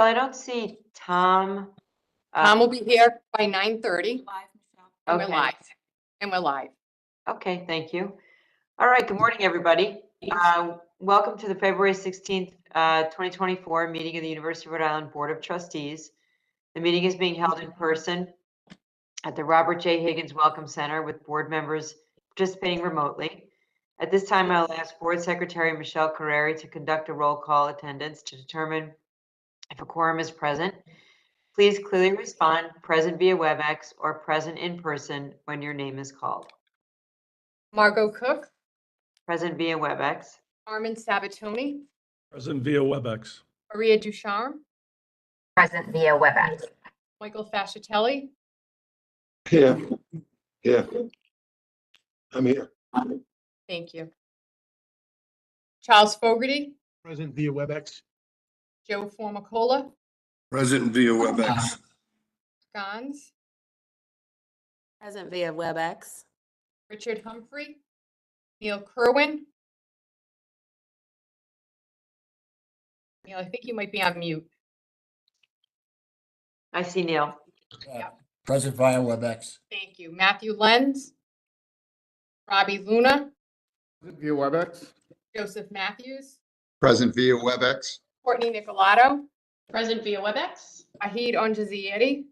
I don't see Tom. Tom will be here by 9:30. And we're Okay. live. And we're live. Okay, thank you. All right, good morning, everybody. Welcome to the February 16th, 2024 meeting of the University of Rhode Island Board of Trustees. The meeting is being held in person at the Robert J. Higgins Welcome Center with board members participating remotely. At this time, I'll ask Board Secretary Michelle Carreri to conduct a roll call attendance to determine if a quorum is present. Please clearly respond present via WebEx or present in person when your name is called. Margot Cook, Present via WebEx. Armin Sabatoni, Present via WebEx. Maria Ducharme, Present via WebEx. Michael Fascitelli, Yeah. I'm here. thank you. Charles Fogarty, Present via WebEx. Joe Formicola, Present via WebEx. Gons, Present via WebEx. Richard Humphrey, Neil Kerwin. Neil, I think you might be on mute. I see Neil. Present via WebEx. Thank you. Matthew Lenz, Robbie Luna, Via WebEx. Joseph Matthews, Present via WebEx. Courtney Nicolato, Present via WebEx. Ahid Onjazieri.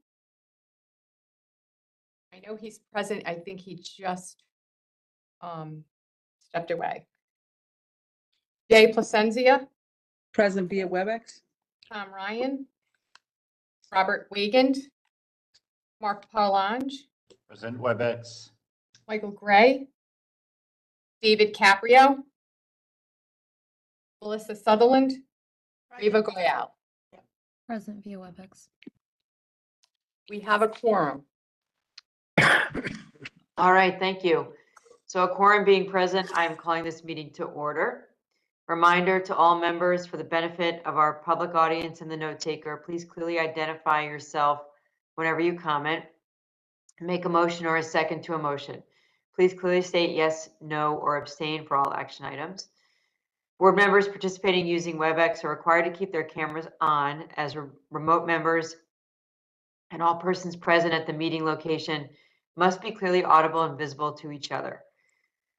I know he's present. I think he just stepped away. Jay Plasenzia, Present via WebEx. Tom Ryan, Robert Wagand, Mark Parlange, Present WebEx. Michael Gray, David Caprio, Melissa Sutherland, Eva Goyal. Present via WebEx. We have a quorum. All right, thank you. So a quorum being present, I'm calling this meeting to order. Reminder to all members for the benefit of our public audience and the note taker, please clearly identify yourself whenever you comment. Make a motion or a second to a motion. Please clearly state yes, no, or abstain for all action items. Board members participating using WebEx are required to keep their cameras on as remote members, and all persons present at the meeting location must be clearly audible and visible to each other.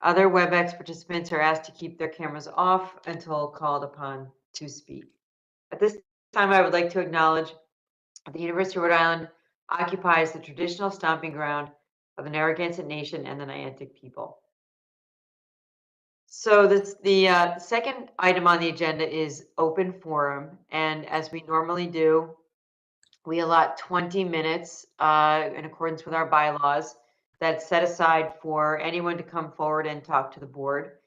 Other WebEx participants are asked to keep their cameras off until called upon to speak. At this time, I would like to acknowledge that the University of Rhode Island occupies the traditional stomping ground of the Narragansett Nation and the Niantic people. So the second item on the agenda is open forum, and as we normally do, we allot 20 minutes in accordance with our bylaws that's set aside for anyone to come forward and talk to the board.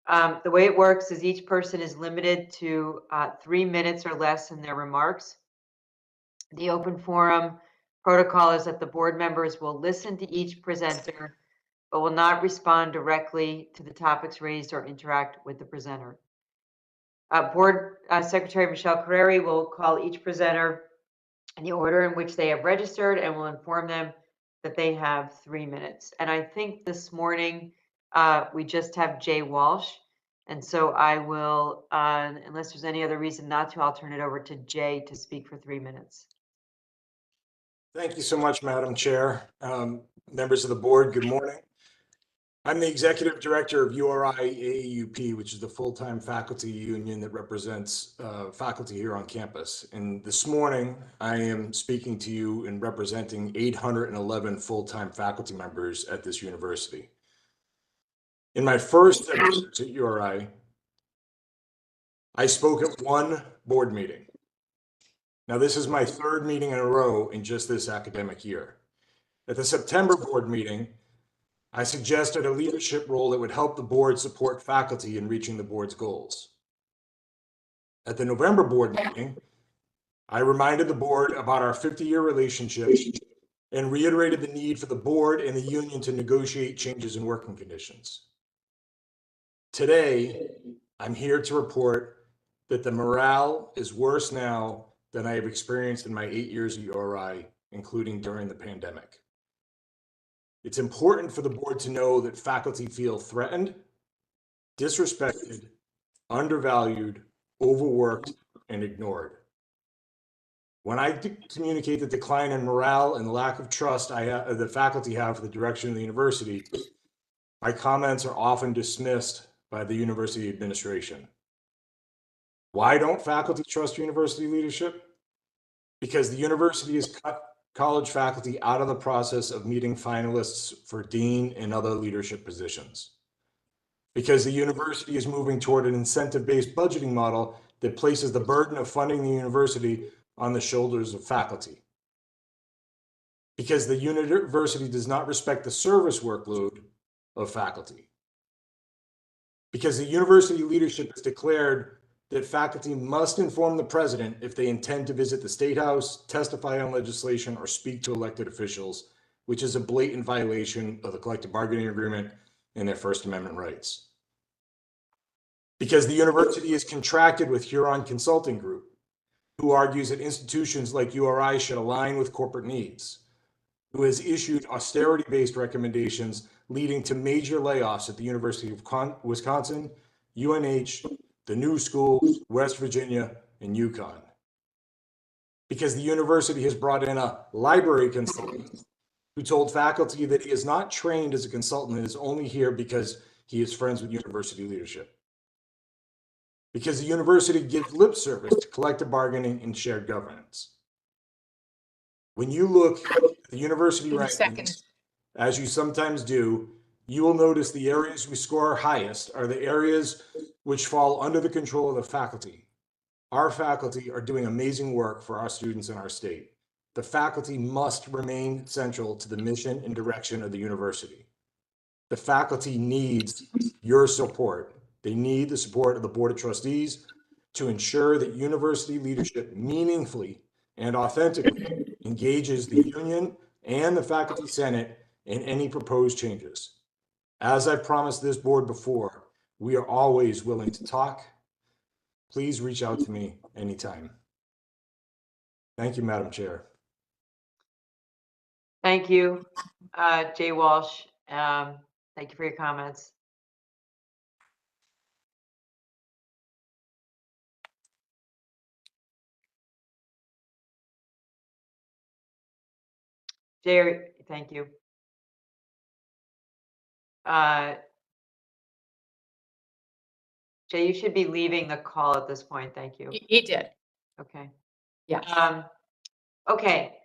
The way it works is each person is limited to 3 minutes or less in their remarks. The open forum protocol is that the board members will listen to each presenter, but will not respond directly to the topics raised or interact with the presenter. Board Secretary Michelle Carreri will call each presenter in the order in which they have registered and will inform them that they have 3 minutes. And I think this morning we just have Jay Walsh. And so I will, unless there's any other reason not to, I'll turn it over to Jay to speak for 3 minutes. Thank you so much, Madam Chair. Members of the board, good morning. I'm the Executive Director of URI AAUP, which is the full-time faculty union that represents faculty here on campus. And this morning, I am speaking to you and representing 811 full-time faculty members at this university. In my first episode at URI, I spoke at one board meeting. Now, this is my third meeting in a row in just this academic year. At the September board meeting, I suggested a leadership role that would help the board support faculty in reaching the board's goals. At the November board meeting, I reminded the board about our 50-year relationship and reiterated the need for the board and the union to negotiate changes in working conditions. Today, I'm here to report that the morale is worse now than I have experienced in my 8 years at URI, including during the pandemic. It's important for the board to know that faculty feel threatened, disrespected, undervalued, overworked, and ignored. When I communicate the decline in morale and the lack of trust the faculty have for the direction of the university, my comments are often dismissed by the university administration. Why don't faculty trust university leadership? Because the university has cut college faculty out of the process of meeting finalists for dean and other leadership positions. Because the university is moving toward an incentive-based budgeting model that places the burden of funding the university on the shoulders of faculty. Because the university does not respect the service workload of faculty. Because the university leadership has declared that faculty must inform the president if they intend to visit the State House, testify on legislation, or speak to elected officials, which is a blatant violation of the collective bargaining agreement and their First Amendment rights. Because the university is contracted with Huron Consulting Group, who argues that institutions like URI should align with corporate needs, who has issued austerity-based recommendations leading to major layoffs at the University of Wisconsin, UNH, the New School, West Virginia, and UConn. Because the university has brought in a library consultant who told faculty that he is not trained as a consultant and is only here because he is friends with university leadership. Because the university gives lip service to collective bargaining and shared governance. When you look at the university rankings, as you sometimes do, you will notice the areas we score highest are the areas which fall under the control of the faculty. Our faculty are doing amazing work for our students in our state. The faculty must remain central to the mission and direction of the university. The faculty needs your support. They need the support of the Board of Trustees to ensure that university leadership meaningfully and authentically engages the union and the faculty senate in any proposed changes. As I promised this board before, we are always willing to talk. Please reach out to me anytime. Thank you, Madam Chair. Thank you, Jay Walsh. Thank you for your comments. Jay, thank you. Jay, you should be leaving the call at this point. Thank you. He did. Okay. Yeah. Okay.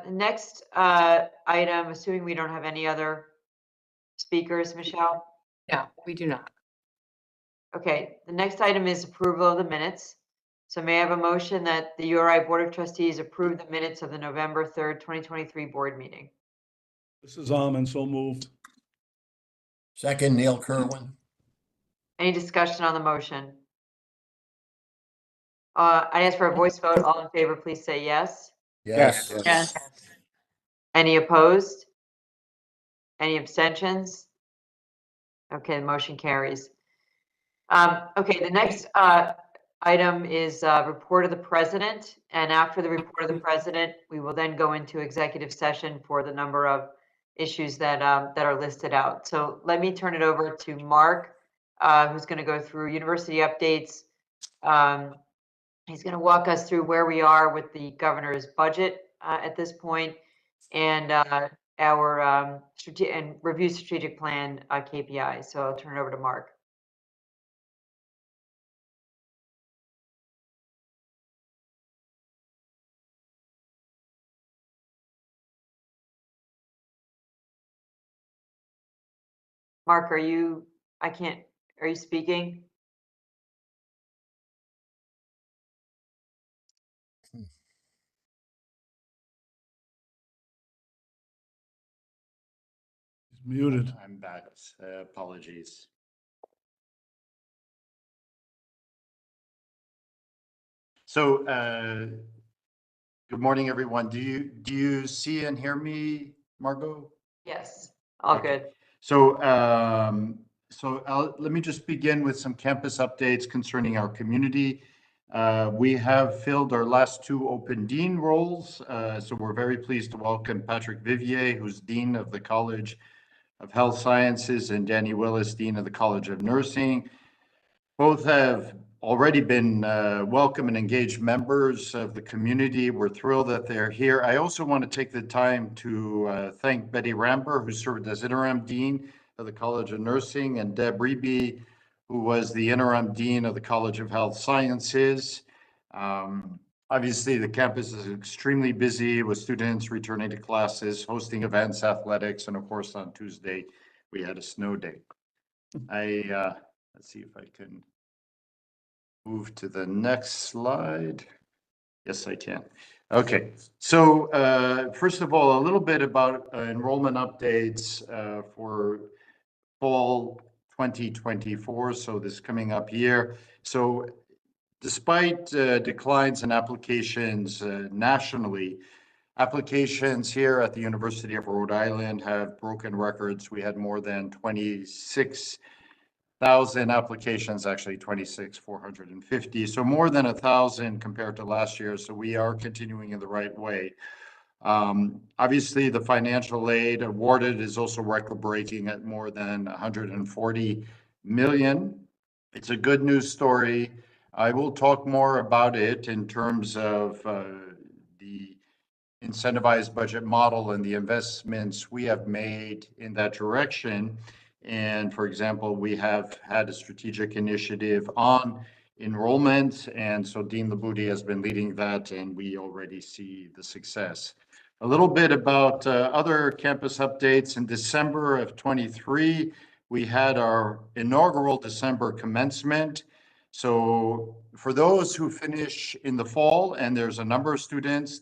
Next item, assuming we don't have any other speakers, Michelle. No, we do not. Okay, the next item is approval of the minutes. So may I have a motion that the URI Board of Trustees approve the minutes of the November 3rd, 2023 board meeting? This is Almond, so moved. Second, Neil Kerwin. Any discussion on the motion? I ask for a voice vote. All in favor, please say yes. Yes. Yes. Any opposed? Any abstentions? Okay, the motion carries. Okay, the next item is report of the president. And after the report of the president, we will then go into executive session for the number of issues that are listed out. So let me turn it over to Mark, who's going to go through university updates. He's going to walk us through where we are with the governor's budget at this point, and our review strategic plan KPI. So I'll turn it over to Mark. Mark, are you speaking? He's muted. I'm back. Apologies. So, good morning, everyone. Do you see and hear me, Margot? Yes, all Okay. good. So, let me just begin with some campus updates concerning our community. We have filled our last 2 open dean roles. So we're very pleased to welcome Patrick Vivier, who's Dean of the College of Health Sciences, and Danny Willis, Dean of the College of Nursing. Both have already been welcome and engaged members of the community. We're thrilled that they're here. I also want to take the time to thank Betty Ramper, who served as interim dean of the College of Nursing, and Deb Reby, who was the interim dean of the College of Health Sciences. Obviously, the campus is extremely busy with students returning to classes, hosting events, athletics, and of course, on Tuesday, we had a snow day. Let's see if I can move to the next slide. Yes, I can. Okay, so first of all, a little bit about enrollment updates for fall 2024, so this coming up year. So despite declines in applications nationally, applications here at the University of Rhode Island have broken records. We had more than 26,000 applications, actually 26,450. So more than 1,000 compared to last year. So we are continuing in the right way. Obviously, the financial aid awarded is also record-breaking at more than 140 million. It's a good news story. I will talk more about it in terms of the incentivized budget model and the investments we have made in that direction. And for example, we have had a strategic initiative on enrollment. And so Dean Labouty has been leading that, and we already see the success. A little bit about other campus updates. In December of 23, we had our inaugural December commencement. So for those who finish in the fall, and there's a number of students,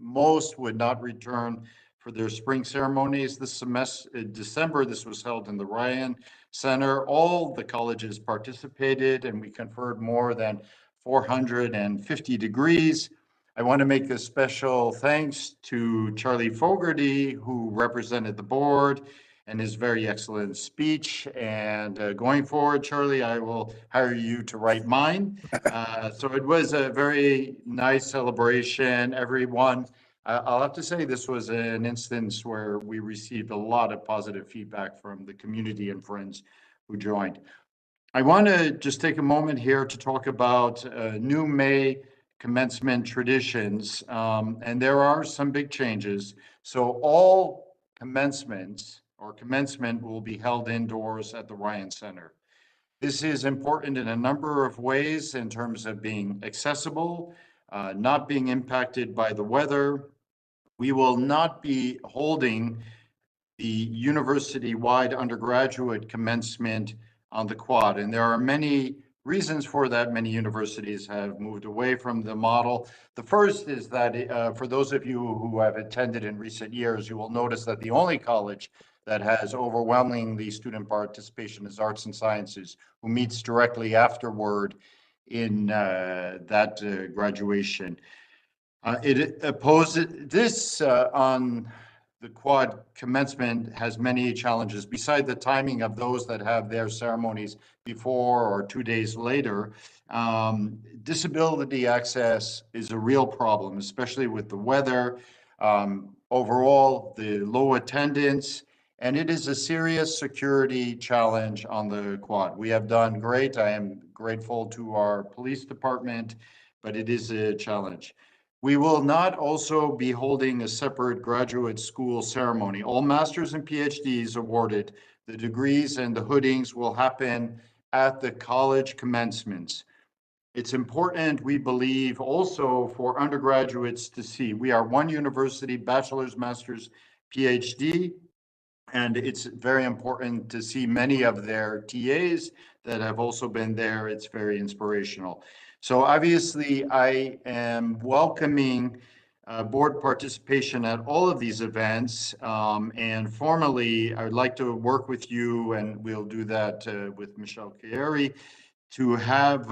most would not return for their spring ceremonies this semester. December, this was held in the Ryan Center. All the colleges participated, and we conferred more than 450 degrees. I want to make a special thanks to Charlie Fogarty, who represented the board, and his very excellent speech. And going forward, Charlie, I will hire you to write mine. So it was a very nice celebration. Everyone, I'll have to say this was an instance where we received a lot of positive feedback from the community and friends who joined. I want to just take a moment here to talk about new May commencement traditions. And there are some big changes. So all commencement will be held indoors at the Ryan Center. This is important in a number of ways in terms of being accessible, not being impacted by the weather. We will not be holding the university-wide undergraduate commencement on the quad. And there are many reasons for that. Many universities have moved away from the model. The first is that for those of you who have attended in recent years, you will notice that the only college that has overwhelmingly student participation is Arts and Sciences, who meets directly afterward in that graduation. It opposes this on the quad commencement has many challenges. Beside the timing of those that have their ceremonies before or 2 days later, disability access is a real problem, especially with the weather, overall, the low attendance, and it is a serious security challenge on the quad. We have done great. I am grateful to our police department, but it is a challenge. We will not also be holding a separate graduate school ceremony. All masters and PhDs awarded the degrees and the hoodings will happen at the college commencements. It's important, we believe, also for undergraduates to see. We are one university, bachelor's, master's, PhD, and it's very important to see many of their TAs that have also been there. It's very inspirational. So obviously, I am welcoming board participation at all of these events. And formally, I would like to work with you, and we'll do that with Michelle Chieri, to have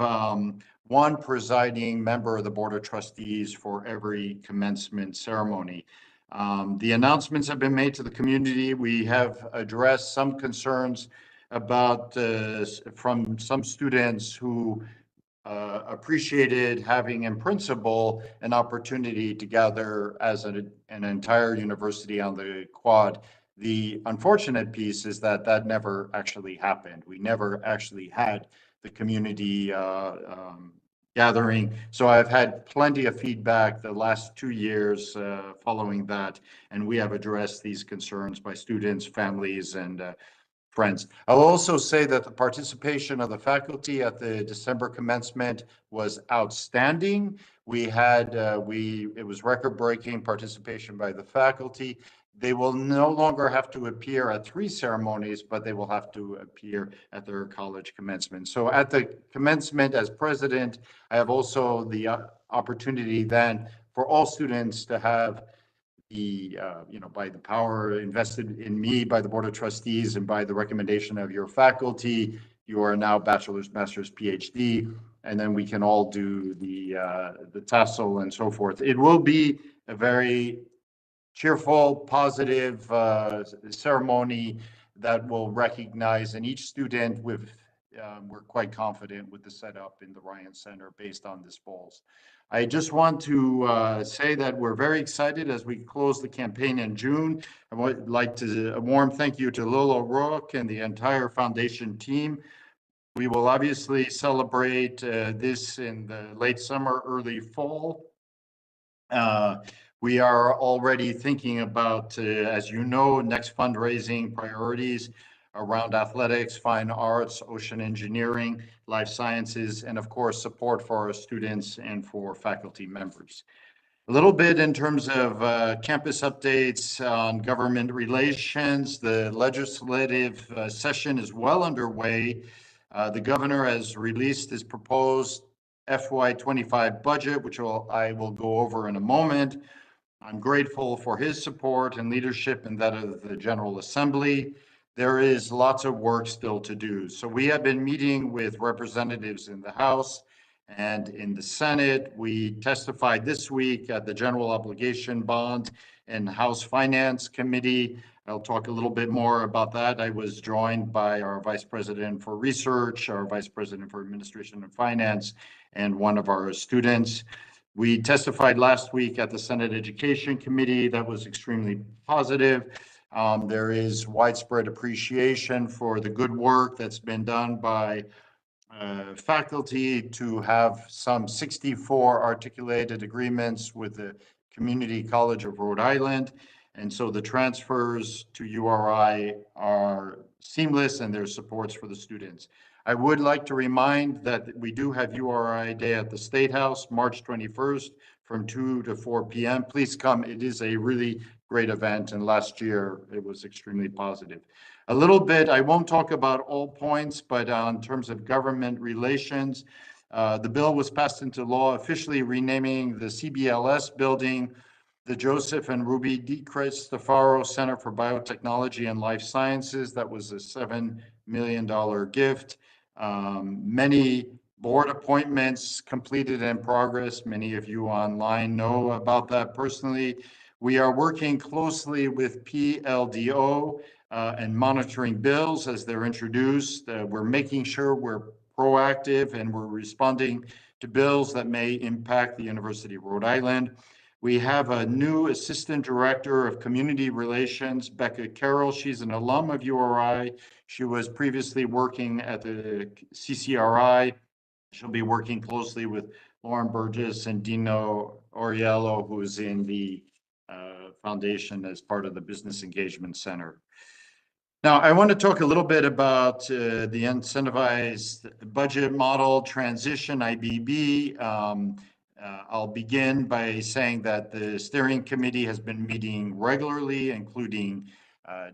one presiding member of the Board of Trustees for every commencement ceremony. The announcements have been made to the community. We have addressed some concerns about from some students who appreciated having in principle an opportunity to gather as an entire university on the quad. The unfortunate piece is that that never actually happened. We never actually had the community gathering. So I've had plenty of feedback the last 2 years following that, and we have addressed these concerns by students, families, and friends. I'll also say that the participation of the faculty at the December commencement was outstanding. We had, it was record-breaking participation by the faculty. They will no longer have to appear at 3 ceremonies, but they will have to appear at their college commencement. So at the commencement as president, I have also the opportunity then for all students to have the, by the power invested in me by the Board of Trustees and by the recommendation of your faculty, you are now bachelor's, master's, PhD, and then we can all do the tassel and so forth. It will be a very cheerful, positive ceremony that will recognize, and each student with, we're quite confident with the setup in the Ryan Center based on this falls. I just want to say that we're very excited as we close the campaign in June. I would like to a warm thank you to Lil O'Rourke and the entire foundation team. We will obviously celebrate this in the late summer, early fall. We are already thinking about, as you know, next fundraising priorities around athletics, fine arts, ocean engineering, life sciences, and of course, support for our students and for faculty members. A little bit in terms of campus updates on government relations. The legislative session is well underway. The governor has released his proposed FY25 budget, which I will go over in a moment. I'm grateful for his support and leadership and that of the General Assembly. There is lots of work still to do. So we have been meeting with representatives in the House and in the Senate. We testified this week at the General Obligation Bond and House Finance Committee. I'll talk a little bit more about that. I was joined by our Vice President for Research, our Vice President for Administration and Finance, and one of our students. We testified last week at the Senate Education Committee. That was extremely positive. There is widespread appreciation for the good work that's been done by faculty to have some 64 articulated agreements with the Community College of Rhode Island. And so the transfers to URI are seamless and there's supports for the students. I would like to remind that we do have URI Day at the State House, March 21st from 2 to 4 p.m. Please come. It is a really great event, and last year it was extremely positive. A little bit, I won't talk about all points, but in terms of government relations, the bill was passed into law, officially renaming the CBLS building the Joseph and Ruby D. Cristofaro Center for Biotechnology and Life Sciences. That was a $7 million gift. Many board appointments completed in progress. Many of you online know about that personally. We are working closely with PLDO and monitoring bills as they're introduced. We're making sure we're proactive and we're responding to bills that may impact the University of Rhode Island. We have a new Assistant Director of Community Relations, Becca Carroll. She's an alum of URI. She was previously working at the CCRI. She'll be working closely with Lauren Burgess and Dino Oriello, who is in the foundation as part of the Business Engagement Center. Now, I want to talk a little bit about the incentivized budget model transition, IBB. I'll begin by saying that the steering committee has been meeting regularly, including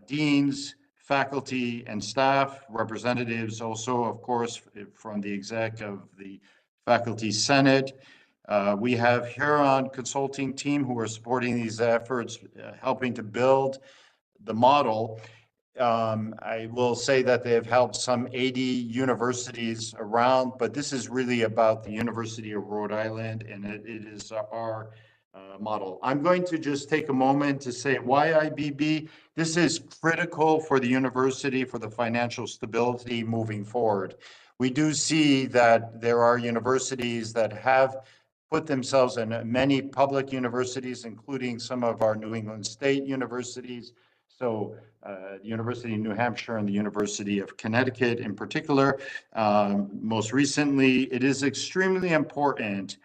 deans, faculty, and staff, representatives also, of course, from the exec of the Faculty Senate. We have Huron consulting team who are supporting these efforts, helping to build the model. I will say that they have helped some 80 universities around, but this is really about the University of Rhode Island, and it is our model. I'm going to just take a moment to say why IBB. This is critical for the university, for the financial stability moving forward. We do see that there are universities that have put themselves in many public universities, including some of our New England State universities, So the University of New Hampshire and the University of Connecticut in particular. Most recently, it is extremely important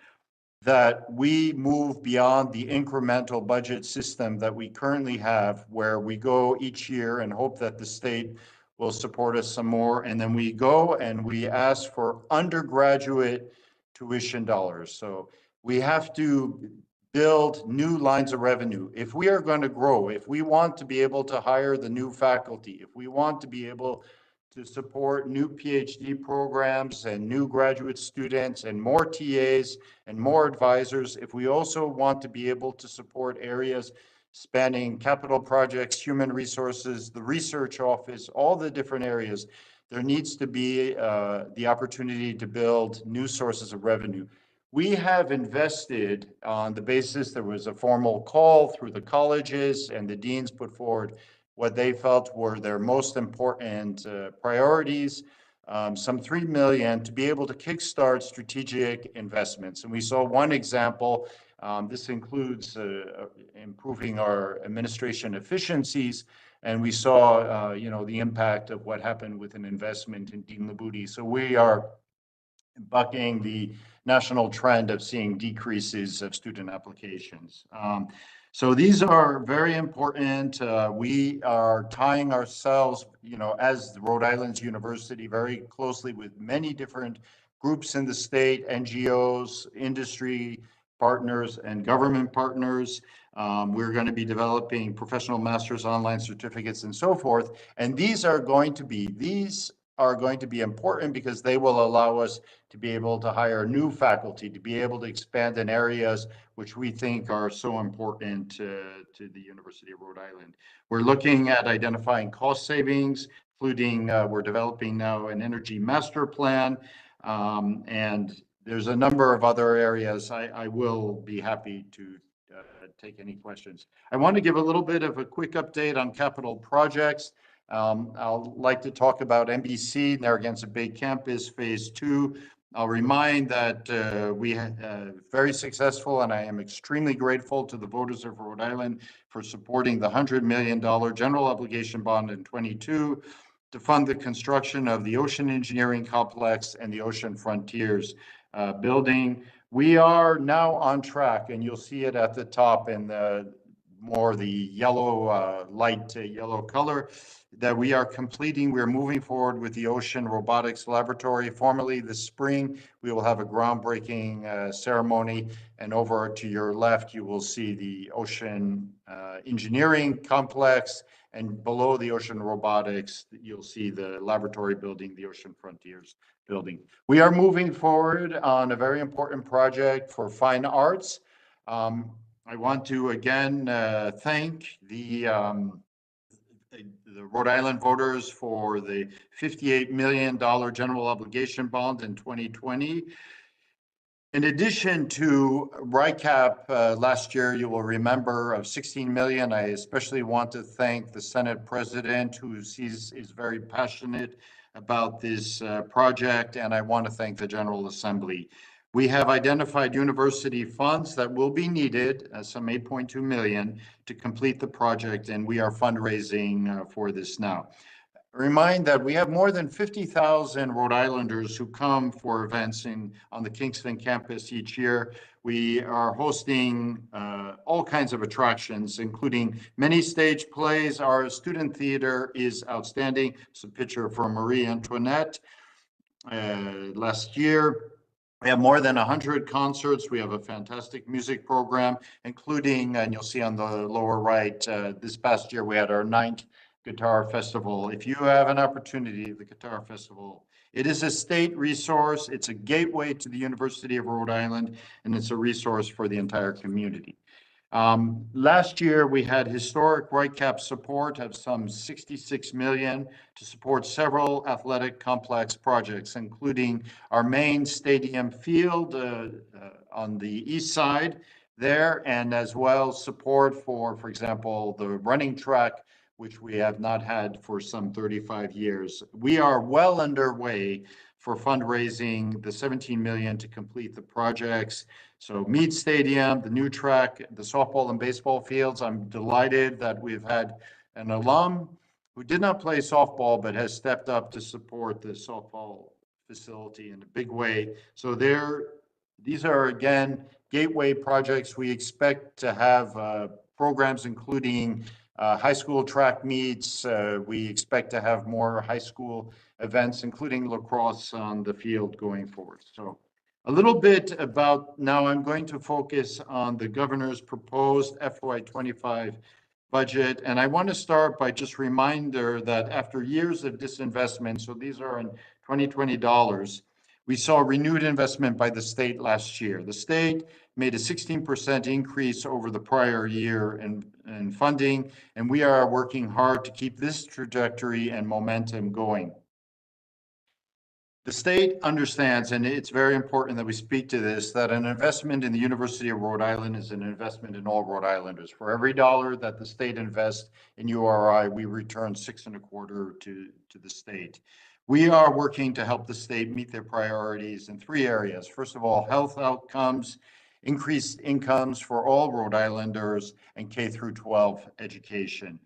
that we move beyond the incremental budget system that we currently have, where we go each year and hope that the state will support us some more. And then we go and we ask for undergraduate tuition dollars. So we have to build new lines of revenue. If we are going to grow, if we want to be able to hire the new faculty, if we want to be able to support new PhD programs and new graduate students and more TAs and more advisors, if we also want to be able to support areas spanning capital projects, human resources, the research office, all the different areas, there needs to be the opportunity to build new sources of revenue. We have invested on the basis there was a formal call through the colleges and the deans put forward what they felt were their most important priorities, some $3 million to be able to kickstart strategic investments. And we saw one example. This includes improving our administration efficiencies. And we saw, the impact of what happened with an investment in Dean Labudi. So we are bucking the national trend of seeing decreases of student applications. So these are very important. We are tying ourselves, as Rhode Island's university, very closely with many different groups in the state, NGOs, industry partners, and government partners. We're going to be developing professional master's online certificates and so forth. And these are going to be important because they will allow us to be able to hire new faculty, to be able to expand in areas which we think are so important to the University of Rhode Island. We're looking at identifying cost savings, including we're developing now an energy master plan, and there's a number of other areas. I will be happy to take any questions. I want to give a little bit of a quick update on capital projects. I'll like to talk about NBC, Narragansett Bay Campus Phase 2. I'll remind that we had very successful, and I am extremely grateful to the voters of Rhode Island for supporting the $100 million general obligation bond in 22 to fund the construction of the Ocean Engineering Complex and the Ocean Frontiers building. We are now on track, and you'll see it at the top in the yellow, light yellow color, that we are completing. We're moving forward with the Ocean Robotics Laboratory. Formally this spring, we will have a groundbreaking ceremony, and over to your left, you will see the Ocean Engineering Complex, and below the Ocean Robotics, you'll see the laboratory building, the Ocean Frontiers building. We are moving forward on a very important project for fine arts. I want to again thank the Rhode Island voters for the $58 million general obligation bond in 2020. In addition to RICAP last year, you will remember, of $16 million. I especially want to thank the Senate President, who is very passionate about this project, and I want to thank the General Assembly. We have identified university funds that will be needed, some $8.2 million, to complete the project, and we are fundraising for this now. Remind that we have more than 50,000 Rhode Islanders who come for events on the Kingston campus each year. We are hosting all kinds of attractions, including many stage plays. Our student theater is outstanding. It's a picture from Marie Antoinette last year. We have more than 100 concerts. We have a fantastic music program, including, and you'll see on the lower right, this past year we had our 9th Guitar Festival. If you have an opportunity, the Guitar Festival, it is a state resource. It's a gateway to the University of Rhode Island, and it's a resource for the entire community. Last year, we had historic RICAP support of some $66 million to support several athletic complex projects, including our main stadium field on the east side there, and as well support for example, the running track, which we have not had for some 35 years. We are well underway for fundraising the $17 million to complete the projects. So Meade Stadium, the new track, the softball and baseball fields. I'm delighted that we've had an alum who did not play softball but has stepped up to support the softball facility in a big way. So these are, again, gateway projects. We expect to have programs including high school track meets. We expect to have more high school events, including lacrosse on the field going forward. So a little bit about, now I'm going to focus on the governor's proposed FY25 budget. And I want to start by just reminder that after years of disinvestment, so these are in 2020 dollars, we saw renewed investment by the state last year. The state made a 16% increase over the prior year in funding, and we are working hard to keep this trajectory and momentum going. The state understands, and it's very important that we speak to this, that an investment in the University of Rhode Island is an investment in all Rhode Islanders. For every dollar that the state invests in URI, we return 6.25 to the state. We are working to help the state meet their priorities in 3 areas. First of all, health outcomes, increased incomes for all Rhode Islanders, and K through 12 education.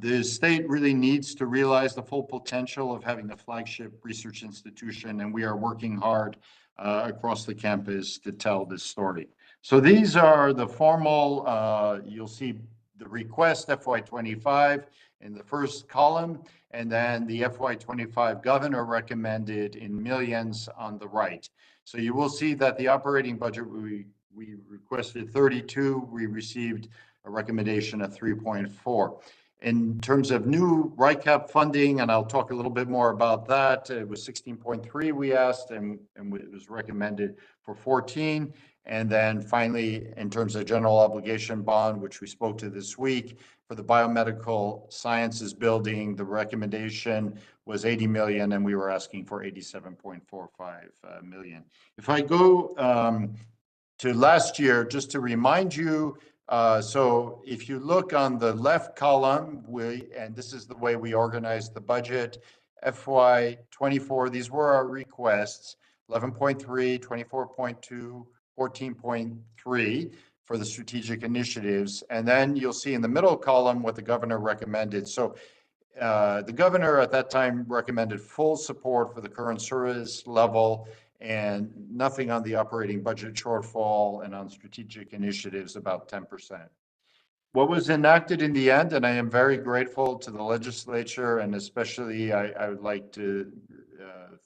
The state really needs to realize the full potential of having a flagship research institution, and we are working hard across the campus to tell this story. So these are the formal, you'll see the request FY25 in the first column, and then the FY25 governor recommended in millions on the right. So you will see that the operating budget, we requested 32, we received a recommendation of 3.4. In terms of new RICAP funding, and I'll talk a little bit more about that, it was 16.3 we asked, and it was recommended for 14. And then finally, in terms of general obligation bond, which we spoke to this week, for the biomedical sciences building, the recommendation was 80 million, and we were asking for 87.45 million. If I go to last year, just to remind you, so if you look on the left column, and this is the way we organized the budget, FY24, these were our requests, 11.3, 24.2, 14.3 for the strategic initiatives. And then you'll see in the middle column what the governor recommended. So the governor at that time recommended full support for the current service level and nothing on the operating budget shortfall, and on strategic initiatives about 10%. What was enacted in the end, and I am very grateful to the legislature, and especially I would like to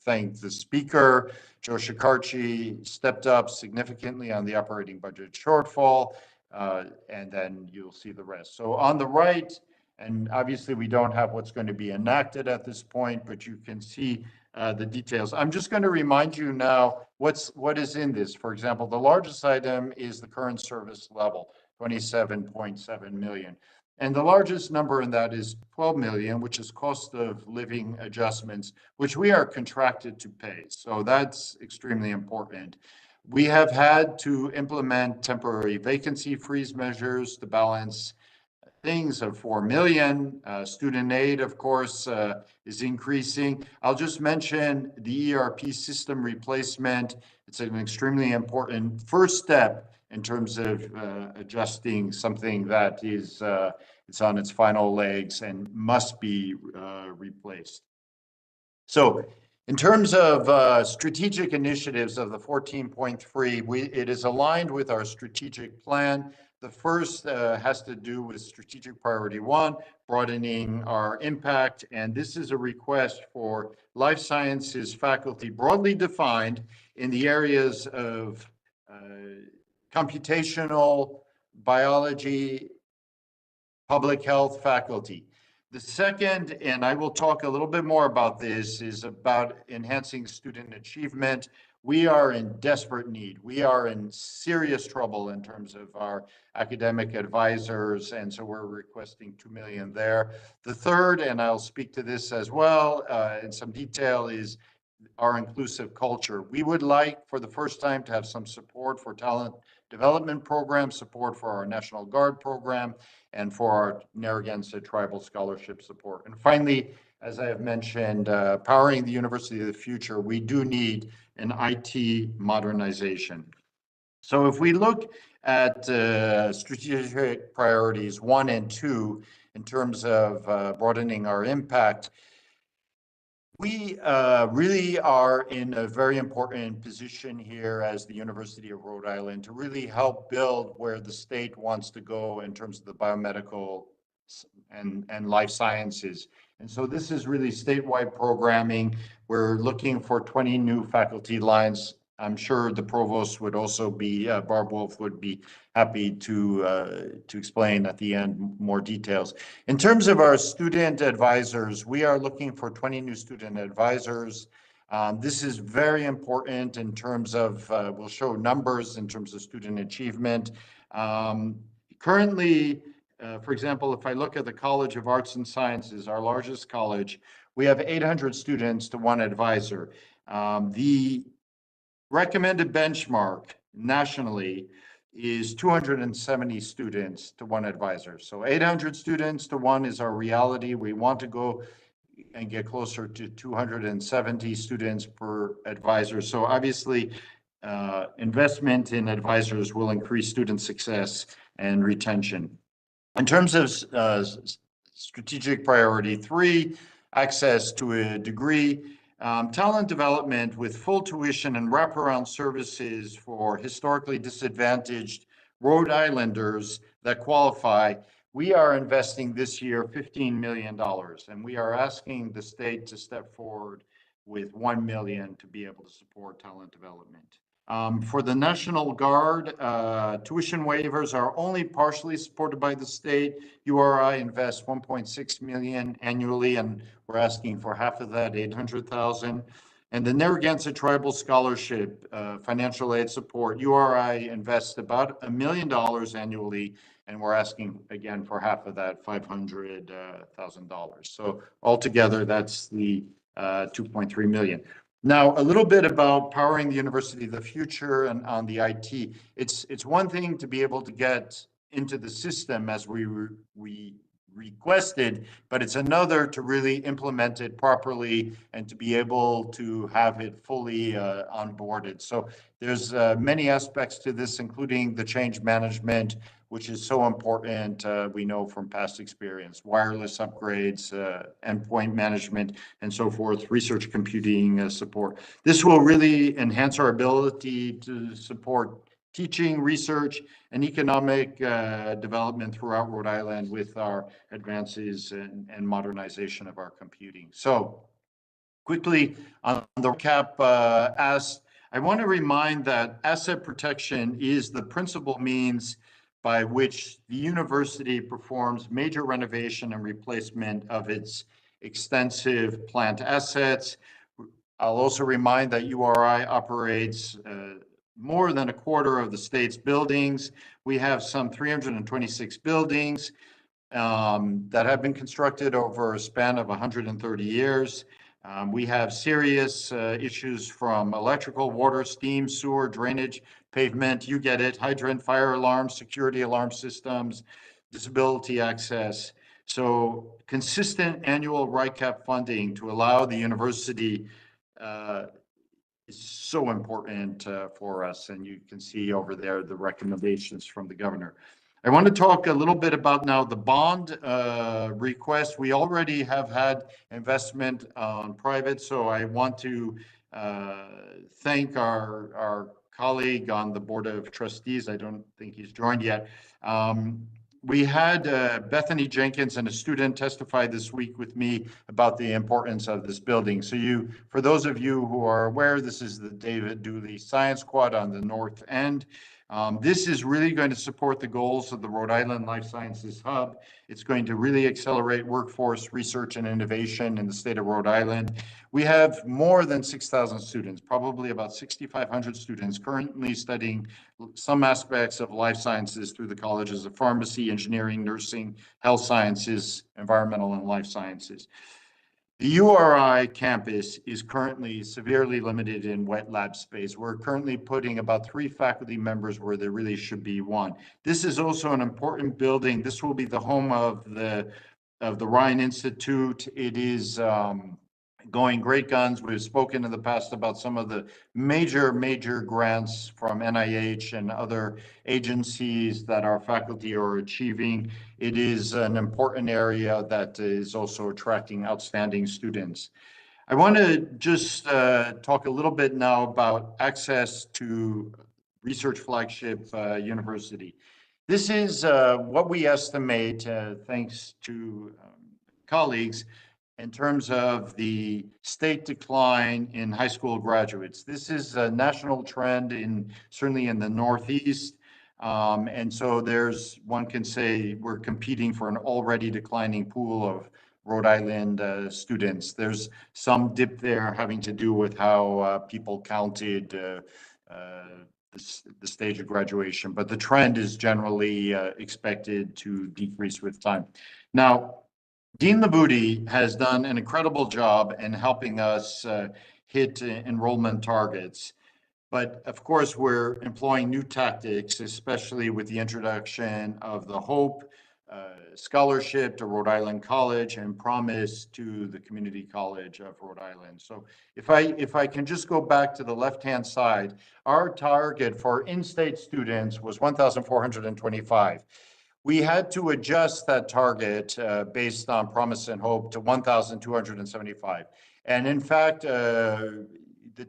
thank the speaker, Joe Shikarchi, stepped up significantly on the operating budget shortfall, and then you'll see the rest. So on the right, and obviously we don't have what's going to be enacted at this point, but you can see the details. I'm just going to remind you now what is in this. For example, the largest item is the current service level, 27.7 million. And the largest number in that is 12 million, which is cost of living adjustments, which we are contracted to pay. So that's extremely important. We have had to implement temporary vacancy freeze measures to balance things of 4 million. Student aid, of course, is increasing. I'll just mention the ERP system replacement. It's an extremely important first step in terms of adjusting something that is it's on its final legs and must be replaced. So in terms of strategic initiatives of the 14.3, it is aligned with our strategic plan. The first has to do with strategic priority 1, broadening our impact. And this is a request for life sciences faculty broadly defined in the areas of computational, biology, public health faculty. The second, and I will talk a little bit more about this, is about enhancing student achievement. We are in desperate need. We are in serious trouble in terms of our academic advisors, and so we're requesting 2 million there. The third, and I'll speak to this as well in some detail, is our inclusive culture. We would like, for the first time, to have some support for talent development program, support for our National Guard program, and for our Narragansett Tribal Scholarship support. And finally, as I have mentioned, powering the University of the Future, we do need an IT modernization. So if we look at strategic priorities 1 and 2, in terms of broadening our impact. We really are in a very important position here as the University of Rhode Island to really help build where the state wants to go in terms of the biomedical and life sciences. And so this is really statewide programming. We're looking for 20 new faculty lines. I'm sure the provost would also be, Barb Wolf would be happy to explain at the end more details. In terms of our student advisors, we are looking for 20 new student advisors. This is very important in terms of, we'll show numbers in terms of student achievement. Currently, for example, if I look at the College of Arts and Sciences, our largest college, we have 800 students to one advisor. The recommended benchmark nationally is 270 students to one advisor. So 800 students to one is our reality. We want to go and get closer to 270 students per advisor. So obviously, investment in advisors will increase student success and retention. In terms of strategic priority 3, access to a degree, talent development with full tuition and wraparound services for historically disadvantaged Rhode Islanders that qualify. We are investing this year $15 million, and we are asking the state to step forward with $1 million to be able to support talent development. For the National Guard, tuition waivers are only partially supported by the state. URI invests $1.6 million annually, and we're asking for half of that, $800,000. And the Narragansett Tribal Scholarship financial aid support, URI invests about $1 million annually, and we're asking again for half of that, $500,000. So altogether, that's the $2.3 million. Now, a little bit about powering the University of the Future and on the IT. It's one thing to be able to get into the system as we requested, but it's another to really implement it properly and to be able to have it fully onboarded. So there's many aspects to this, including the change management, which is so important, we know from past experience, wireless upgrades, endpoint management, and so forth, research computing support. This will really enhance our ability to support teaching, research, and economic development throughout Rhode Island with our advances and modernization of our computing. So quickly on the recap asked, I want to remind that asset protection is the principal means by which the university performs major renovation and replacement of its extensive plant assets. I'll also remind that URI operates more than a quarter of the state's buildings. We have some 326 buildings that have been constructed over a span of 130 years. We have serious issues from electrical, water, steam, sewer, drainage, pavement, you get it, hydrant, fire alarms, security alarm systems, disability access. So consistent annual RICAP funding to allow the university is so important for us. And you can see over there the recommendations from the governor. I want to talk a little bit about now the bond request. We already have had investment on private, so I want to thank our colleague on the Board of Trustees. I don't think he's joined yet. We had Bethany Jenkins and a student testify this week with me about the importance of this building. So for those of you who are aware, this is the David Dooley Science Quad on the north end. This is really going to support the goals of the Rhode Island Life Sciences Hub. It's going to really accelerate workforce research and innovation in the state of Rhode Island. We have more than 6,000 students, probably about 6,500 students currently studying some aspects of life sciences through the colleges of pharmacy, engineering, nursing, health sciences, environmental and life sciences. The URI campus is currently severely limited in wet lab space. We're currently putting about 3 faculty members where there really should be 1. This is also an important building. This will be the home of the Ryan Institute. It is going great guns. We've spoken in the past about some of the major grants from NIH and other agencies that our faculty are achieving. It is an important area that is also attracting outstanding students. I want to just talk a little bit now about access to research flagship university. This is what we estimate, thanks to colleagues, in terms of the state decline in high school graduates. This is a national trend certainly in the Northeast. And so one can say we're competing for an already declining pool of Rhode Island students. There's some dip there having to do with how people counted the stage of graduation, but the trend is generally expected to decrease with time. Now, Dean Labuti has done an incredible job in helping us hit enrollment targets. But of course, we're employing new tactics, especially with the introduction of the HOPE scholarship to Rhode Island College and Promise to the Community College of Rhode Island. So if I can just go back to the left-hand side, our target for in-state students was 1,425. We had to adjust that target based on Promise and Hope to 1,275. And in fact, the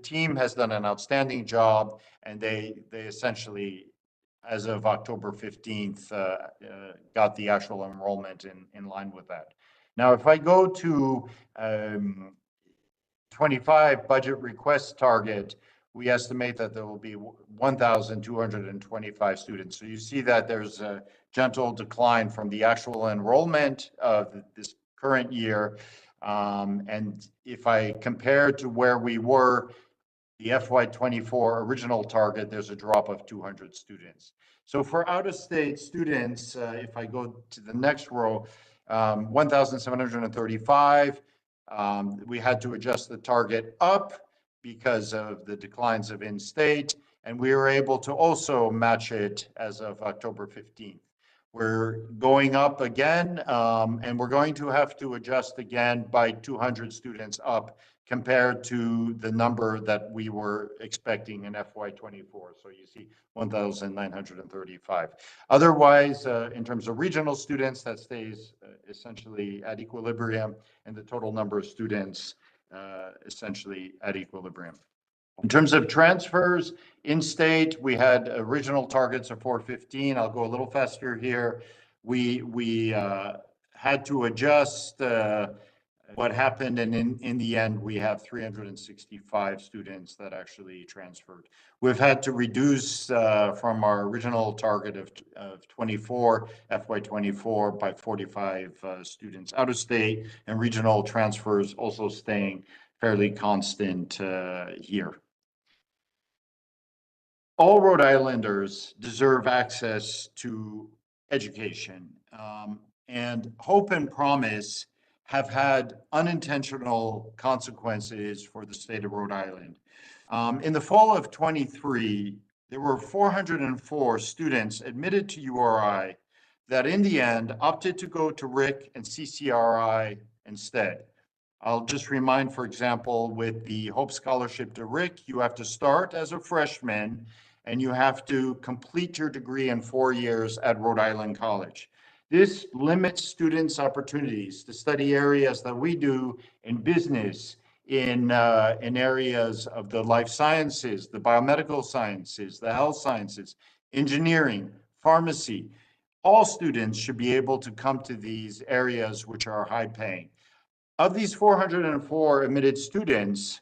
team has done an outstanding job, and they essentially, as of October 15th, got the actual enrollment in line with that. Now, if I go to 25 budget request target, we estimate that there will be 1,225 students. So you see that there's a gentle decline from the actual enrollment of this current year. And if I compare to where we were, the FY24 original target, there's a drop of 200 students. So for out-of-state students, if I go to the next row, 1,735, we had to adjust the target up because of the declines of in-state, and we were able to also match it as of October 15th. We're going up again, and we're going to have to adjust again by 200 students up compared to the number that we were expecting in FY24. So you see 1,935. Otherwise, in terms of regional students, that stays essentially at equilibrium, and the total number of students essentially at equilibrium. In terms of transfers, in-state, we had original targets of 415. I'll go a little faster here. We had to adjust what happened, and in the end, we have 365 students that actually transferred. We've had to reduce from our original target of 24, FY24, by 45 students out of state, and regional transfers also staying fairly constant here. All Rhode Islanders deserve access to education, and Hope and Promise have had unintentional consequences for the state of Rhode Island. In the fall of 23, there were 404 students admitted to URI that in the end opted to go to RIC and CCRI instead. I'll just remind, for example, with the Hope Scholarship to RIC, you have to start as a freshman and you have to complete your degree in 4 years at Rhode Island College. This limits students' opportunities to study areas that we do in business, in areas of the life sciences, the biomedical sciences, the health sciences, engineering, pharmacy. All students should be able to come to these areas which are high paying. Of these 404 admitted students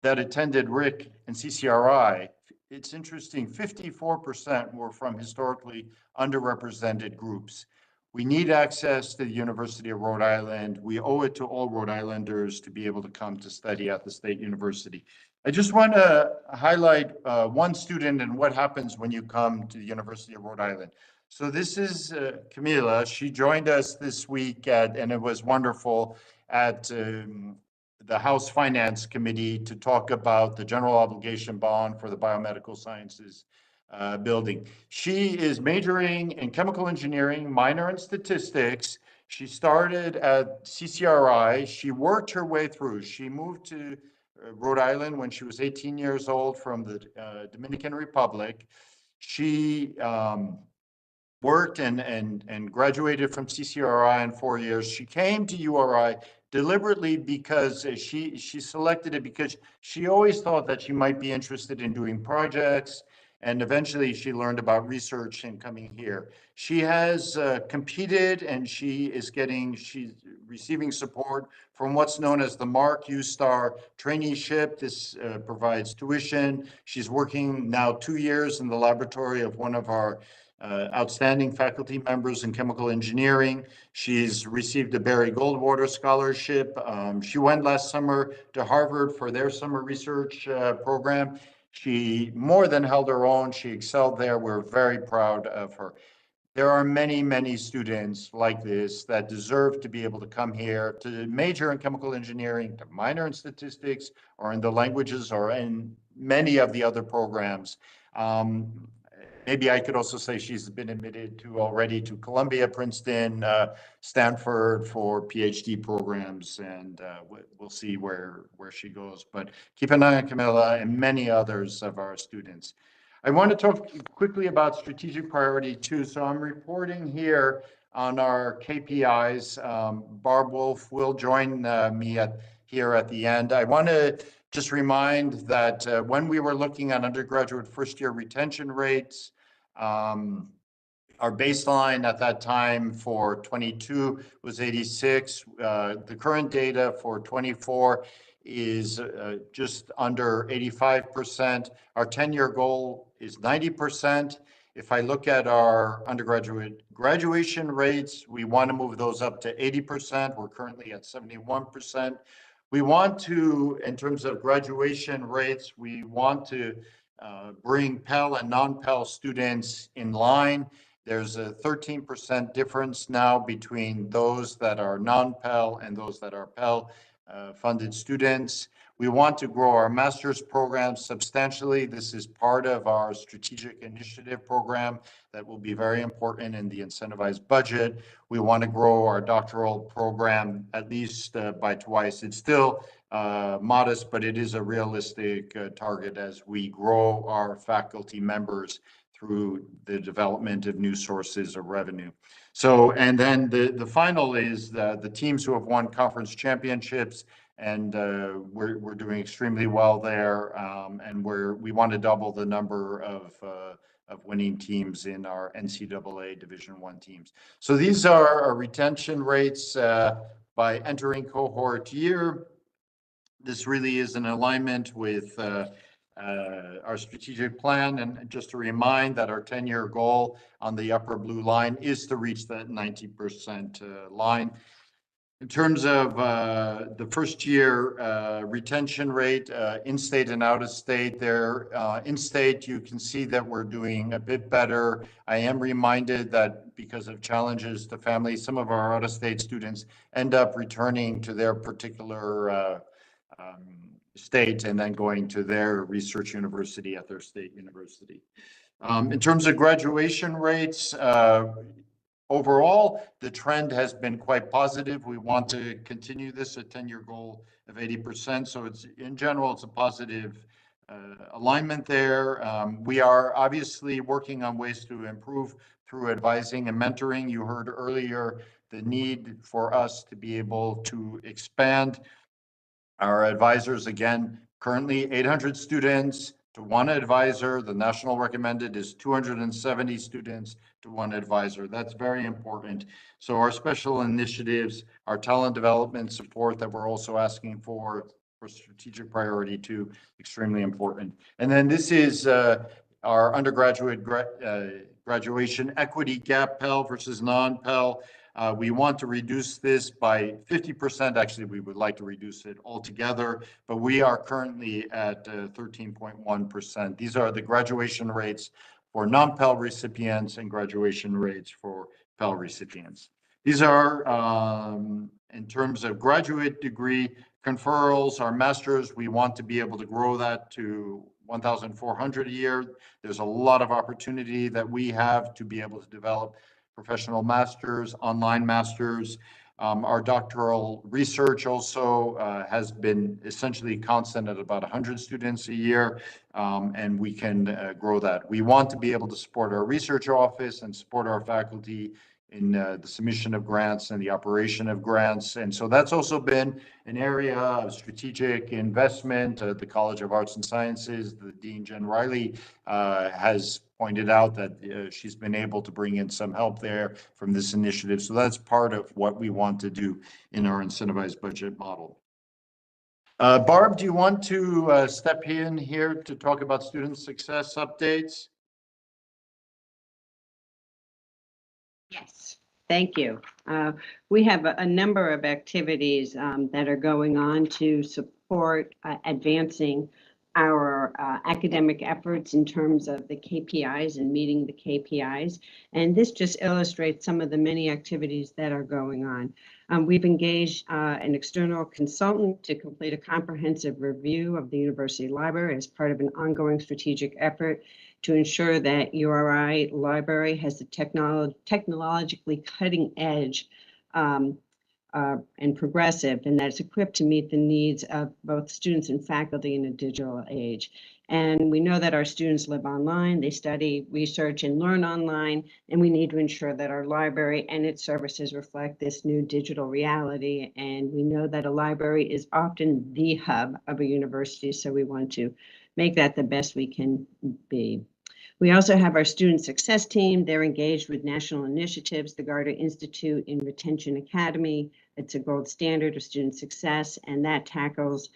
that attended RIC and CCRI, it's interesting, 54% were from historically underrepresented groups. We need access to the University of Rhode Island. We owe it to all Rhode Islanders to be able to come to study at the State University. I just want to highlight one student and what happens when you come to the University of Rhode Island. So this is Camila. She joined us this week and it was wonderful at the House Finance Committee to talk about the general obligation bond for the biomedical sciences building. She is majoring in chemical engineering, minor in statistics. She started at CCRI. She worked her way through. She moved to Rhode Island when she was 18 years old from the Dominican Republic. She worked and graduated from CCRI in 4 years. She came to URI deliberately because she selected it because she always thought that she might be interested in doing projects, and eventually she learned about research and coming here. She has competed, and she's receiving support from what's known as the Mark U-Star traineeship. This provides tuition. She's working now 2 years in the laboratory of one of our outstanding faculty members in chemical engineering. She's received a Barry Goldwater scholarship. She went last summer to Harvard for their summer research program. She more than held her own. She excelled there. We're very proud of her. There are many, many students like this that deserve to be able to come here to major in chemical engineering, to minor in statistics, or in the languages, or in many of the other programs. Maybe I could also say she's been admitted to already to Columbia, Princeton, Stanford for PhD programs, and we'll see where she goes. But keep an eye on Camilla and many others of our students. I want to talk quickly about strategic priority 2. So I'm reporting here on our KPIs. Barb Wolf will join me here at the end. I want to just remind that when we were looking at undergraduate first-year retention rates, our baseline at that time for 22 was 86. The current data for 24 is just under 85%. Our 10-year goal is 90%. If I look at our undergraduate graduation rates, we want to move those up to 80%. We're currently at 71%. We want to, in terms of graduation rates, we want to bring Pell and non-Pell students in line. There's a 13% difference now between those that are non-Pell and those that are Pell funded students. We want to grow our master's program substantially. This is part of our strategic initiative program that will be very important in the incentivized budget. We want to grow our doctoral program at least by twice. It's still modest, but it is a realistic target as we grow our faculty members through the development of new sources of revenue. So, and then the final is the teams who have won conference championships, and we're doing extremely well there, and we want to double the number of winning teams in our NCAA Division I teams. So these are our retention rates by entering cohort year. This really is in alignment with our strategic plan. And just to remind that our 10-year goal on the upper blue line is to reach that 90% line. In terms of the first year retention rate, in-state and out-of-state, there, in-state, you can see that we're doing a bit better. I am reminded that because of challenges to families, some of our out-of-state students end up returning to their particular state and then going to their research university at their state university. In terms of graduation rates, overall, the trend has been quite positive. We want to continue this, a 10-year goal of 80%. So it's, in general, it's a positive alignment there. We are obviously working on ways to improve through advising and mentoring. You heard earlier the need for us to be able to expand our advisors. Again, currently 800 students to one advisor. The national recommended is 270 students to one advisor. That's very important. So our special initiatives, our talent development support that we're also asking for strategic priority 2, extremely important. And then this is our undergraduate graduation equity gap, Pell versus non-Pell. We want to reduce this by 50%. Actually, we would like to reduce it altogether, but we are currently at 13.1%. These are the graduation rates for non-Pell recipients and graduation rates for Pell recipients. These are, in terms of graduate degree conferrals, our masters, we want to be able to grow that to 1,400 a year. There's a lot of opportunity that we have to be able to develop professional masters, online masters. Our doctoral research also has been essentially constant at about 100 students a year, and we can grow that. We want to be able to support our research office and support our faculty in the submission of grants and the operation of grants. And so that's also been an area of strategic investment. The College of Arts and Sciences, the Dean Jen Riley has pointed out that she's been able to bring in some help there from this initiative. So that's part of what we want to do in our incentivized budget model. Barb, do you want to step in here to talk about student success updates? Yes, thank you. We have a number of activities that are going on to support advancing our academic efforts in terms of the KPIs and meeting the KPIs. And this just illustrates some of the many activities that are going on. We've engaged an external consultant to complete a comprehensive review of the university library as part of an ongoing strategic effort to ensure that URI library has the technologically cutting edge and progressive, and that it's equipped to meet the needs of both students and faculty in a digital age. And we know that our students live online, they study, research, and learn online, and we need to ensure that our library and its services reflect this new digital reality. And we know that a library is often the hub of a university, so we want to make that the best we can be. We also have our student success team. They're engaged with national initiatives, the Garda Institute in Retention Academy. It's a gold standard of student success, and that tackles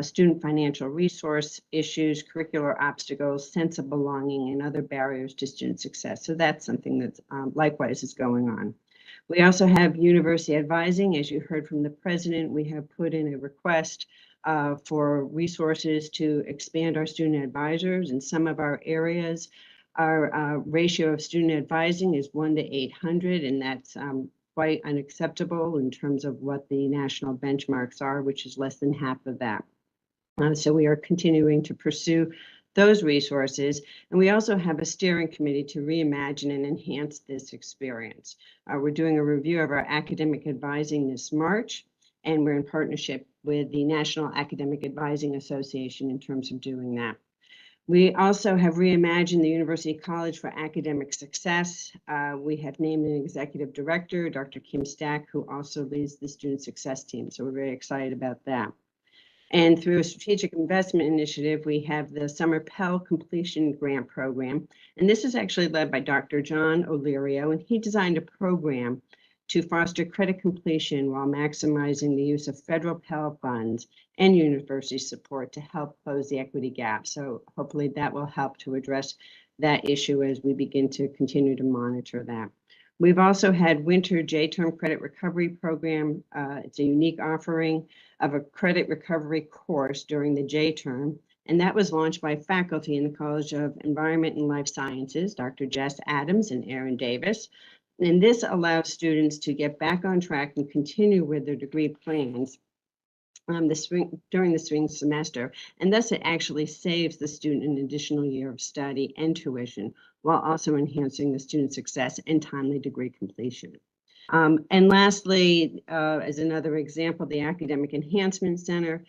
student financial resource issues, curricular obstacles, sense of belonging, and other barriers to student success. So that's something that likewise is going on. We also have university advising. As you heard from the president, we have put in a request for resources to expand our student advisors in some of our areas. Our ratio of student advising is 1 to 800, and that's quite unacceptable in terms of what the national benchmarks are, which is less than half of that. So we are continuing to pursue those resources. And we also have a steering committee to reimagine and enhance this experience. We're doing a review of our academic advising this March, and we're in partnership with the National Academic Advising Association in terms of doing that. We also have reimagined the University College for Academic Success. We have named an executive director, Dr. Kim Stack, who also leads the student success team. So we're very excited about that. And through a strategic investment initiative, we have the Summer Pell Completion Grant Program. And this is actually led by Dr. John O'Leario, and he designed a program to foster credit completion while maximizing the use of federal Pell funds and university support to help close the equity gap. So hopefully that will help to address that issue as we begin to continue to monitor that. We've also had Winter J-Term Credit Recovery Program. It's a unique offering of a credit recovery course during the J-Term, and that was launched by faculty in the College of Environment and Life Sciences, Dr. Jess Adams and Aaron Davis. And this allows students to get back on track and continue with their degree plans during the spring semester, and thus it actually saves the student an additional year of study and tuition, while also enhancing the student success and timely degree completion. And lastly, as another example, the Academic Enhancement Center.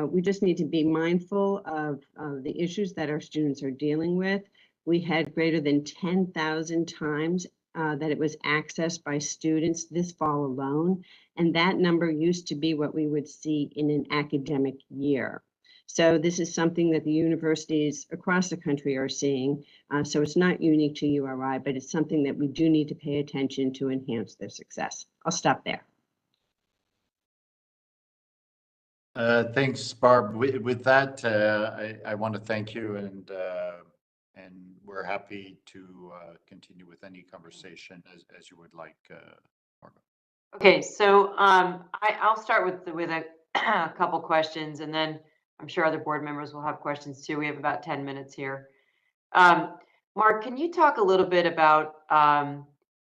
We just need to be mindful of the issues that our students are dealing with. We had greater than 10,000 times that it was accessed by students this fall alone. And that number used to be what we would see in an academic year. So this is something that the universities across the country are seeing. So it's not unique to URI, but it's something that we do need to pay attention to enhance their success. I'll stop there. Thanks, Barb. With that, I want to thank you, and we're happy to continue with any conversation as you would like, Margaret. Okay, so I'll start with a couple questions, and then I'm sure other board members will have questions too. We have about 10 minutes here. Mark, can you talk a little bit about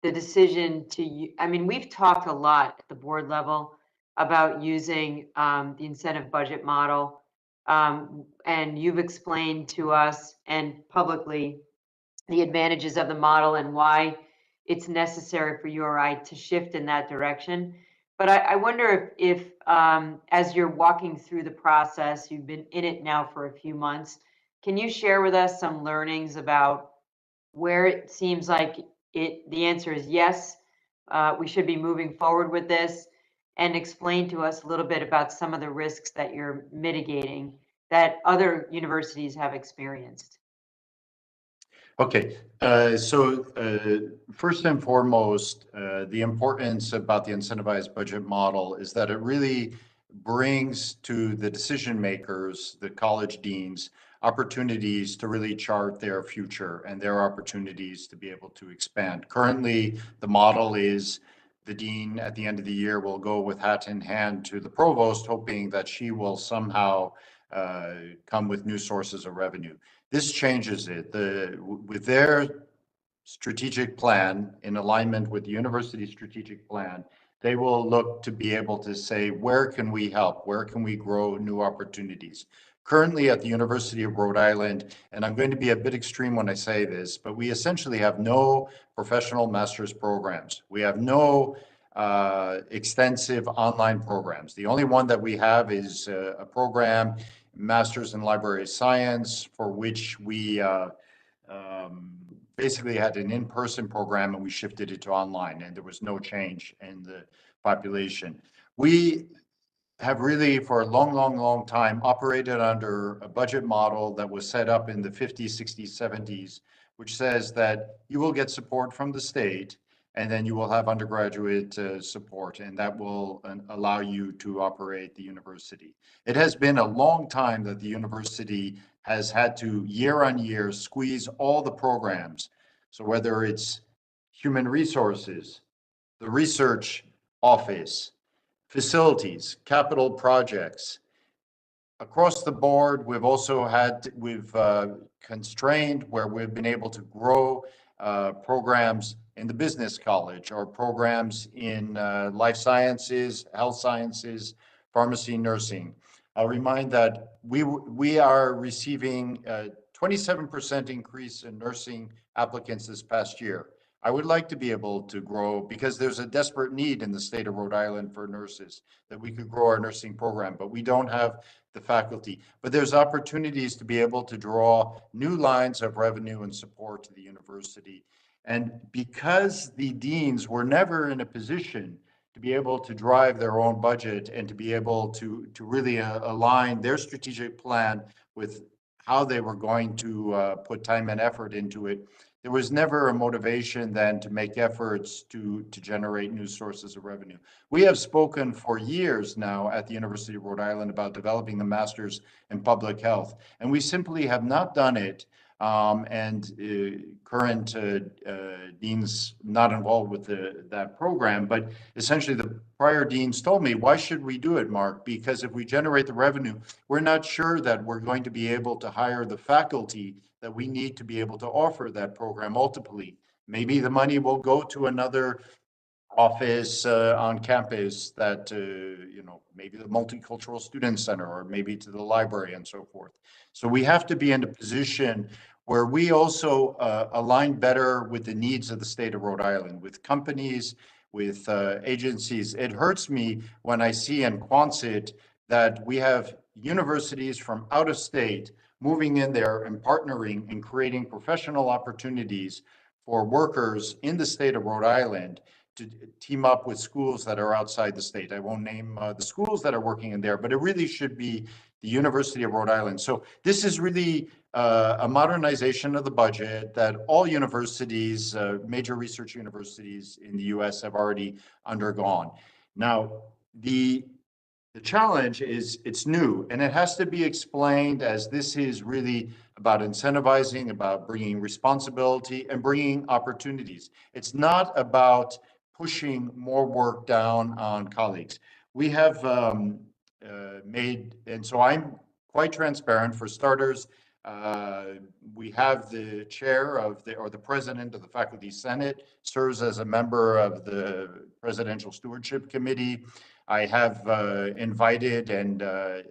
the decision to, I mean, we've talked a lot at the board level about using the incentive budget model, and you've explained to us and publicly the advantages of the model and why it's necessary for URI to shift in that direction. But I wonder if as you're walking through the process, you've been in it now for a few months, can you share with us some learnings about where it seems like the answer is yes, we should be moving forward with this, and explain to us a little bit about some of the risks that you're mitigating that other universities have experienced? Okay, first and foremost, the importance about the incentivized budget model is that it really brings to the decision makers, the college deans, opportunities to really chart their future and their opportunities to be able to expand. Currently, the model is the dean at the end of the year will go with hat in hand to the provost, hoping that she will somehow come with new sources of revenue. This changes it. With their strategic plan, in alignment with the university's strategic plan, they will look to be able to say, where can we help? Where can we grow new opportunities? Currently at the University of Rhode Island, and I'm going to be a bit extreme when I say this, but we essentially have no professional master's programs. We have no extensive online programs. The only one that we have is a program, Master's in Library Science, for which we basically had an in-person program and we shifted it to online, and there was no change in the population. We have really, for a long time, operated under a budget model that was set up in the 50s, 60s, 70s, which says that you will get support from the state, and then you will have undergraduate support, and that will allow you to operate the university. It has been a long time that the university has had to, year on year, squeeze all the programs. So whether it's human resources, the research office, facilities, capital projects, across the board, we've constrained where we've been able to grow programs in the business college or programs in life sciences, health sciences, pharmacy, nursing. I'll remind that we are receiving a 27% increase in nursing applicants this past year. I would like to be able to grow, because there's a desperate need in the state of Rhode Island for nurses, that we could grow our nursing program, but we don't have the faculty. But there's opportunities to be able to draw new lines of revenue and support to the university. And because the deans were never in a position to be able to drive their own budget and to be able to really align their strategic plan with how they were going to put time and effort into it, there was never a motivation then to make efforts to generate new sources of revenue. We have spoken for years now at the University of Rhode Island about developing the Master's in Public Health, and we simply have not done it. Current deans not involved with that program, but essentially the prior deans told me, why should we do it, Mark? Because if we generate the revenue, we're not sure that we're going to be able to hire the faculty that we need to be able to offer that program ultimately. Maybe the money will go to another office on campus that, maybe the Multicultural Student Center, or maybe to the library and so forth. So we have to be in a position where we also align better with the needs of the state of Rhode Island, with companies, with agencies. It hurts me when I see in Quonset that we have universities from out of state moving in there and partnering and creating professional opportunities for workers in the state of Rhode Island to team up with schools that are outside the state. I won't name the schools that are working in there, but it really should be the University of Rhode Island. So this is really a modernization of the budget that all universities, major research universities in the US have already undergone. Now, the challenge is it's new, and it has to be explained as this is really about incentivizing, about bringing responsibility and bringing opportunities. It's not about pushing more work down on colleagues. We have made, and so I'm quite transparent. For starters, we have the chair of the president of the Faculty Senate serves as a member of the Presidential Stewardship Committee. I have invited the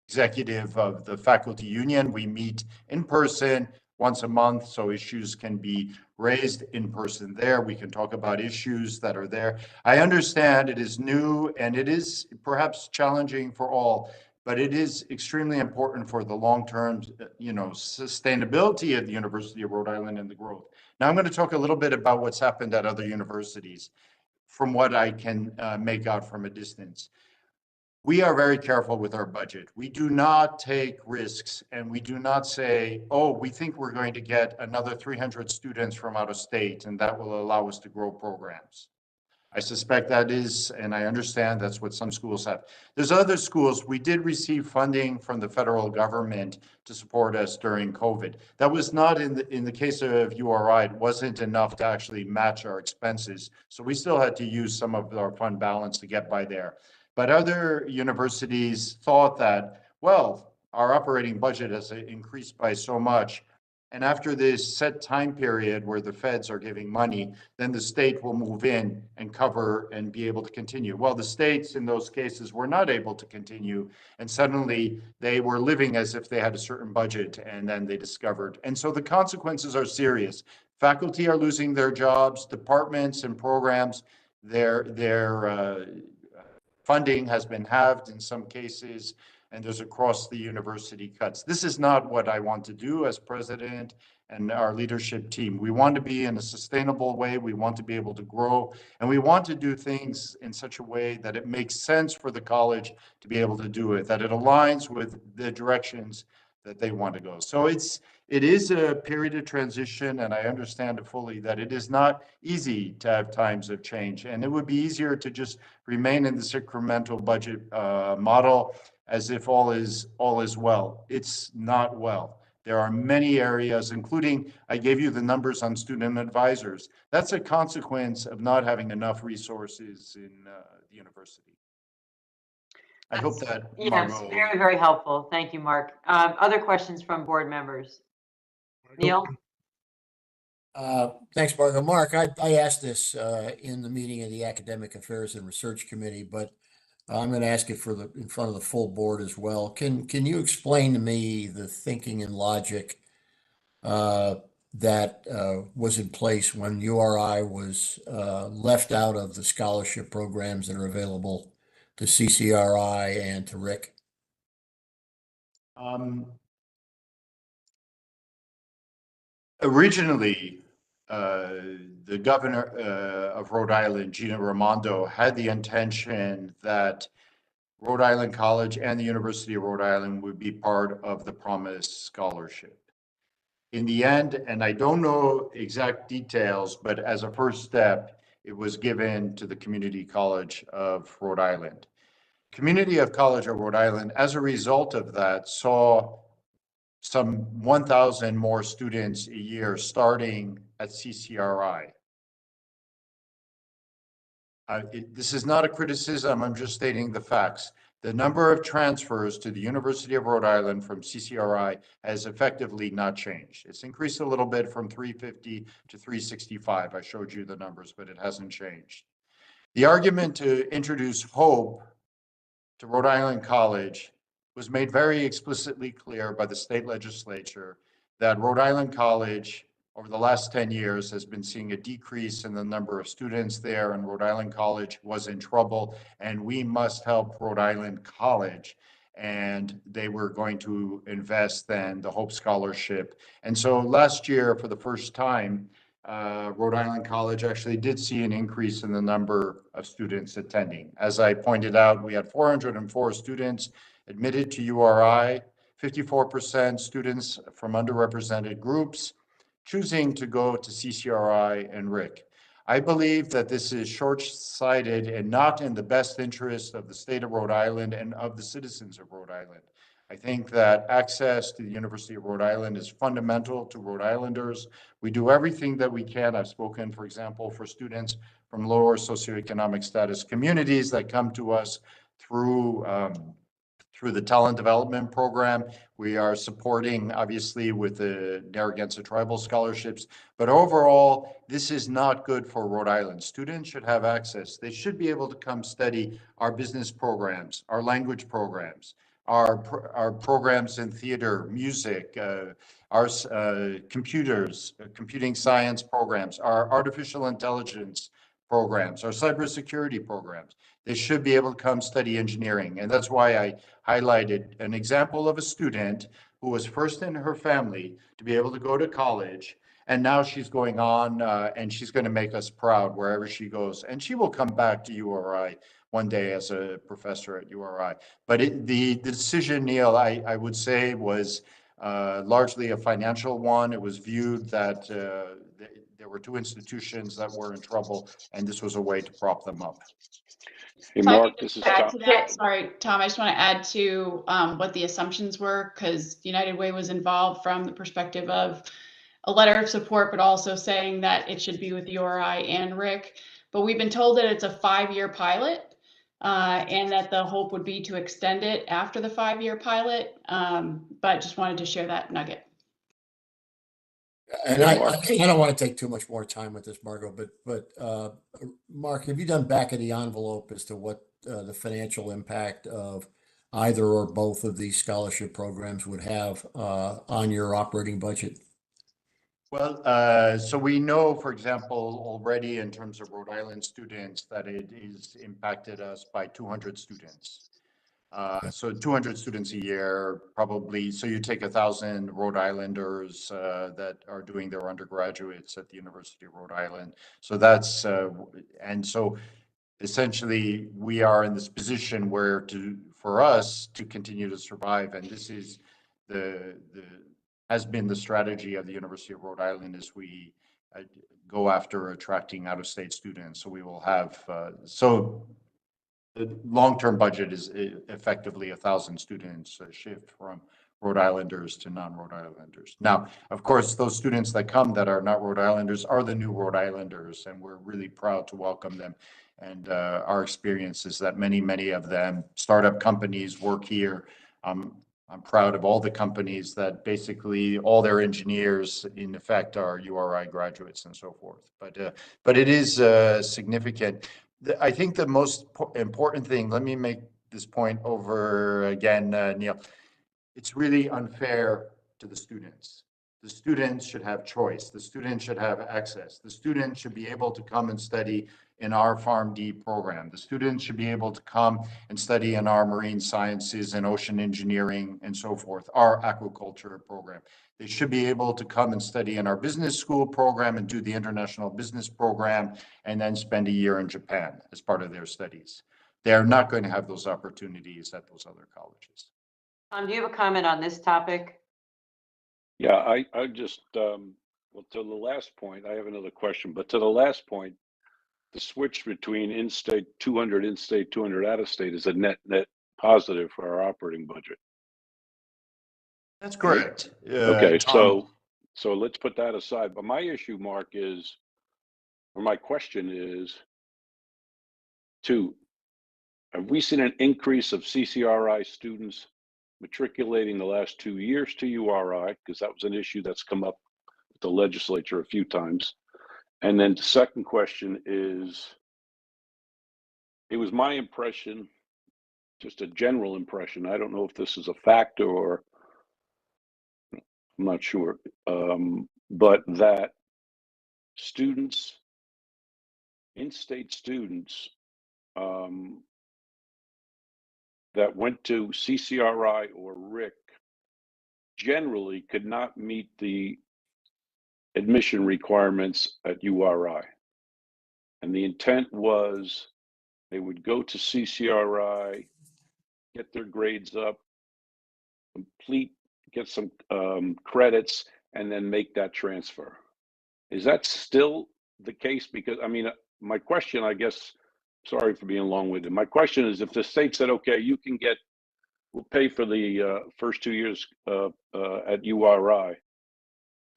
executive of the faculty union. We meet in person once a month so issues can be raised in person there. We can talk about issues that are there. I understand it is new and it is perhaps challenging for all, but it is extremely important for the long-term, sustainability of the University of Rhode Island and the growth. Now I'm going to talk a little bit about what's happened at other universities from what I can make out from a distance. We are very careful with our budget. We do not take risks and we do not say, oh, we think we're going to get another 300 students from out of state and that will allow us to grow programs. I suspect that is, and I understand that's what some schools have. There's other schools, we did receive funding from the federal government to support us during COVID. That was not in the case of URI, it wasn't enough to actually match our expenses. So we still had to use some of our fund balance to get by there. But other universities thought that, well, our operating budget has increased by so much. And after this set time period where the feds are giving money, then the state will move in and cover and be able to continue. Well, the states in those cases were not able to continue. And suddenly they were living as if they had a certain budget and then they discovered. And so the consequences are serious. Faculty are losing their jobs, departments and programs, their funding has been halved in some cases, and there's across the university cuts. This is not what I want to do as president and our leadership team. We want to be in a sustainable way. We want to be able to grow, and we want to do things in such a way that it makes sense for the college to be able to do it, that it aligns with the directions that they want to go. So it is a period of transition, and I understand it fully that it is not easy to have times of change, and it would be easier to just remain in this incremental budget model as if all is well. It's not well. There are many areas, including, I gave you the numbers on student advisors. That's a consequence of not having enough resources in the university. I hope that, Yes, Margot. very, very helpful. Thank you, Mark. Other questions from board members? Neil? Thanks, Margo. Mark, I asked this in the meeting of the Academic Affairs and Research Committee, but I'm going to ask it in front of the full board as well. Can you explain to me the thinking and logic that was in place when URI was left out of the scholarship programs that are available to CCRI and to RIC? Originally, the governor of Rhode Island, Gina Raimondo, had the intention that Rhode Island College and the University of Rhode Island would be part of the Promise Scholarship. In the end, and I don't know exact details, but as a first step, it was given to the Community College of Rhode Island. Community of College of Rhode Island, as a result of that, saw some 1,000 more students a year starting at CCRI. This is not a criticism, I'm just stating the facts. The number of transfers to the University of Rhode Island from CCRI has effectively not changed. It's increased a little bit from 350 to 365. I showed you the numbers, but it hasn't changed. The argument to introduce hope to Rhode Island College was made very explicitly clear by the state legislature that Rhode Island College over the last 10 years has been seeing a decrease in the number of students there, and Rhode Island College was in trouble, and we must help Rhode Island College. And they were going to invest then the Hope Scholarship. And so last year, for the first time, Rhode Island College actually did see an increase in the number of students attending. As I pointed out, we had 404 students admitted to URI, 54% students from underrepresented groups choosing to go to CCRI and RIC. I believe that this is short-sighted and not in the best interest of the state of Rhode Island and of the citizens of Rhode Island. I think that access to the University of Rhode Island is fundamental to Rhode Islanders. We do everything that we can. I've spoken, for example, for students from lower socioeconomic status communities that come to us through the talent development program. We are supporting, obviously, with the Narragansett Tribal Scholarships, but overall, this is not good for Rhode Island. Students should have access. They should be able to come study our business programs, our language programs, our programs in theater, music, our computers, computing science programs, our artificial intelligence programs, our cybersecurity programs. They should be able to come study engineering. And that's why I highlighted an example of a student who was first in her family to be able to go to college. And now she's going on and she's going to make us proud wherever she goes. And she will come back to URI one day as a professor at URI. But the decision, Neil, I would say was largely a financial one. It was viewed that there were two institutions that were in trouble, and this was a way to prop them up. Hey, If I Mark, could this is just add Tom. to that, sorry, Tom, I just want to add to what the assumptions were, because United Way was involved from the perspective of a letter of support, but also saying that it should be with URI and Rick. But we've been told that it's a 5-year pilot, and that the hope would be to extend it after the 5-year pilot. But just wanted to share that nugget. And I don't want to take too much more time with this, Margot, but Mark, have you done back of the envelope as to what the financial impact of either or both of these scholarship programs would have on your operating budget? Well, so we know, for example, already in terms of Rhode Island students, that it has impacted us by 200 students. So 200 students a year, probably. So you take 1,000 Rhode Islanders that are doing their undergraduates at the University of Rhode Island. So that's, and so essentially we are in this position where for us to continue to survive, and this is has been the strategy of the University of Rhode Island, as we go after attracting out-of-state students. So we will have, the long-term budget is effectively 1,000 students shift from Rhode Islanders to non-Rhode Islanders. Now, of course, those students that come that are not Rhode Islanders are the new Rhode Islanders, and we're really proud to welcome them. And our experience is that many of them, startup companies, work here. I'm proud of all the companies that basically all their engineers, in effect, are URI graduates and so forth. But it is significant. I think the most important thing, let me make this point over again, Neil, it's really unfair to the students. The students should have choice. The students should have access. The students should be able to come and study in our PharmD program. The students should be able to come and study in our marine sciences and ocean engineering and so forth, our aquaculture program. They should be able to come and study in our business school program and do the international business program and then spend a year in Japan as part of their studies. They're not going to have those opportunities at those other colleges. Do you have a comment on this topic? Yeah, I just, well, to the last point, I have another question, but to the last point, the switch between in-state 200 in-state, 200 out-of-state is a net positive for our operating budget. That's correct. Okay, Tom. so let's put that aside. But my issue, Mark, is, or my question is, have we seen an increase of CCRI students matriculating the last 2 years to URI? Because that was an issue that's come up with the legislature a few times. And then the second question is, it was my impression, just a general impression, I don't know if this is a fact or I'm not sure, but that students, in-state students that went to CCRI or RIC generally could not meet the admission requirements at URI. And the intent was they would go to CCRI, get their grades up, get some credits, and then make that transfer. Is that still the case? Because, I mean, my question, I guess, sorry for being long-winded. My question is, if the state said, okay, we'll pay for the first 2 years at URI,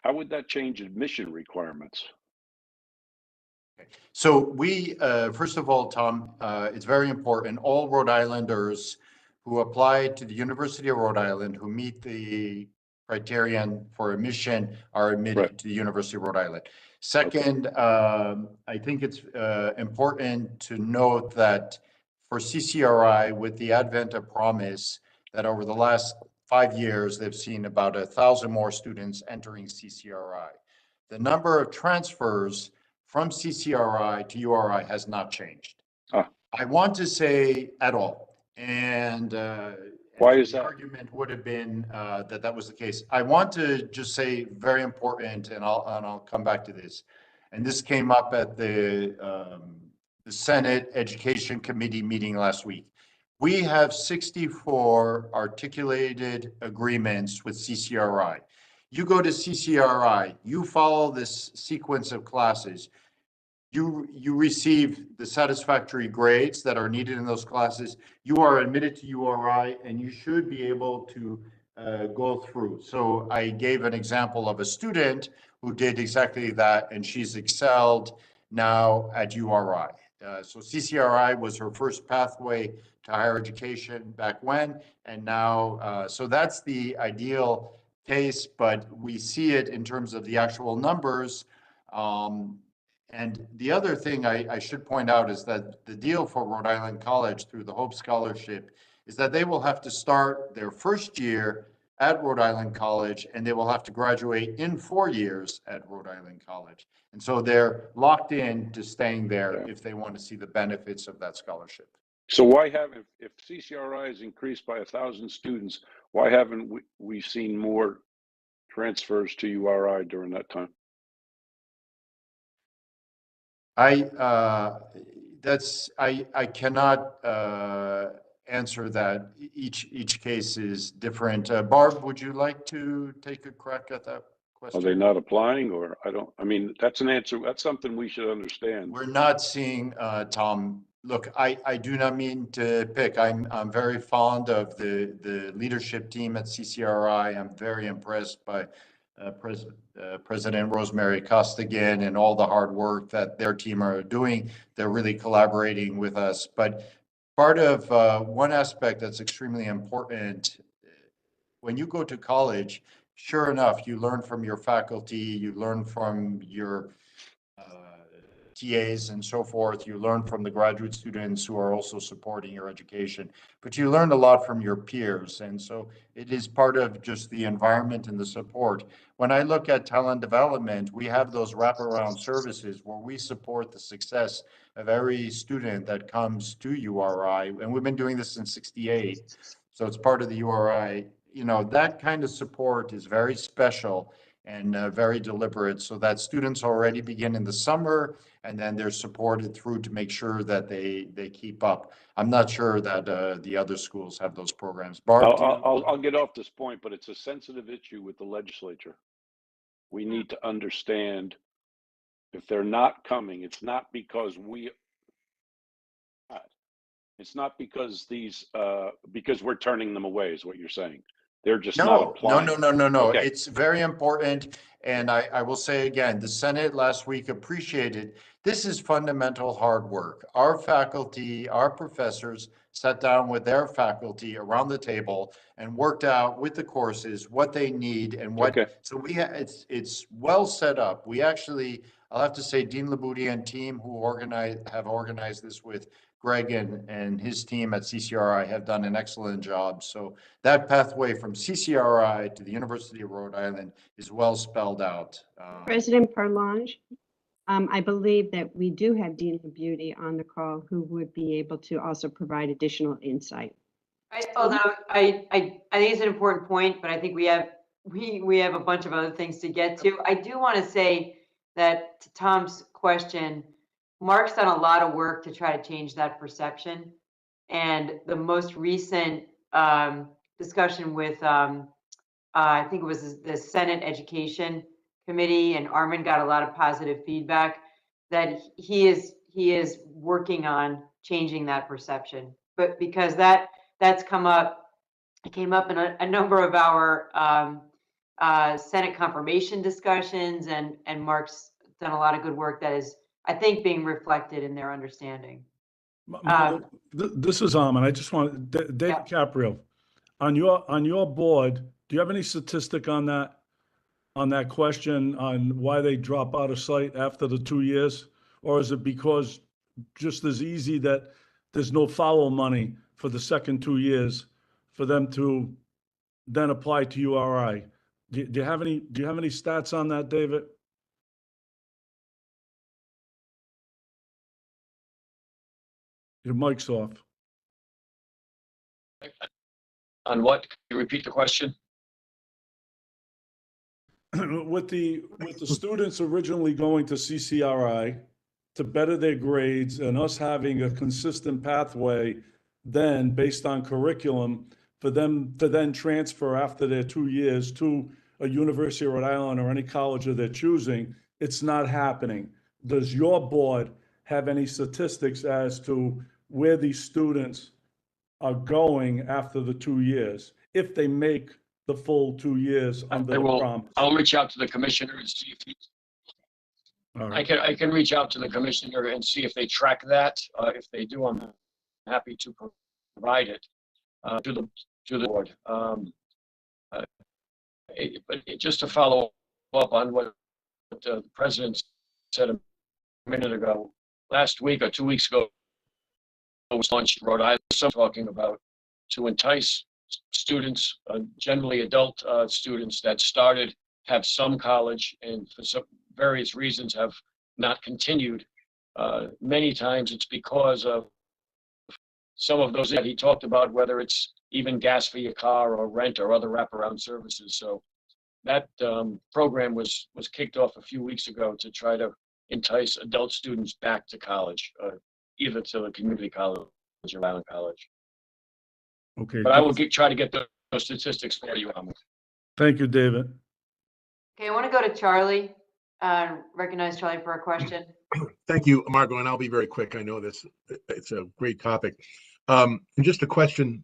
how would that change admission requirements? So we, first of all, Tom, it's very important. All Rhode Islanders who apply to the University of Rhode Island who meet the criterion for admission are admitted to the University of Rhode Island. Second, I think it's important to note that for CCRI, with the advent of Promise, that over the last 5 years, they've seen about 1,000 more students entering CCRI. The number of transfers from CCRI to URI has not changed. Ah. I want to say at all. And Why is the that? argument would have been that was the case. I want to just say very important, and I'll come back to this. And this came up at the Senate Education Committee meeting last week. We have 64 articulated agreements with CCRI. You go to CCRI, you follow this sequence of classes, you receive the satisfactory grades that are needed in those classes, you are admitted to URI, and you should be able to go through. So I gave an example of a student who did exactly that, and she's excelled now at URI. So CCRI was her first pathway to higher education back when, and now, so that's the ideal case, but we see it in terms of the actual numbers. And the other thing I should point out is that the deal for Rhode Island College through the Hope Scholarship is that they will have to start their first year at Rhode Island College, and they will have to graduate in 4 years at Rhode Island College. And so they're locked in to staying there if they want to see the benefits of that scholarship. So why haven't, if CCRI has increased by 1,000 students, why haven't we seen more transfers to URI during that time? I cannot answer that. Each case is different. Barb, would you like to take a crack at that question? Are they not applying, or I mean, that's an answer. That's something we should understand. We're not seeing, Tom. Look, I do not mean to pick. I'm very fond of the leadership team at CCRI. I'm very impressed by President Rosemary Costigan and all the hard work that their team are doing. They're really collaborating with us. But part of one aspect that's extremely important, when you go to college, sure enough, you learn from your faculty, you learn from your TAs and so forth. You learn from the graduate students who are also supporting your education, but you learn a lot from your peers. And so it is part of just the environment and the support. When I look at talent development, we have those wraparound services where we support the success of every student that comes to URI. And we've been doing this since '68. So it's part of the URI. You know, that kind of support is very special and very deliberate, so that students already begin in the summer, and then they're supported through to make sure that they keep up. I'm not sure that the other schools have those programs. Barb, I'll get off this point, but it's a sensitive issue with the legislature. We need to understand if they're not coming, it's not because it's not because because we're turning them away, is what you're saying. They're just not applying. No. Okay. It's very important. And I will say again, the Senate last week appreciated, this is fundamental hard work. Our faculty, our professors sat down with their faculty around the table and worked out with the courses what they need and what, so it's well set up. We actually, I'll have to say, Dean Labuti and team who have organized this with Greg and his team at CCRI have done an excellent job. So that pathway from CCRI to the University of Rhode Island is well spelled out. President Perlange, I believe that we do have Dean Labuti on the call who would be able to also provide additional insight. Although I think it's an important point, but I think we have a bunch of other things to get to. I do want to say that to Tom's question, Mark's done a lot of work to try to change that perception. And the most recent discussion with, I think it was the Senate Education Committee, and Armin got a lot of positive feedback that he is working on changing that perception. But because that's come up, it came up in a number of our Senate confirmation discussions, and Mark's done a lot of good work that is, I think, being reflected in their understanding. This is Armin. I just want, David Caprio, on your board, do you have any statistic on that question on why they drop out of sight after the 2 years? Or is it because just as easy that there's no follow money for the second 2 years for them to then apply to URI. Do you have any stats on that, David? Your mic's off. On what? Can you repeat the question? With the students originally going to CCRI to better their grades and us having a consistent pathway then based on curriculum for them to then transfer after their 2 years to a University of Rhode Island or any college of their choosing, it's not happening. Does your board have any statistics as to where these students are going after the 2 years, if they make the full 2 years under the promise? I'll reach out to the commissioner and see if he, All right. I can reach out to the commissioner and see if they track that. If they do, I'm happy to provide it to the board. Just to follow up on what the president said a minute ago, last week or 2 weeks ago, was launched in Rhode Island. Some talking about to entice students, generally adult students that started, have some college, and for some various reasons have not continued. Many times it's because of some of those that he talked about, whether it's even gas for your car or rent or other wraparound services. So that program was kicked off a few weeks ago to try to entice adult students back to college, either to the community college or Island College. Okay. But I will try to get those statistics for you, Ahmed. Thank you, David. Okay, I want to go to Charlie, recognize Charlie for a question. Thank you, Margot, and I'll be very quick. I know it's a great topic. And just a question,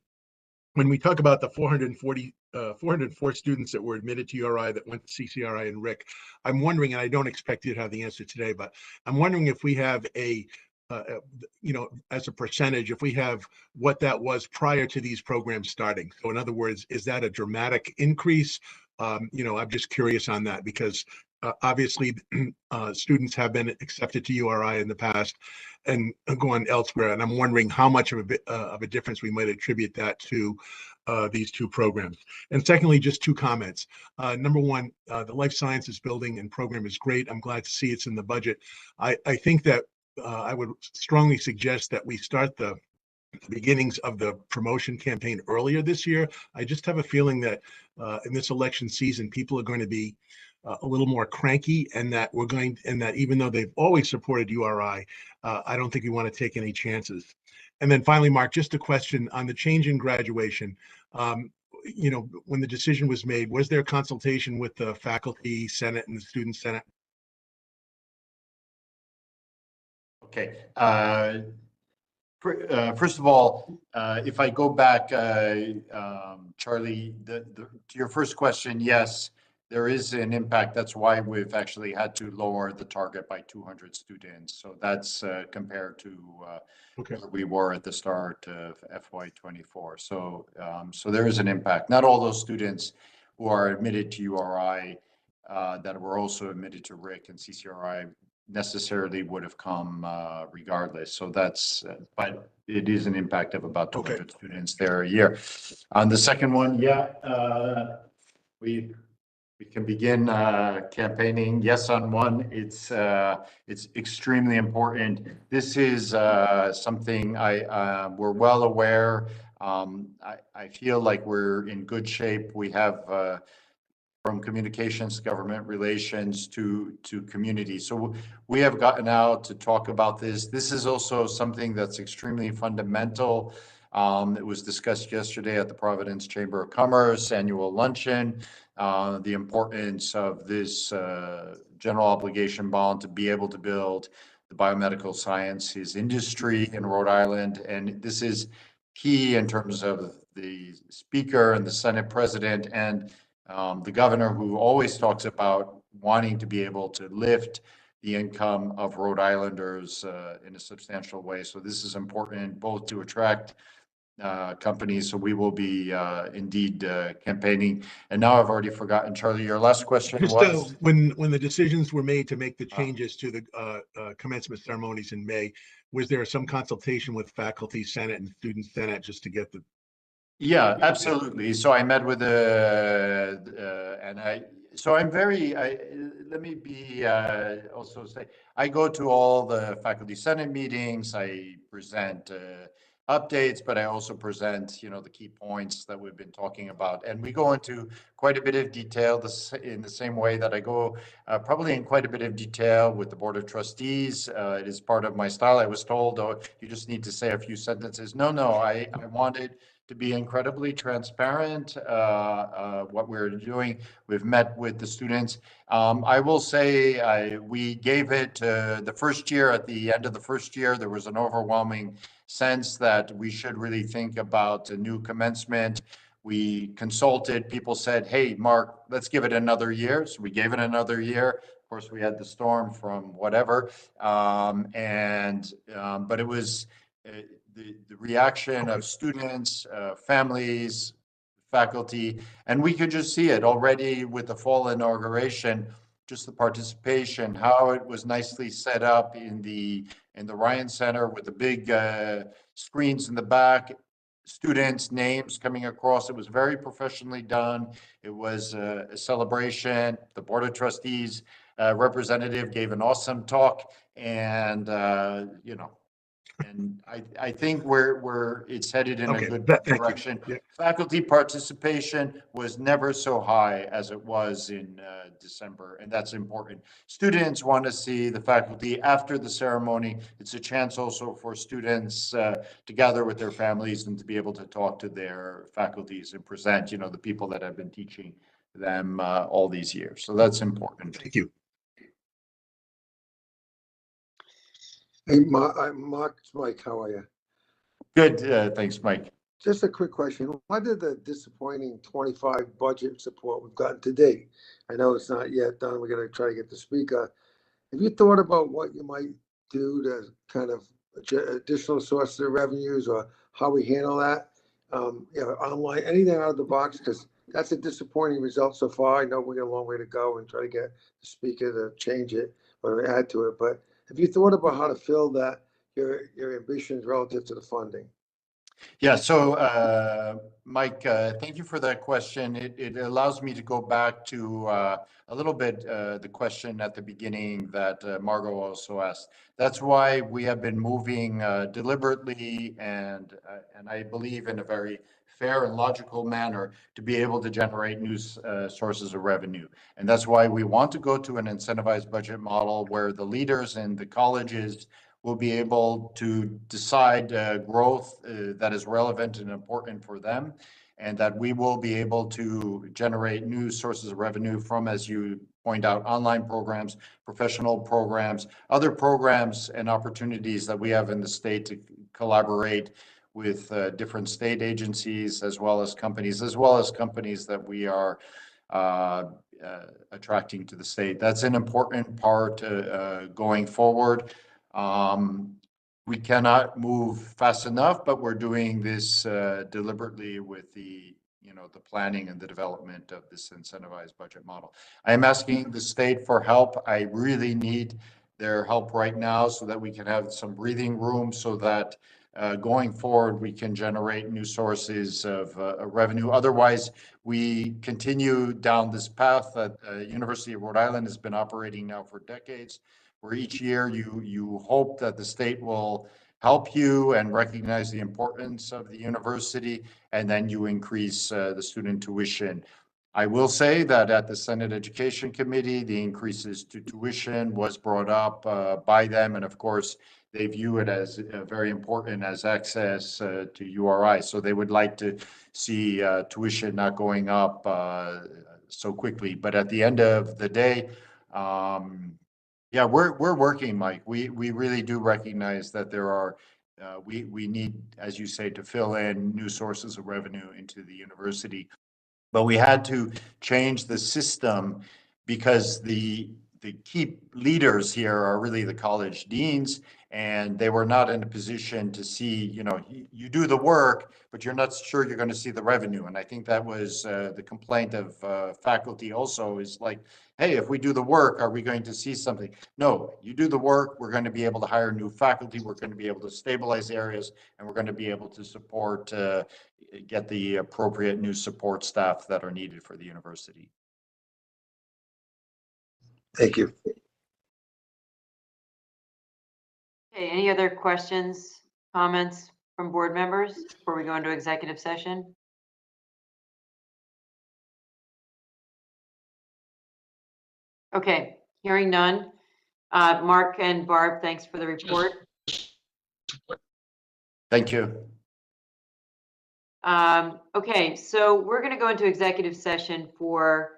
when we talk about the 404 students that were admitted to URI that went to CCRI and RIC, I'm wondering, and I don't expect you to have the answer today, but I'm wondering if we have as a percentage, if we have what that was prior to these programs starting. So in other words, is that a dramatic increase? I'm just curious on that because obviously students have been accepted to URI in the past and gone elsewhere. And I'm wondering how much of a difference we might attribute that to these two programs. And secondly, just two comments. Number one, the life sciences building and program is great. I'm glad to see it's in the budget. I think that I would strongly suggest that we start the beginnings of the promotion campaign earlier this year. I just have a feeling that in this election season, people are going to be a little more cranky, and that even though they've always supported URI, I don't think we want to take any chances. And then finally, Mark, just a question on the change in graduation. When the decision was made, was there consultation with the faculty senate and the student senate? Okay. First of all, if I go back, Charlie, to your first question, yes, there is an impact. That's why we've actually had to lower the target by 200 students. So that's compared to where we were at the start of FY24. So there is an impact. Not all those students who are admitted to URI that were also admitted to RIC and CCRI necessarily would have come regardless. So that's, but it is an impact of about 200 students there a year. On the second one, we can begin campaigning. Yes, on one, it's extremely important. This is something we're well aware. I feel like we're in good shape. We have from communications, government relations to community. So we have gotten out to talk about this. This is also something that's extremely fundamental. It was discussed yesterday at the Providence Chamber of Commerce annual luncheon, the importance of this general obligation bond to be able to build the biomedical sciences industry in Rhode Island. And this is key in terms of the speaker and the Senate president and the governor, who always talks about wanting to be able to lift the income of Rhode Islanders in a substantial way. So this is important both to attract companies. So we will be indeed campaigning. And now I've already forgotten, Charlie, your last question was? When the decisions were made to make the changes to the commencement ceremonies in May, was there some consultation with faculty senate and student senate just to get the Yeah, absolutely. So I met with so I'm let me be, also say, I go to all the faculty senate meetings, I present, updates, but I also present, the key points that we've been talking about. And we go into quite a bit of detail in the same way that I go, probably in quite a bit of detail with the Board of Trustees. It is part of my style. I was told, oh, you just need to say a few sentences. No, I wanted to be incredibly transparent, what we're doing. We've met with the students. I will say we gave it the first year. At the end of the first year, there was an overwhelming sense that we should really think about a new commencement. We consulted, people said, hey, Mark, let's give it another year. So we gave it another year. Of course, we had the storm from whatever. But it was the reaction of students, families, faculty, and we could just see it already with the fall inauguration, just the participation, how it was nicely set up in the Ryan Center with the big screens in the back, students' names coming across. It was very professionally done. It was a celebration. The Board of Trustees representative gave an awesome talk, and and I think it's headed in a Okay, good thank you. direction. Yeah. Faculty participation was never so high as it was in December, and that's important. Students want to see the faculty after the ceremony. It's a chance also for students to gather with their families and to be able to talk to their faculties and present, the people that have been teaching them all these years. So that's important. Thank you. Hey, Mark, it's Mike, how are you? Good, thanks, Mike. Just a quick question. What did the disappointing 25 budget support we've gotten to date? I know it's not yet done. We're gonna try to get the speaker. Have you thought about what you might do to kind of additional sources of revenues or how we handle that? Online, anything out of the box, because that's a disappointing result so far. I know we got a long way to go and try to get the speaker to change it or add to it, but have you thought about how to fill that, your ambitions relative to the funding? Yeah, so Mike, thank you for that question. It allows me to go back to a little bit the question at the beginning that Margot also asked. That's why we have been moving deliberately and I believe in a very fair and logical manner to be able to generate new sources of revenue. And that's why we want to go to an incentivized budget model where the leaders and the colleges will be able to decide growth that is relevant and important for them, and that we will be able to generate new sources of revenue from, as you point out, online programs, professional programs, other programs and opportunities that we have in the state to collaborate with different state agencies as well as companies that we are attracting to the state. That's an important part going forward. We cannot move fast enough, but we're doing this deliberately with the planning and the development of this incentivized budget model. I am asking the state for help. I really need their help right now so that we can have some breathing room so that going forward, we can generate new sources of revenue. Otherwise, we continue down this path that University of Rhode Island has been operating now for decades, where each year you hope that the state will help you and recognize the importance of the university, and then you increase the student tuition. I will say that at the Senate Education Committee, the increases to tuition was brought up by them, and of course, they view it as very important as access to URI. So they would like to see tuition not going up so quickly. But at the end of the day, yeah, we're working, Mike. We really do recognize that there are we need, as you say, to fill in new sources of revenue into the university. But we had to change the system because the key leaders here are really the college deans And they were not in a position to see, you do the work, but you're not sure you're going to see the revenue. And I think that was the complaint of faculty also, is like, hey, if we do the work, are we going to see something? No, you do the work, we're going to be able to hire new faculty, we're going to be able to stabilize areas, and we're going to be able to support, get the appropriate new support staff that are needed for the university. Thank you. Okay, any other questions, comments from board members before we go into executive session? Okay, hearing none. Mark and Barb, thanks for the report. Thank you. Okay, so we're going to go into executive session for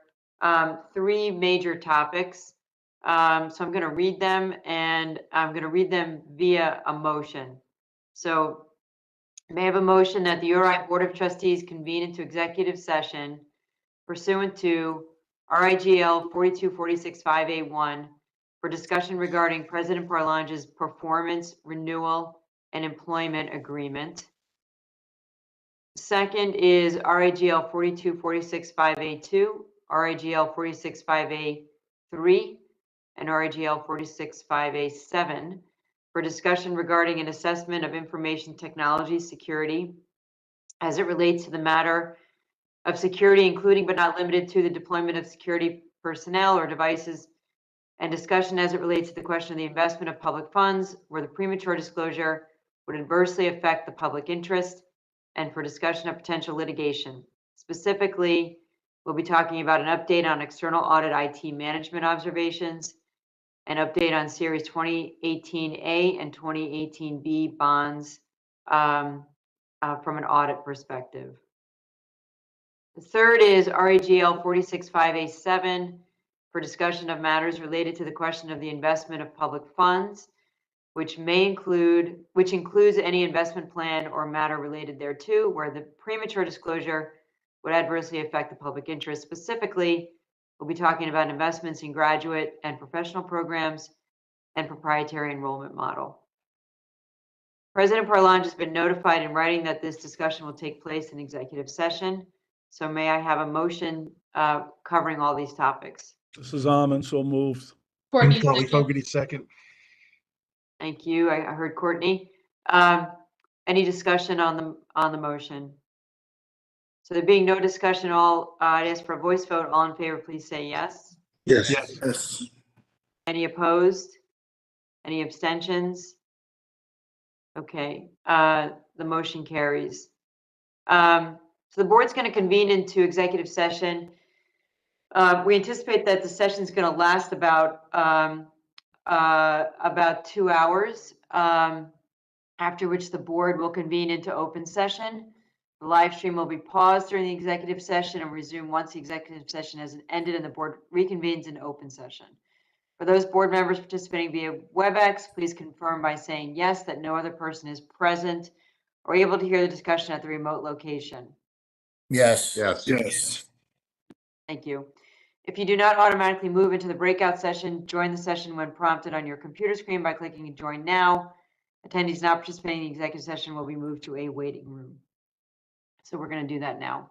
3 major topics. So I'm going to read them, and I'm going to read them via a motion. So may I have a motion that the URI Board of Trustees convene into executive session pursuant to RIGL 42465A1 for discussion regarding President Parlange's performance, renewal, and employment agreement. Second is RIGL 42465A2, RIGL 465A3, and RIGL 465A7 for discussion regarding an assessment of information technology security as it relates to the matter of security, including but not limited to the deployment of security personnel or devices, and discussion as it relates to the question of the investment of public funds where the premature disclosure would adversely affect the public interest, and for discussion of potential litigation. Specifically, we'll be talking about an update on external audit IT management observations, an update on Series 2018A and 2018B bonds from an audit perspective. The third is RAGL 465A7 for discussion of matters related to the question of the investment of public funds, which includes any investment plan or matter related thereto, where the premature disclosure would adversely affect the public interest. Specifically, we'll be talking about investments in graduate and professional programs and proprietary enrollment model. President Parlange has been notified in writing that this discussion will take place in executive session. So may I have a motion covering all these topics? This is Armin, so moved. Courtney, Charlie second. Fogarty, second. Thank you. I heard Courtney. Any discussion on the motion? So there being no discussion, I'd ask for a voice vote. All in favor, please say yes. Yes. Yes. Any opposed? Any abstentions? Okay, the motion carries. So the board's going to convene into executive session. We anticipate that the session is going to last about 2 hours, after which the board will convene into open session. The live stream will be paused during the executive session and resume once the executive session has ended and the board reconvenes in open session. For those board members participating via WebEx, please confirm by saying yes that no other person is present or able to hear the discussion at the remote location. Yes. Yes. Thank you. If you do not automatically move into the breakout session, join the session when prompted on your computer screen by clicking Join Now. Attendees not participating in the executive session will be moved to a waiting room. So we're going to do that now.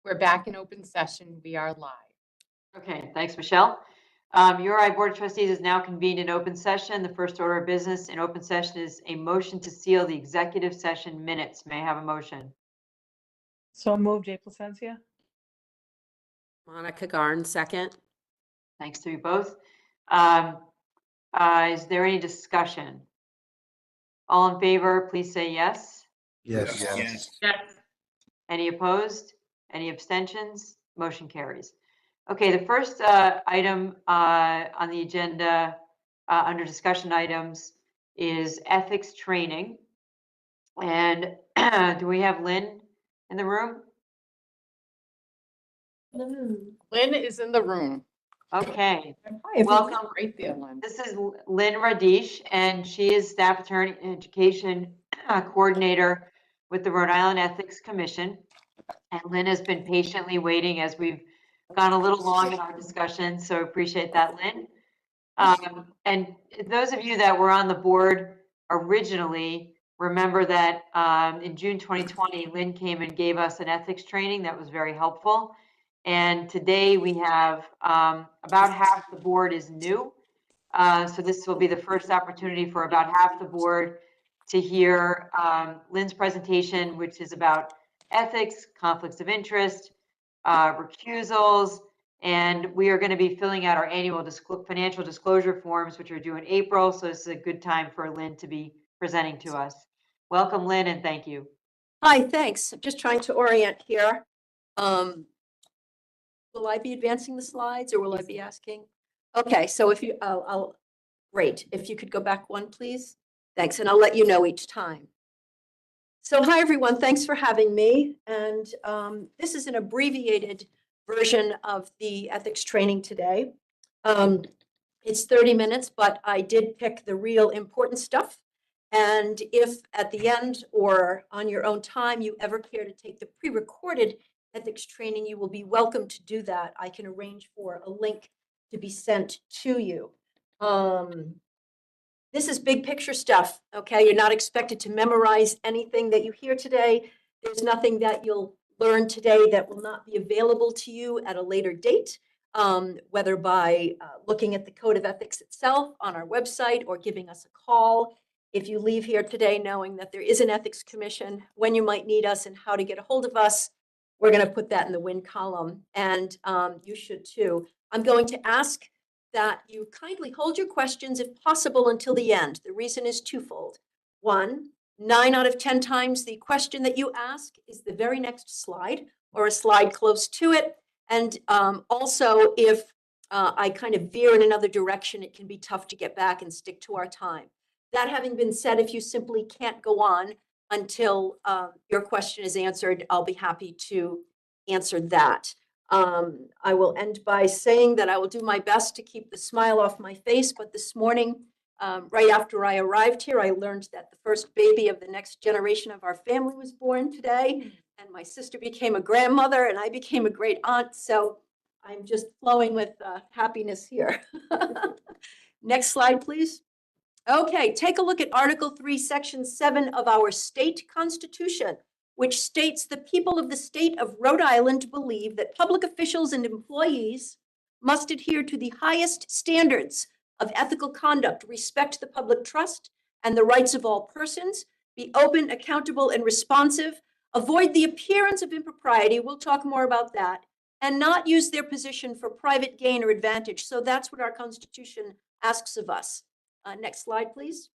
We're back in open session. We are live. Okay, thanks, Michelle. URI Board of Trustees is now convened in open session. The first order of business in open session is a motion to seal the executive session minutes. May I have a motion? So moved, Jay Placencia. Monica Garn, second. Thanks to you both. Is there any discussion? All in favor, please say yes. Yes. Yes. Any opposed? Any abstentions? Motion carries. Okay, the first item on the agenda under discussion items is ethics training. And do we have Lynn in the room? Lynn is in the room. Okay, Hi, welcome. Right there, Lynn. This is Lynn Radish, and she is staff attorney and education coordinator with the Rhode Island Ethics Commission. And Lynn has been patiently waiting as we've gone a little long in our discussion, so appreciate that, Lynn. And those of you that were on the board originally, remember that in June 2020, Lynn came and gave us an ethics training that was very helpful. And today we have about half the board is new. So this will be the first opportunity for about half the board to hear Lynn's presentation, which is about ethics, conflicts of interest, recusals, and we are going to be filling out our annual financial disclosure forms, which are due in April. So this is a good time for Lynn to be presenting to us. Welcome, Lynn, and thank you. Hi, thanks. I'm just trying to orient here. Will I be advancing the slides or will I be asking? Okay, so if you, great. If you could go back one, please. Thanks, and I'll let you know each time. So hi, everyone. Thanks for having me. And this is an abbreviated version of the ethics training today. It's 30 minutes, but I did pick the real important stuff. And if at the end or on your own time, you ever care to take the pre-recorded ethics training, you will be welcome to do that. I can arrange for a link to be sent to you. This is big picture stuff, okay? You're not expected to memorize anything that you hear today. There's nothing that you'll learn today that will not be available to you at a later date, whether by looking at the Code of Ethics itself on our website or giving us a call. If you leave here today knowing that there is an ethics commission, when you might need us and how to get a hold of us, we're going to put that in the win column, and you should too. I'm going to ask that you kindly hold your questions, if possible, until the end. The reason is twofold. One, 9 out of 10 times the question that you ask is the very next slide or a slide close to it. And also, if I kind of veer in another direction, it can be tough to get back and stick to our time. That having been said, if you simply can't go on until your question is answered, I'll be happy to answer that. I will end by saying that I will do my best to keep the smile off my face, but this morning, right after I arrived here, I learned that the first baby of the next generation of our family was born today, and my sister became a grandmother, and I became a great aunt, so I'm just flowing with happiness here. Next slide, please. Okay, take a look at Article 3, Section 7 of our state constitution, which states the people of the state of Rhode Island believe that public officials and employees must adhere to the highest standards of ethical conduct, respect the public trust and the rights of all persons, be open, accountable, and responsive, avoid the appearance of impropriety, we'll talk more about that, and not use their position for private gain or advantage. So that's what our Constitution asks of us. Next slide, please.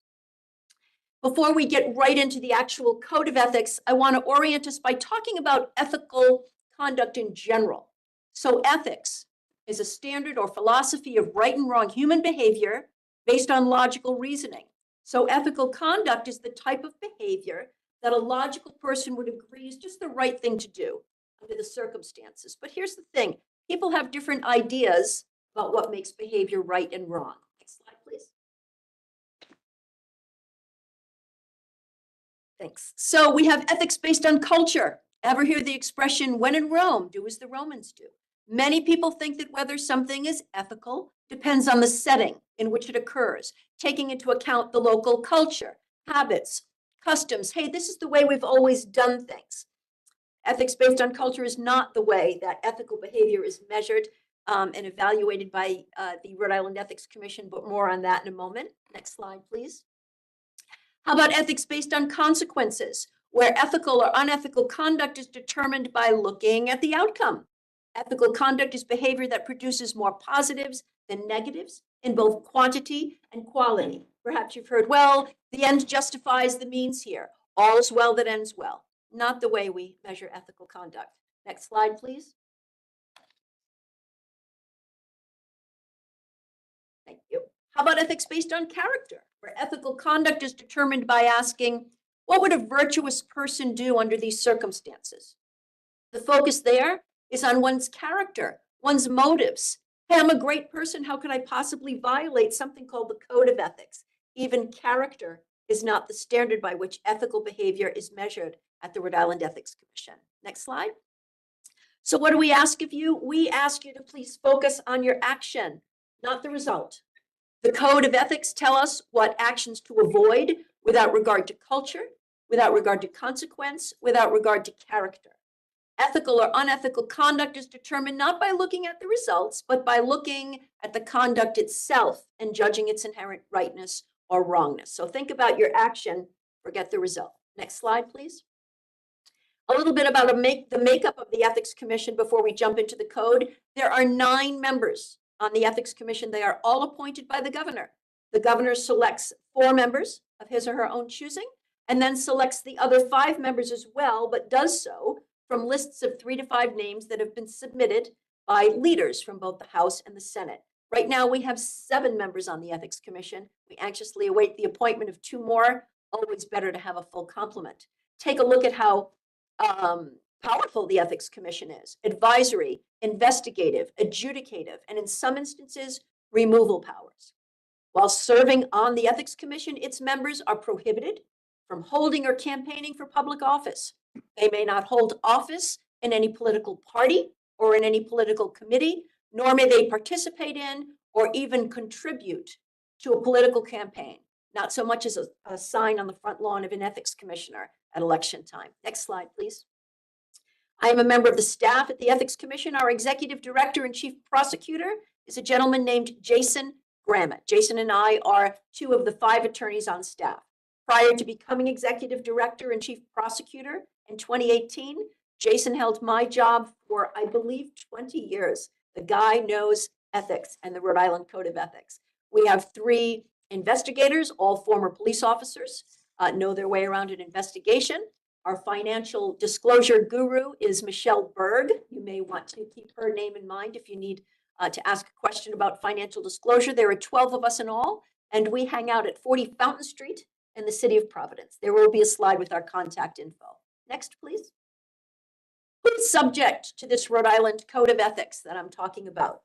Before we get right into the actual code of ethics, I want to orient us by talking about ethical conduct in general. So ethics is a standard or philosophy of right and wrong human behavior based on logical reasoning. So ethical conduct is the type of behavior that a logical person would agree is just the right thing to do under the circumstances. But here's the thing, people have different ideas about what makes behavior right and wrong. Next slide, please. Thanks. So we have ethics based on culture. Ever hear the expression, when in Rome, do as the Romans do? Many people think that whether something is ethical depends on the setting in which it occurs, taking into account the local culture, habits, customs. Hey, this is the way we've always done things. Ethics based on culture is not the way that ethical behavior is measured and evaluated by the Rhode Island Ethics Commission, but more on that in a moment. Next slide, please. How about ethics based on consequences, where ethical or unethical conduct is determined by looking at the outcome? Ethical conduct is behavior that produces more positives than negatives in both quantity and quality. Perhaps you've heard, well, the end justifies the means here. All's well that ends well. Not the way we measure ethical conduct. Next slide, please. Thank you. How about ethics based on character, where ethical conduct is determined by asking, what would a virtuous person do under these circumstances? The focus there is on one's character, one's motives. Hey, I'm a great person. How could I possibly violate something called the code of ethics? Even character is not the standard by which ethical behavior is measured at the Rhode Island Ethics Commission. Next slide. So what do we ask of you? We ask you to please focus on your action, not the result. The code of ethics tell us what actions to avoid without regard to culture, without regard to consequence, without regard to character. Ethical or unethical conduct is determined not by looking at the results, but by looking at the conduct itself and judging its inherent rightness or wrongness. So think about your action, forget the result. Next slide, please. A little bit about the makeup of the Ethics Commission before we jump into the code. There are 9 members on the Ethics Commission. They are all appointed by the governor. The governor selects 4 members of his or her own choosing, and then selects the other 5 members as well, but does so from lists of 3 to 5 names that have been submitted by leaders from both the House and the Senate. Right now, we have 7 members on the Ethics Commission. We anxiously await the appointment of 2 more. Always better to have a full complement. Take a look at how powerful the Ethics Commission is: advisory, investigative, adjudicative, and in some instances, removal powers. While serving on the Ethics Commission, its members are prohibited from holding or campaigning for public office. They may not hold office in any political party or in any political committee, nor may they participate in or even contribute to a political campaign, not so much as a sign on the front lawn of an ethics commissioner at election time. Next slide, please. I am a member of the staff at the Ethics Commission. Our executive director and chief prosecutor is a gentleman named Jason Grammett. Jason and I are 2 of the 5 attorneys on staff. Prior to becoming executive director and chief prosecutor in 2018, Jason held my job for, I believe, 20 years. The guy knows ethics and the Rhode Island Code of Ethics. We have 3 investigators, all former police officers, know their way around an investigation. Our financial disclosure guru is Michelle Berg. You may want to keep her name in mind if you need to ask a question about financial disclosure. There are 12 of us in all, and we hang out at 40 Fountain Street in the city of Providence. There will be a slide with our contact info. Next, please. Who's subject to this Rhode Island Code of Ethics that I'm talking about?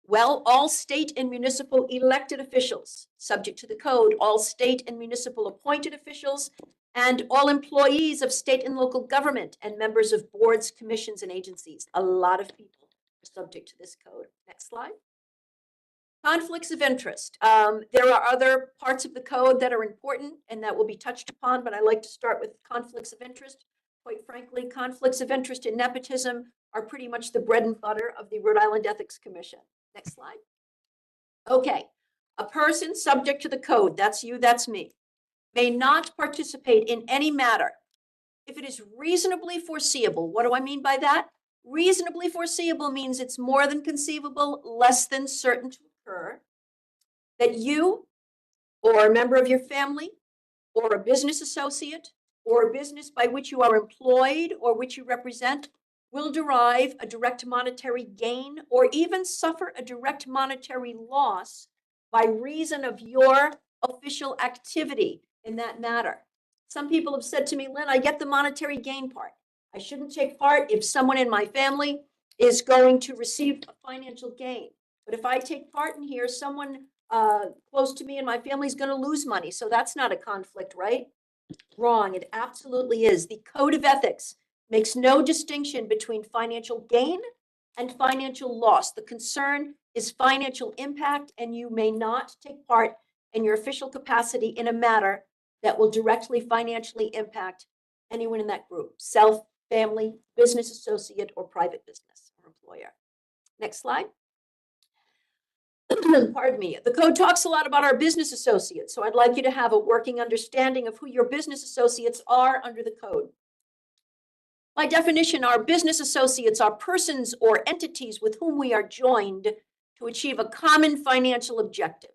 Well, all state and municipal elected officials, subject to the code, all state and municipal appointed officials, and all employees of state and local government and members of boards, commissions, and agencies. A lot of people are subject to this code. Next slide. Conflicts of interest. There are other parts of the code that are important and that will be touched upon, but I like to start with conflicts of interest. Quite frankly, conflicts of interest and nepotism are pretty much the bread and butter of the Rhode Island Ethics Commission. Next slide. Okay, a person subject to the code, that's you, that's me, may not participate in any matter if it is reasonably foreseeable. What do I mean by that? Reasonably foreseeable means it's more than conceivable, less than certain to occur, that you or a member of your family or a business associate or a business by which you are employed or which you represent will derive a direct monetary gain or even suffer a direct monetary loss by reason of your official activity in that matter. Some people have said to me, Lynn, I get the monetary gain part. I shouldn't take part if someone in my family is going to receive a financial gain. But if I take part in here, someone close to me and my family is going to lose money. So that's not a conflict, right? Wrong. It absolutely is. The Code of Ethics makes no distinction between financial gain and financial loss. The concern is financial impact, and you may not take part in your official capacity in a matter that will directly financially impact anyone in that group, self family, business associate, or private business or employer. Next slide. Pardon me. The code talks a lot about our business associates, so I'd like you to have a working understanding of who your business associates are under the code. By definition, our business associates are persons or entities with whom we are joined to achieve a common financial objective.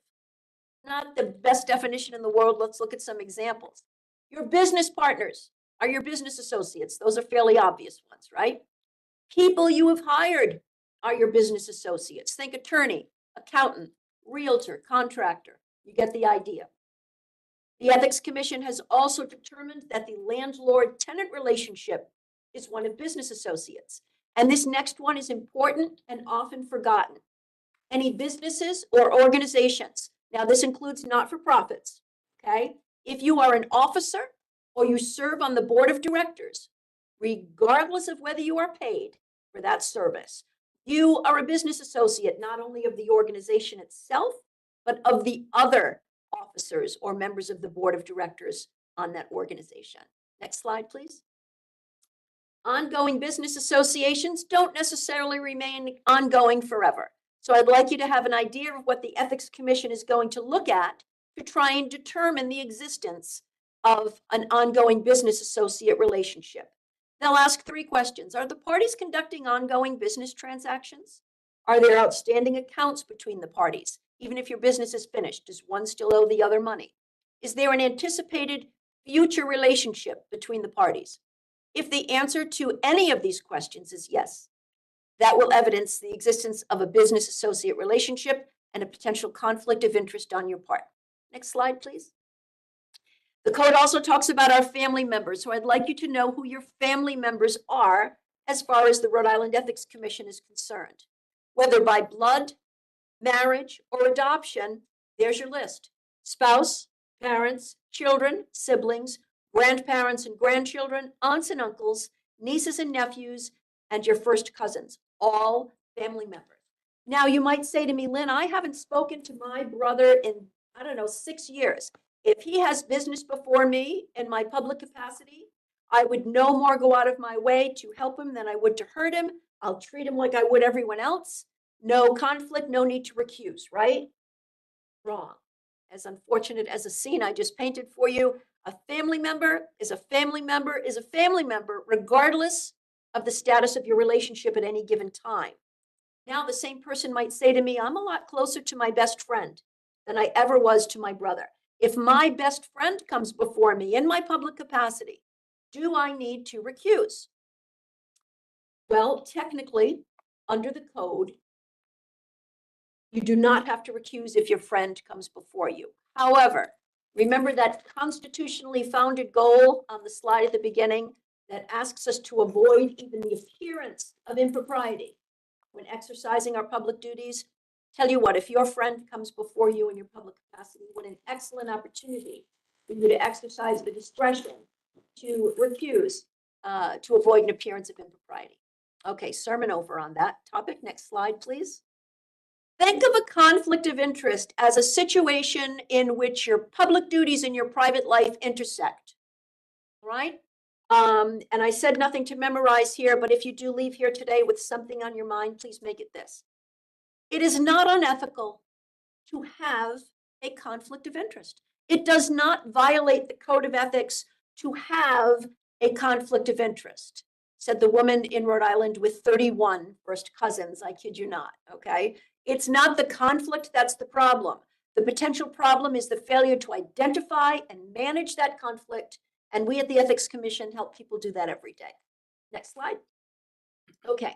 Not the best definition in the world. Let's look at some examples. Your business partners are your business associates. Those are fairly obvious ones, right? People you have hired are your business associates. Think attorney, accountant, realtor, contractor. You get the idea. The Ethics Commission has also determined that the landlord-tenant relationship is one of business associates. And this next one is important and often forgotten. Any businesses or organizations, now this includes not-for-profits, okay? If you are an officer or you serve on the board of directors, regardless of whether you are paid for that service, you are a business associate, not only of the organization itself, but of the other officers or members of the board of directors on that organization. Next slide, please. Ongoing business associations don't necessarily remain ongoing forever. So I'd like you to have an idea of what the Ethics Commission is going to look at to try and determine the existence of an ongoing business associate relationship. They'll ask 3 questions. Are the parties conducting ongoing business transactions? Are there outstanding accounts between the parties? Even if your business is finished, does one still owe the other money? Is there an anticipated future relationship between the parties? If the answer to any of these questions is yes, that will evidence the existence of a business associate relationship and a potential conflict of interest on your part. Next slide, please. The code also talks about our family members, so I'd like you to know who your family members are as far as the Rhode Island Ethics Commission is concerned. Whether by blood, marriage, or adoption, there's your list. Spouse, parents, children, siblings, grandparents and grandchildren, aunts and uncles, nieces and nephews, and your first cousins, all family members. Now, you might say to me, Lynn, I haven't spoken to my brother in, 6 years. If he has business before me in my public capacity, I would no more go out of my way to help him than I would to hurt him. I'll treat him like I would everyone else. No conflict, no need to recuse, right? Wrong. As unfortunate as a scene I just painted for you, a family member is a family member is a family member, regardless of the status of your relationship at any given time. Now, the same person might say to me, I'm a lot closer to my best friend than I ever was to my brother. If my best friend comes before me in my public capacity, do I need to recuse? Well, technically, under the code, you do not have to recuse if your friend comes before you. However, remember that constitutionally founded goal on the slide at the beginning that asks us to avoid even the appearance of impropriety when exercising our public duties. Tell you what, if your friend comes before you in your public capacity, what an excellent opportunity for you to exercise the discretion to recuse to avoid an appearance of impropriety. Okay, sermon over on that topic. Next slide, please. Think of a conflict of interest as a situation in which your public duties and your private life intersect, right? And I said nothing to memorize here, but if you do leave here today with something on your mind, please make it this. It is not unethical to have a conflict of interest. It does not violate the code of ethics to have a conflict of interest, said the woman in Rhode Island with 31 first cousins. I kid you not, okay? It's not the conflict that's the problem. The potential problem is the failure to identify and manage that conflict. And we at the Ethics Commission help people do that every day. Next slide. Okay.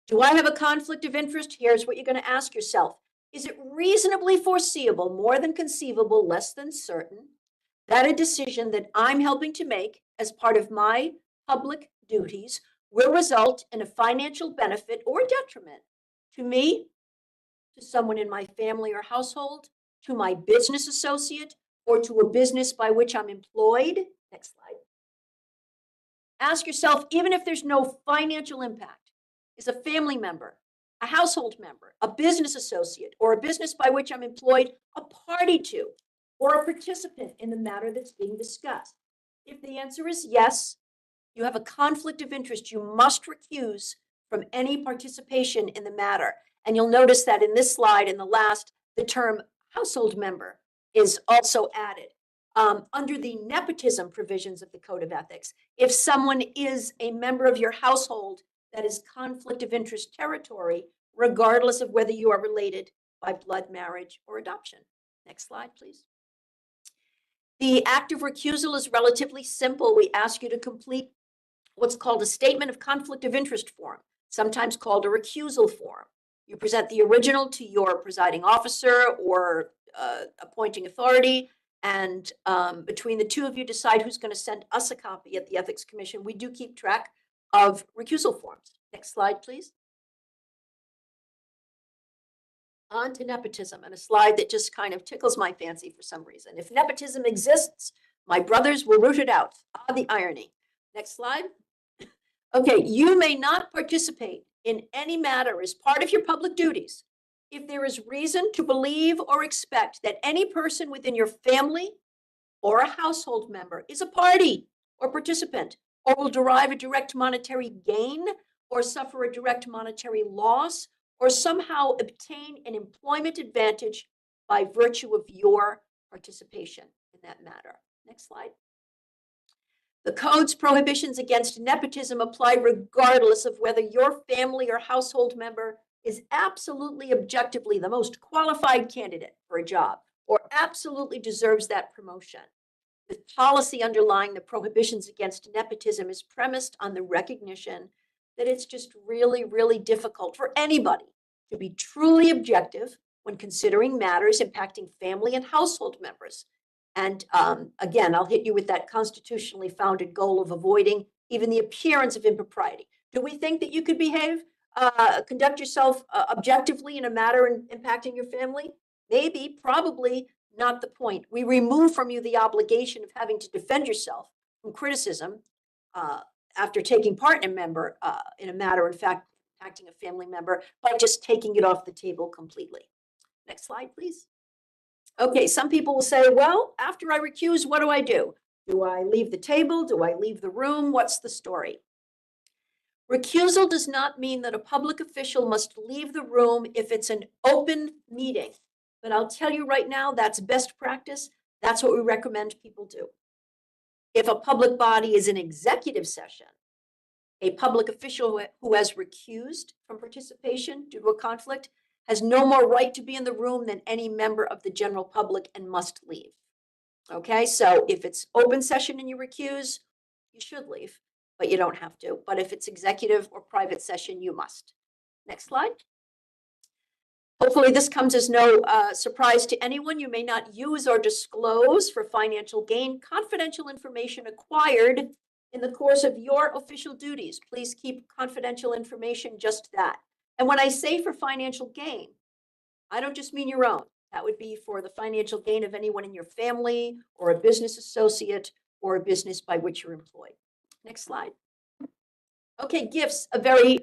Do I have a conflict of interest? Here's what you're going to ask yourself. Is it reasonably foreseeable, more than conceivable, less than certain, that a decision that I'm helping to make as part of my public duties will result in a financial benefit or detriment to me, to someone in my family or household, to my business associate, or to a business by which I'm employed? Next slide. Ask yourself, even if there's no financial impact, is a family member, a household member, a business associate, or a business by which I'm employed a party to, or a participant in the matter that's being discussed? If the answer is yes, you have a conflict of interest, you must recuse from any participation in the matter. And you'll notice that in this slide, in the last, the term household member is also added. Under the nepotism provisions of the Code of Ethics, if someone is a member of your household, that is conflict of interest territory, regardless of whether you are related by blood, marriage, or adoption. Next slide, please. The act of recusal is relatively simple. We ask you to complete what's called a statement of conflict of interest form, sometimes called a recusal form. You present the original to your presiding officer or appointing authority, and between the two of you decide who's going to send us a copy at the Ethics Commission. We do keep track of recusal forms. Next slide, please. On to nepotism, and a slide that just kind of tickles my fancy for some reason. If nepotism exists, my brothers will root it out. Ah, the irony. Next slide. Okay, you may not participate in any matter as part of your public duties if there is reason to believe or expect that any person within your family or a household member is a party or participant, or will derive a direct monetary gain, or suffer a direct monetary loss, or somehow obtain an employment advantage by virtue of your participation in that matter. Next slide. The code's prohibitions against nepotism apply regardless of whether your family or household member is absolutely objectively the most qualified candidate for a job or absolutely deserves that promotion. The policy underlying the prohibitions against nepotism is premised on the recognition that it's just really, really difficult for anybody to be truly objective when considering matters impacting family and household members. And again, I'll hit you with that constitutionally founded goal of avoiding even the appearance of impropriety. Do we think that you could conduct yourself objectively in a matter impacting your family? Maybe, probably not the point. We remove from you the obligation of having to defend yourself from criticism after taking part in a matter, in fact, impacting a family member, by just taking it off the table completely. Next slide, please. Okay, some people will say, well, after I recuse, what do I do? Do I leave the table? Do I leave the room? What's the story? Recusal does not mean that a public official must leave the room if it's an open meeting. But I'll tell you right now, that's best practice. That's what we recommend people do. If a public body is an executive session, a public official who has recused from participation due to a conflict has no more right to be in the room than any member of the general public and must leave. Okay, so if it's open session and you recuse, you should leave, but you don't have to. But if it's executive or private session, you must. Next slide. Hopefully this comes as no surprise to anyone. You may not use or disclose for financial gain confidential information acquired in the course of your official duties. Please keep confidential information just that. And when I say for financial gain, I don't just mean your own. That would be for the financial gain of anyone in your family or a business associate or a business by which you're employed. Next slide. Okay, gifts, a very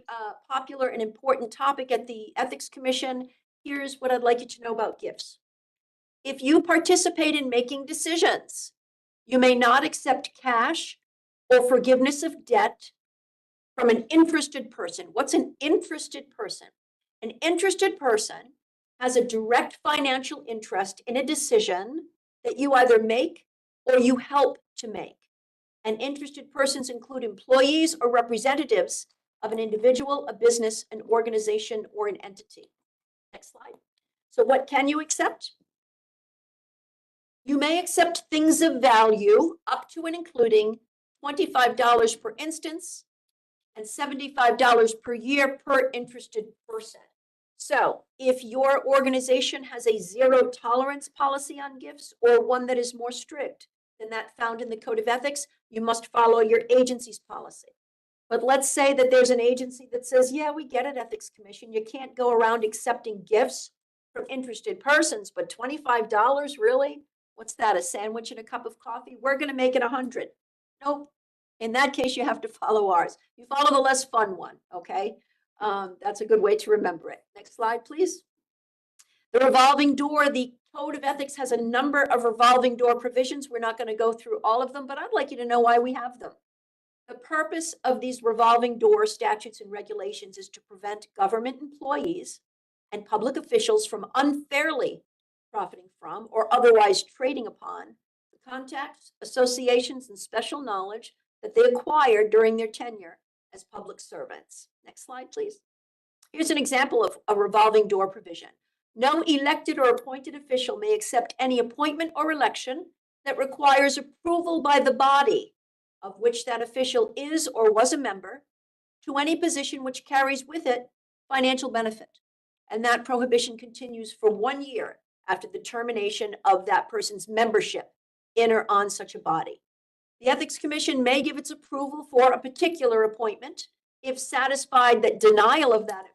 popular and important topic at the Ethics Commission. Here's what I'd like you to know about gifts. If you participate in making decisions, you may not accept cash or forgiveness of debt from an interested person. What's an interested person? An interested person has a direct financial interest in a decision that you either make or you help to make. And interested persons include employees or representatives of an individual, a business, an organization, or an entity. Next slide. So what can you accept? You may accept things of value up to and including $25 per instance and $75 per year per interested person. So if your organization has a zero tolerance policy on gifts or one that is more strict than that found in the Code of Ethics, you must follow your agency's policy. But let's say that there's an agency that says, yeah, we get it, Ethics Commission. You can't go around accepting gifts from interested persons, but $25, really? What's that, a sandwich and a cup of coffee? We're going to make it 100. Nope. In that case, you have to follow ours. You follow the less fun one, okay? That's a good way to remember it. Next slide, please. The revolving door, the Code of Ethics has a number of revolving door provisions. We're not going to go through all of them, but I'd like you to know why we have them. The purpose of these revolving door statutes and regulations is to prevent government employees and public officials from unfairly profiting from or otherwise trading upon the contacts, associations, and special knowledge that they acquired during their tenure as public servants. Next slide, please. Here's an example of a revolving door provision. No elected or appointed official may accept any appointment or election that requires approval by the body of which that official is or was a member to any position which carries with it financial benefit. And that prohibition continues for 1 year after the termination of that person's membership in or on such a body. The Ethics Commission may give its approval for a particular appointment if satisfied that denial of that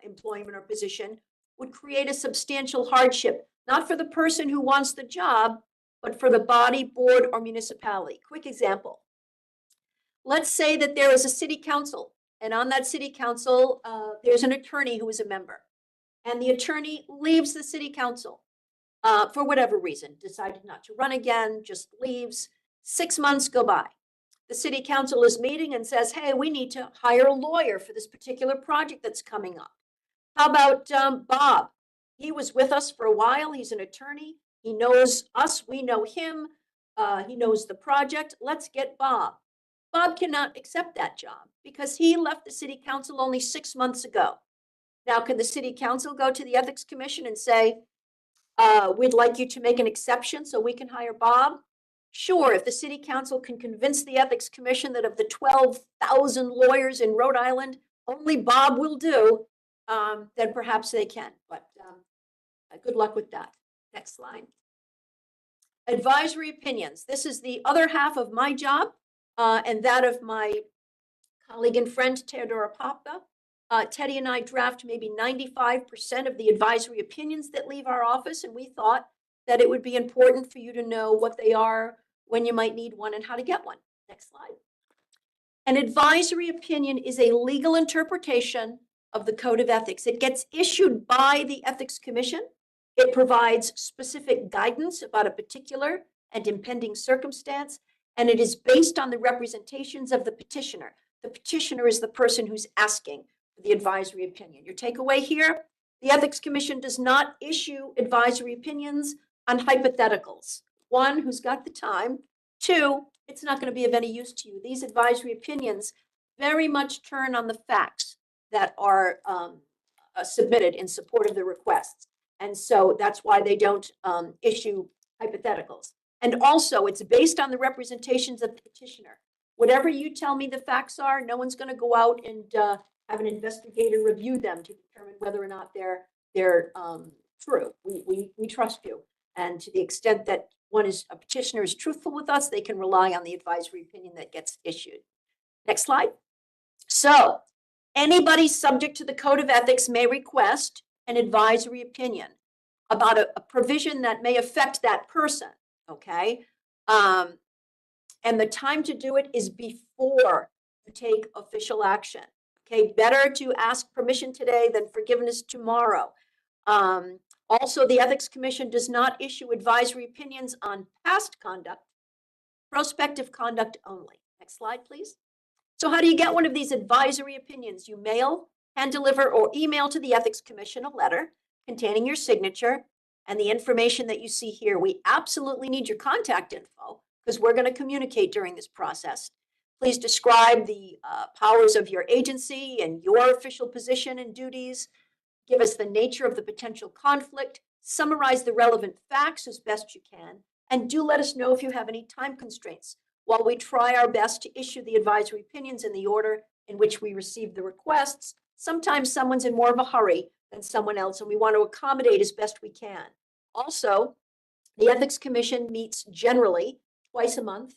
employment or position would create a substantial hardship, not for the person who wants the job, but for the body, board, or municipality. Quick example. Let's say that there is a city council, and on that city council, there's an attorney who is a member, and the attorney leaves the city council for whatever reason, decided not to run again, just leaves. 6 months go by. The city council is meeting and says, hey, we need to hire a lawyer for this particular project that's coming up. How about Bob? He was with us for a while. He's an attorney. He knows us. We know him. He knows the project. Let's get Bob. Bob cannot accept that job because he left the city council only 6 months ago. Now, can the city council go to the Ethics Commission and say, we'd like you to make an exception so we can hire Bob? Sure, if the city council can convince the Ethics Commission that of the 12,000 lawyers in Rhode Island, only Bob will do, then perhaps they can. But good luck with that. Next slide. Advisory opinions. This is the other half of my job and that of my colleague and friend, Teodora Popka. Teddy and I draft maybe 95% of the advisory opinions that leave our office, and we thought that it would be important for you to know what they are, when you might need one, and how to get one. Next slide. An advisory opinion is a legal interpretation of the Code of Ethics. It gets issued by the Ethics Commission. It provides specific guidance about a particular and impending circumstance, and it is based on the representations of the petitioner. The petitioner is the person who's asking for the advisory opinion. Your takeaway here, the Ethics Commission does not issue advisory opinions on hypotheticals. One, who's got the time? Two, it's not going to be of any use to you. These advisory opinions very much turn on the facts that are submitted in support of the requests. And so that's why they don't issue hypotheticals. And also, it's based on the representations of the petitioner. Whatever you tell me the facts are, no one's going to go out and have an investigator review them to determine whether or not they're true. We trust you. And to the extent that a petitioner is truthful with us, they can rely on the advisory opinion that gets issued. Next slide. So anybody subject to the Code of Ethics may request an advisory opinion about a provision that may affect that person, okay? And the time to do it is before you take official action, okay? Better to ask permission today than forgiveness tomorrow. Also, the Ethics Commission does not issue advisory opinions on past conduct, prospective conduct only. Next slide, please. So how do you get one of these advisory opinions? You mail, hand deliver, or email to the Ethics Commission a letter containing your signature and the information that you see here. We absolutely need your contact info because we're going to communicate during this process. Please describe the powers of your agency and your official position and duties. Give us the nature of the potential conflict, summarize the relevant facts as best you can, and do let us know if you have any time constraints while we try our best to issue the advisory opinions in the order in which we receive the requests. Sometimes someone's in more of a hurry than someone else, and we want to accommodate as best we can. Also, the Ethics Commission meets generally twice a month,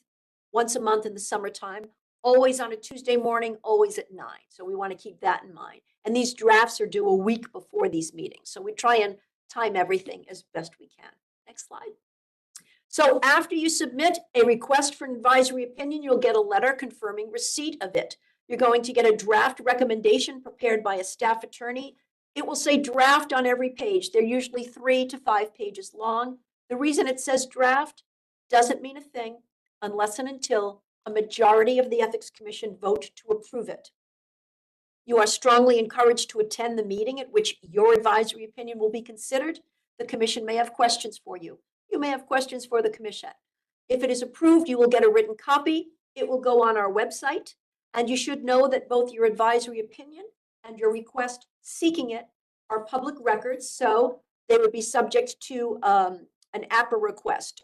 once a month in the summertime, always on a Tuesday morning, always at 9. So we want to keep that in mind. And these drafts are due a week before these meetings. So we try and time everything as best we can. Next slide. So after you submit a request for an advisory opinion, you'll get a letter confirming receipt of it. You're going to get a draft recommendation prepared by a staff attorney. It will say draft on every page. They're usually 3 to 5 pages long. The reason it says draft doesn't mean a thing unless and until a majority of the Ethics Commission vote to approve it. You are strongly encouraged to attend the meeting at which your advisory opinion will be considered. The commission may have questions for you. You may have questions for the commission. If it is approved, you will get a written copy. It will go on our website. And you should know that both your advisory opinion and your request seeking it are public records. So they would be subject to an APA request,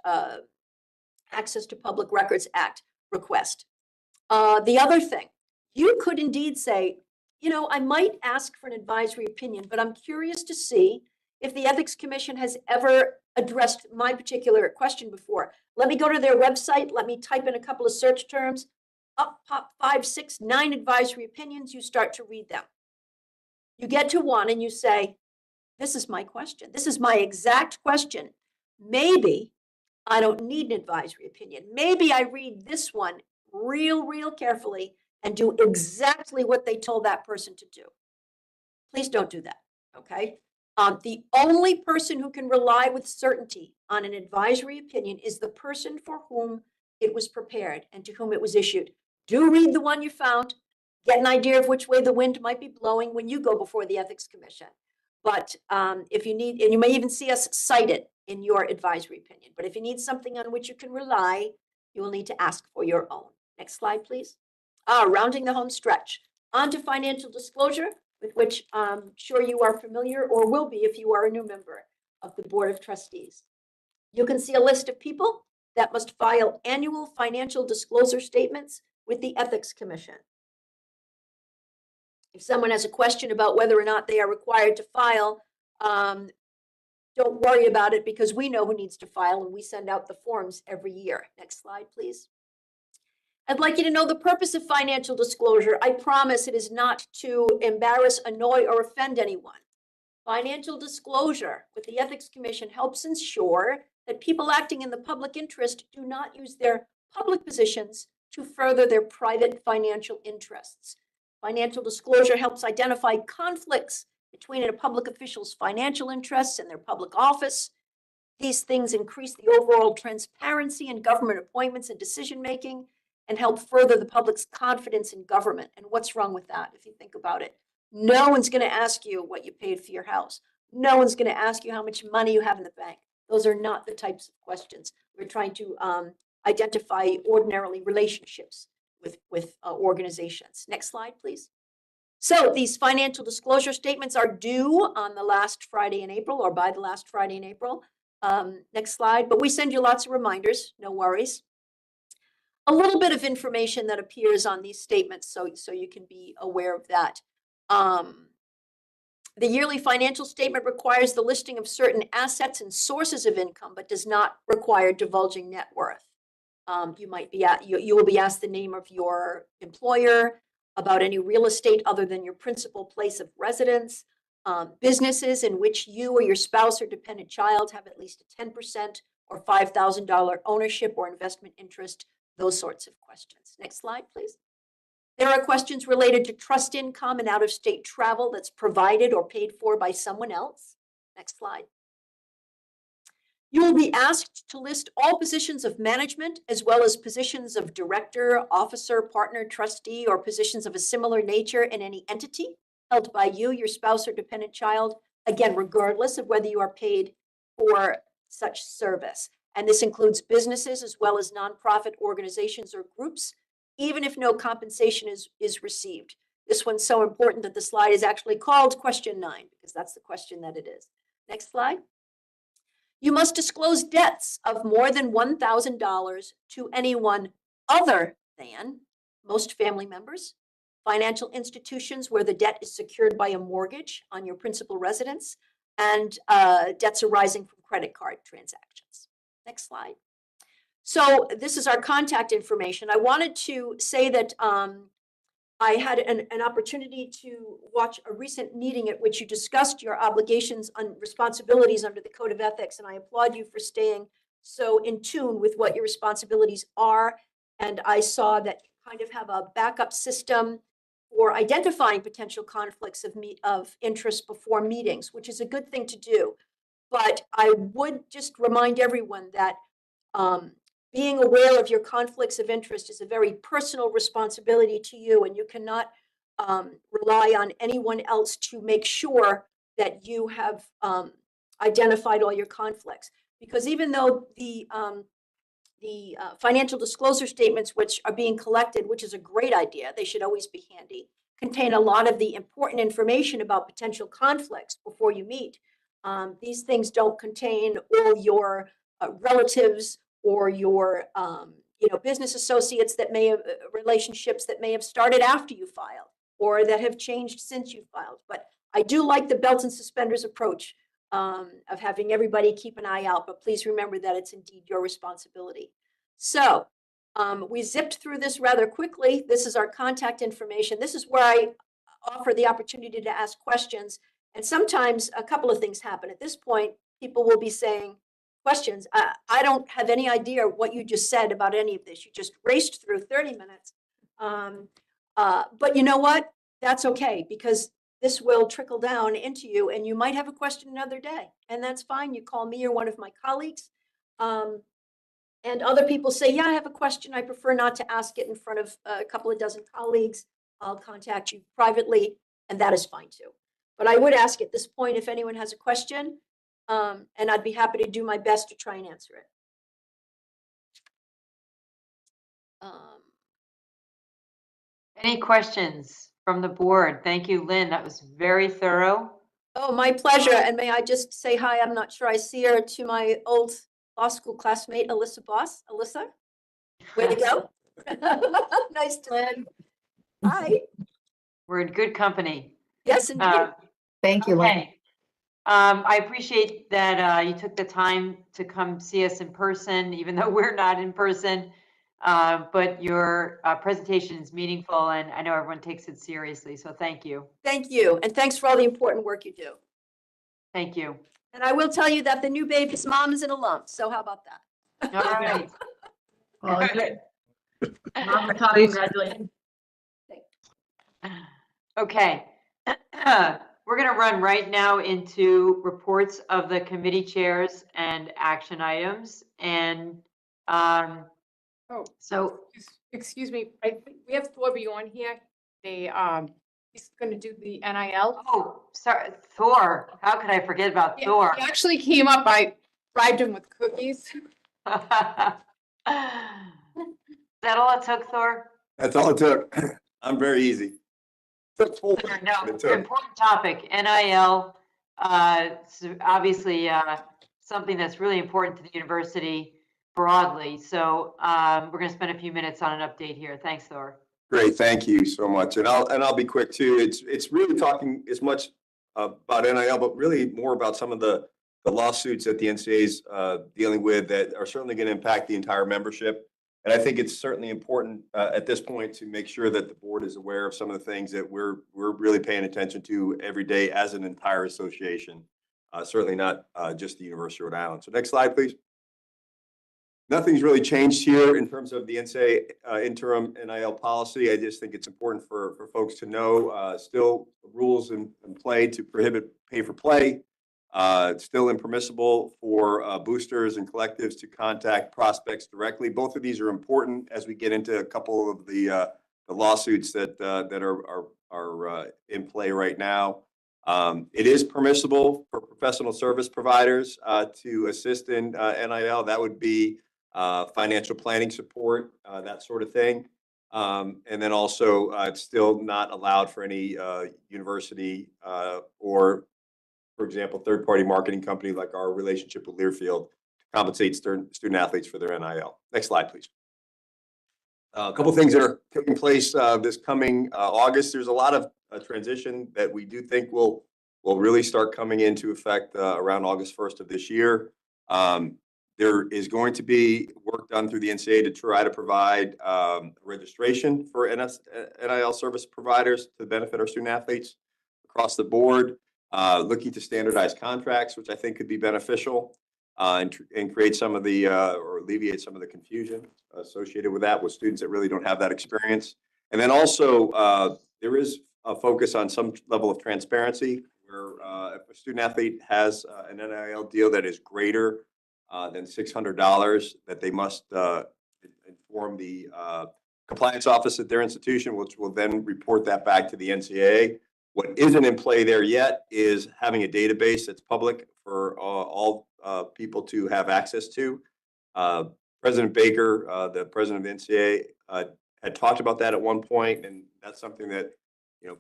Access to Public Records Act request. The other thing, you could indeed say, you know, I might ask for an advisory opinion, but I'm curious to see if the Ethics Commission has ever addressed my particular question before. Let me go to their website. Let me type in a couple of search terms. Up pop 5, 6, 9 advisory opinions. You start to read them. You get to one and you say, this is my question. This is my exact question. Maybe I don't need an advisory opinion. Maybe I read this one real carefully and do exactly what they told that person to do. Please don't do that, okay? The only person who can rely with certainty on an advisory opinion is the person for whom it was prepared and to whom it was issued. Do read the one you found. Get an idea of which way the wind might be blowing when you go before the Ethics Commission. But if you need, and you may even see us cite it in your advisory opinion, but if you need something on which you can rely, you will need to ask for your own. Next slide, please. Rounding the home stretch. On to financial disclosure, with which I'm sure you are familiar or will be if you are a new member of the Board of Trustees. You can see a list of people that must file annual financial disclosure statements with the Ethics Commission. If someone has a question about whether or not they are required to file, don't worry about it because we know who needs to file and we send out the forms every year. Next slide, please. I'd like you to know the purpose of financial disclosure. I promise it is not to embarrass, annoy, or offend anyone. Financial disclosure with the Ethics Commission helps ensure that people acting in the public interest do not use their public positions to further their private financial interests. Financial disclosure helps identify conflicts between a public official's financial interests and their public office. These things increase the overall transparency in government appointments and decision-making and help further the public's confidence in government. And what's wrong with that, if you think about it? No one's going to ask you what you paid for your house. No one's going to ask you how much money you have in the bank. Those are not the types of questions. We're trying to identify ordinarily relationships with organizations. Next slide, please. So these financial disclosure statements are due on the last Friday in April or by the last Friday in April. Next slide, but we send you lots of reminders, no worries. A little bit of information that appears on these statements so you can be aware of that. The yearly financial statement requires the listing of certain assets and sources of income, but does not require divulging net worth. You will be asked the name of your employer, about any real estate other than your principal place of residence, businesses in which you or your spouse or dependent child have at least a 10% or $5,000 ownership or investment interest, those sorts of questions. Next slide, please. There are questions related to trust income and out-of-state travel that's provided or paid for by someone else. Next slide. You will be asked to list all positions of management, as well as positions of director, officer, partner, trustee, or positions of a similar nature in any entity held by you, your spouse, or dependent child, again, regardless of whether you are paid for such service. And this includes businesses as well as nonprofit organizations or groups, even if no compensation is received. This one's so important that the slide is actually called question 9, because that's the question that it is. Next slide. You must disclose debts of more than $1,000 to anyone other than most family members, financial institutions where the debt is secured by a mortgage on your principal residence, and debts arising from credit card transactions. Next slide. So this is our contact information. I wanted to say that I had an opportunity to watch a recent meeting at which you discussed your obligations and responsibilities under the Code of Ethics, and I applaud you for staying so in tune with what your responsibilities are. And I saw that you kind of have a backup system for identifying potential conflicts of interest before meetings, which is a good thing to do. But I would just remind everyone that being aware of your conflicts of interest is a very personal responsibility to you, and you cannot rely on anyone else to make sure that you have identified all your conflicts. Because even though the financial disclosure statements, which are being collected, which is a great idea, they should always be handy, contain a lot of the important information about potential conflicts before you meet. These things don't contain all your relatives or your business associates that may have relationships that may have started after you filed or that have changed since you filed. But I do like the belt and suspenders approach of having everybody keep an eye out, but please remember that it's indeed your responsibility. So we zipped through this rather quickly. This is our contact information. This is where I offer the opportunity to ask questions. And sometimes a couple of things happen. At this point, people will be saying, questions. I don't have any idea what you just said about any of this. You just raced through 30 minutes. But you know what? That's okay, because this will trickle down into you and you might have a question another day. And that's fine. You call me or one of my colleagues. And other people say, yeah, I have a question. I prefer not to ask it in front of a couple of dozen colleagues. I'll contact you privately, and that is fine too. But I would ask at this point if anyone has a question, and I'd be happy to do my best to try and answer it. Any questions from the board? Thank you, Lynn. That was very thorough. Oh, my pleasure. And may I just say hi? I'm not sure I see her, to my old law school classmate, Alyssa Boss. Alyssa, way to go. Nice to meet you. Hi. We're in good company. Yes, indeed. Thank you, Lynn. Okay. I appreciate that you took the time to come see us in person, even though we're not in person. But your presentation is meaningful, and I know everyone takes it seriously. So thank you. Thank you. And thanks for all the important work you do. Thank you. And I will tell you that the new baby's mom is an alum. So how about that? All right. Well, Good. Mom, on top, congratulations. Okay. We're going to run right now into reports of the committee chairs and action items. And so, Excuse me, I think we have Thorby on here. He's gonna do the NIL. oh, sorry, Thor. How could I forget about Yeah, Thor? he actually came up, I bribed him with cookies. Is that all it took, Thor? That's all it took. I'm very easy. No, important topic, NIL. So obviously, something that's really important to the university broadly. So we're going to spend a few minutes on an update here. Thanks, Thor. Great, thank you so much. And I'll be quick too. It's really talking as much about NIL, but really more about some of the lawsuits that the NCAA is dealing with that are certainly going to impact the entire membership. And I think it's certainly important at this point to make sure that the board is aware of some of the things that we're really paying attention to every day as an entire association. Certainly not just the University of Rhode Island. So next slide, please. Nothing's really changed here in terms of the NCAA interim NIL policy. I just think it's important for folks to know still rules in play to prohibit pay for play. It's still impermissible for boosters and collectives to contact prospects directly. Both of these are important as we get into a couple of the lawsuits that are in play right now. It is permissible for professional service providers to assist in NIL. That would be financial planning support, that sort of thing. And then also it's still not allowed for any university or, for example, third-party marketing company like our relationship with Learfield to compensate student athletes for their NIL. Next slide, please. A couple of things that are taking place this coming August. There's a lot of transition that we do think will really start coming into effect around August 1st of this year. There is going to be work done through the NCAA to try to provide registration for NIL service providers to benefit our student athletes across the board. Looking to standardize contracts, which I think could be beneficial and create some of the or alleviate some of the confusion associated with that with students that really don't have that experience. And then also there is a focus on some level of transparency where if a student athlete has an NIL deal that is greater then $600 that they must inform the compliance office at their institution, which will then report that back to the NCAA. What isn't in play there yet is having a database that's public for all people to have access to. President Baker, the president of the NCAA, had talked about that at one point, and that's something that,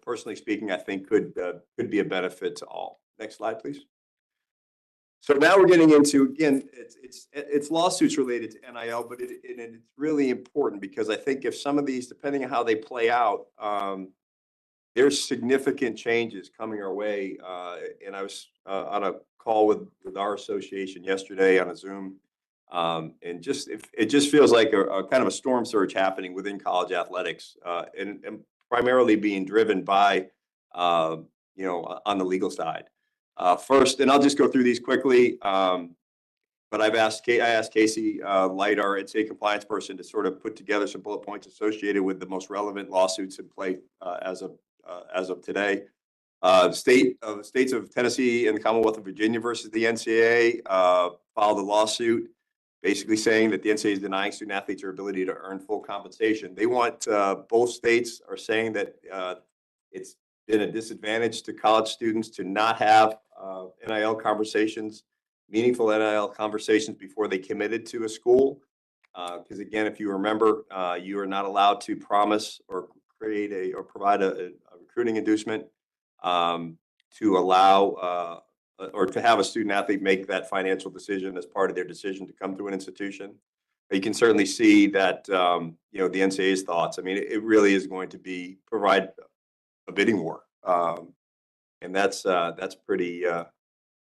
personally speaking, I think could be a benefit to all. Next slide, please. So now we're getting into, again, it's lawsuits related to NIL, but it's really important because I think if some of these, depending on how they play out, there's significant changes coming our way. And I was on a call with our association yesterday on a Zoom. And it just feels like a kind of a storm surge happening within college athletics, and primarily being driven by, on the legal side. First, and I'll just go through these quickly. But I asked Casey Light, our NCAA compliance person, to sort of put together some bullet points associated with the most relevant lawsuits in play as of today. States of Tennessee and the Commonwealth of Virginia versus the NCAA filed a lawsuit, basically saying that the NCAA is denying student athletes their ability to earn full compensation. They want both states are saying that it's been a disadvantage to college students to not have NIL conversations, meaningful NIL conversations before they committed to a school. Because again, if you remember, you are not allowed to promise or create or provide a recruiting inducement to allow or to have a student athlete make that financial decision as part of their decision to come to an institution. But you can certainly see that the NCAA's thoughts. I mean, it really is going to provide a bidding war, and that's pretty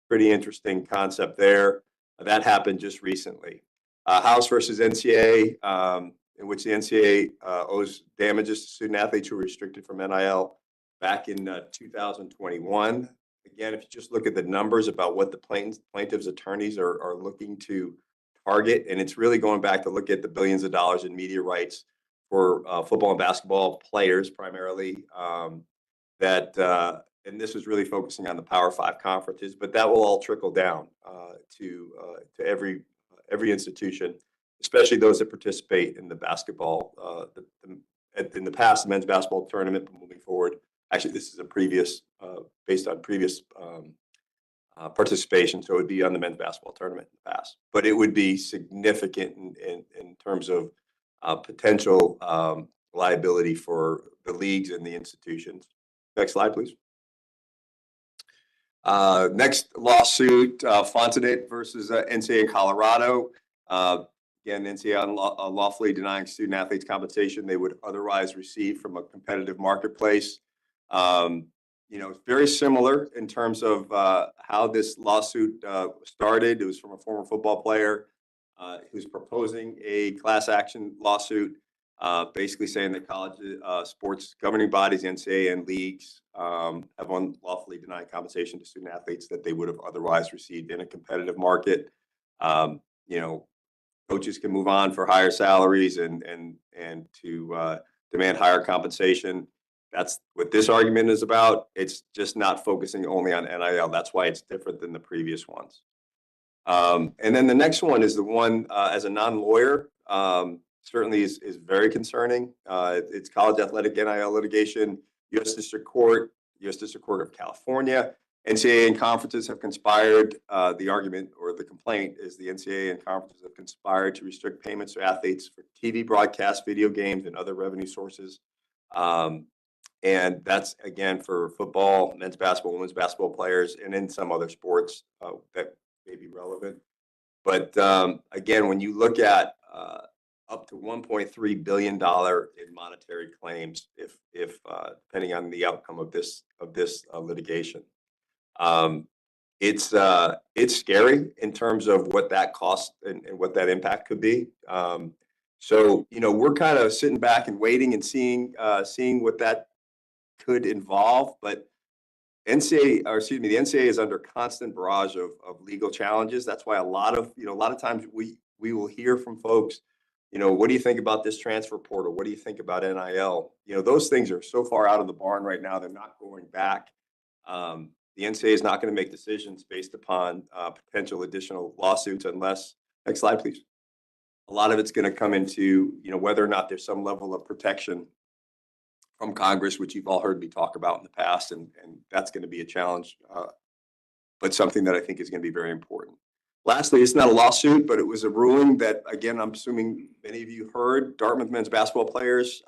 interesting concept there. That happened just recently. House versus NCAA, in which the NCAA owes damages to student athletes who were restricted from NIL back in 2021. Again, if you just look at the numbers about what the plaintiff's attorneys are looking to target, and it's really going back to look at the billions of dollars in media rights for football and basketball players primarily, and this is really focusing on the Power 5 conferences, but that will all trickle down to every institution, especially those that participate in the basketball. In the past, the men's basketball tournament, but moving forward, actually, this is based on previous participation, so it would be on the men's basketball tournament in the past. But it would be significant in terms of potential liability for the leagues and the institutions. Next slide, please. Next lawsuit, Fontenot versus NCAA in Colorado. Again, NCAA unlawfully denying student athletes compensation they would otherwise receive from a competitive marketplace. It's very similar in terms of how this lawsuit started. It was from a former football player who's proposing a class action lawsuit, basically saying that college sports governing bodies, NCAA and leagues, have unlawfully denied compensation to student athletes that they would have otherwise received in a competitive market. Coaches can move on for higher salaries and to demand higher compensation. That's what this argument is about. It's just not focusing only on NIL. That's why it's different than the previous ones. And then the next one is the one as a non-lawyer, certainly is very concerning. It's college athletic NIL litigation, U.S. District Court of California. NCAA and conferences have conspired. The argument or the complaint is the NCAA and conferences have conspired to restrict payments to athletes for TV broadcasts, video games, and other revenue sources. And that's, again, for football, men's basketball, women's basketball players, and in some other sports that may be relevant. But again, when you look at up to $1.3 billion in monetary claims, if depending on the outcome of this litigation, it's scary in terms of what that cost and what that impact could be. So we're kind of sitting back and waiting and seeing what that could involve, but the NCAA is under constant barrage of legal challenges. That's why a lot of times we will hear from folks, what do you think about this transfer portal? What do you think about NIL? Those things are so far out of the barn right now, they're not going back. The NCAA is not going to make decisions based upon potential additional lawsuits unless Next slide, please. A lot of it's going to come into, whether or not there's some level of protection from Congress, which you've all heard me talk about in the past, and that's going to be a challenge, but something that I think is going to be very important. Lastly, it's not a lawsuit, but it was a ruling that, again, I'm assuming many of you heard. Dartmouth men's basketball players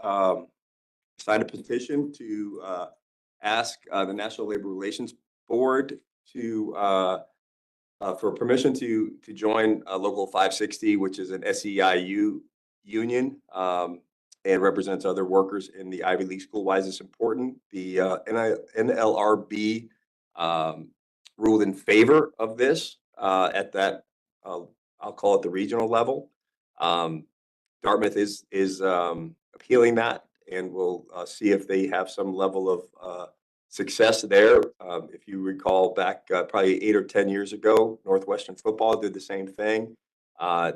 signed a petition to ask the National Labor Relations Board for permission to join Local 560, which is an SEIU union, and represents other workers in the Ivy League school. Why is this important? The NLRB ruled in favor of this at that, I'll call it the regional level. Dartmouth is appealing that, and we'll see if they have some level of success there. If you recall back probably 8 or 10 years ago, Northwestern football did the same thing.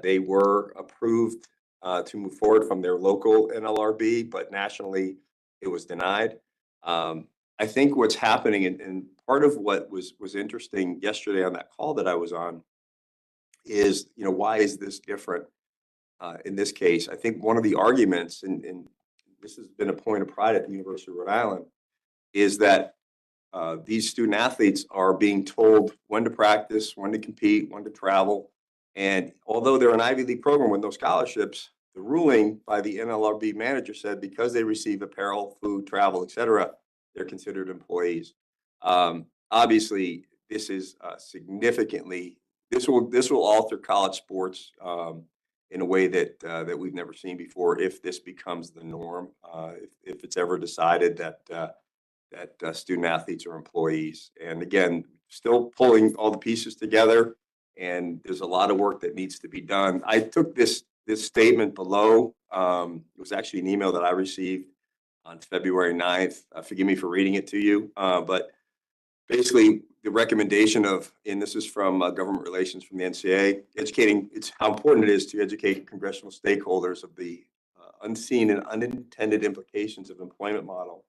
They were approved to move forward from their local NLRB, but nationally it was denied. I think what's happening, and part of what was interesting yesterday on that call that I was on is, why is this different in this case? I think one of the arguments, and this has been a point of pride at the University of Rhode Island, is that these student athletes are being told when to practice, when to compete, when to travel. And although they're an Ivy League program with no scholarships, the ruling by the NLRB manager said because they receive apparel, food, travel, etc., they're considered employees. Obviously, this is significantly, this will alter college sports in a way that we've never seen before if this becomes the norm, if it's ever decided that student athletes are employees. And again, still pulling all the pieces together, and there's a lot of work that needs to be done. I took this statement below. It was actually an email that I received on February 9th. Forgive me for reading it to you, but basically the recommendation of, and this is from government relations from the NCAA, it's how important it is to educate congressional stakeholders of the unseen and unintended implications of employment model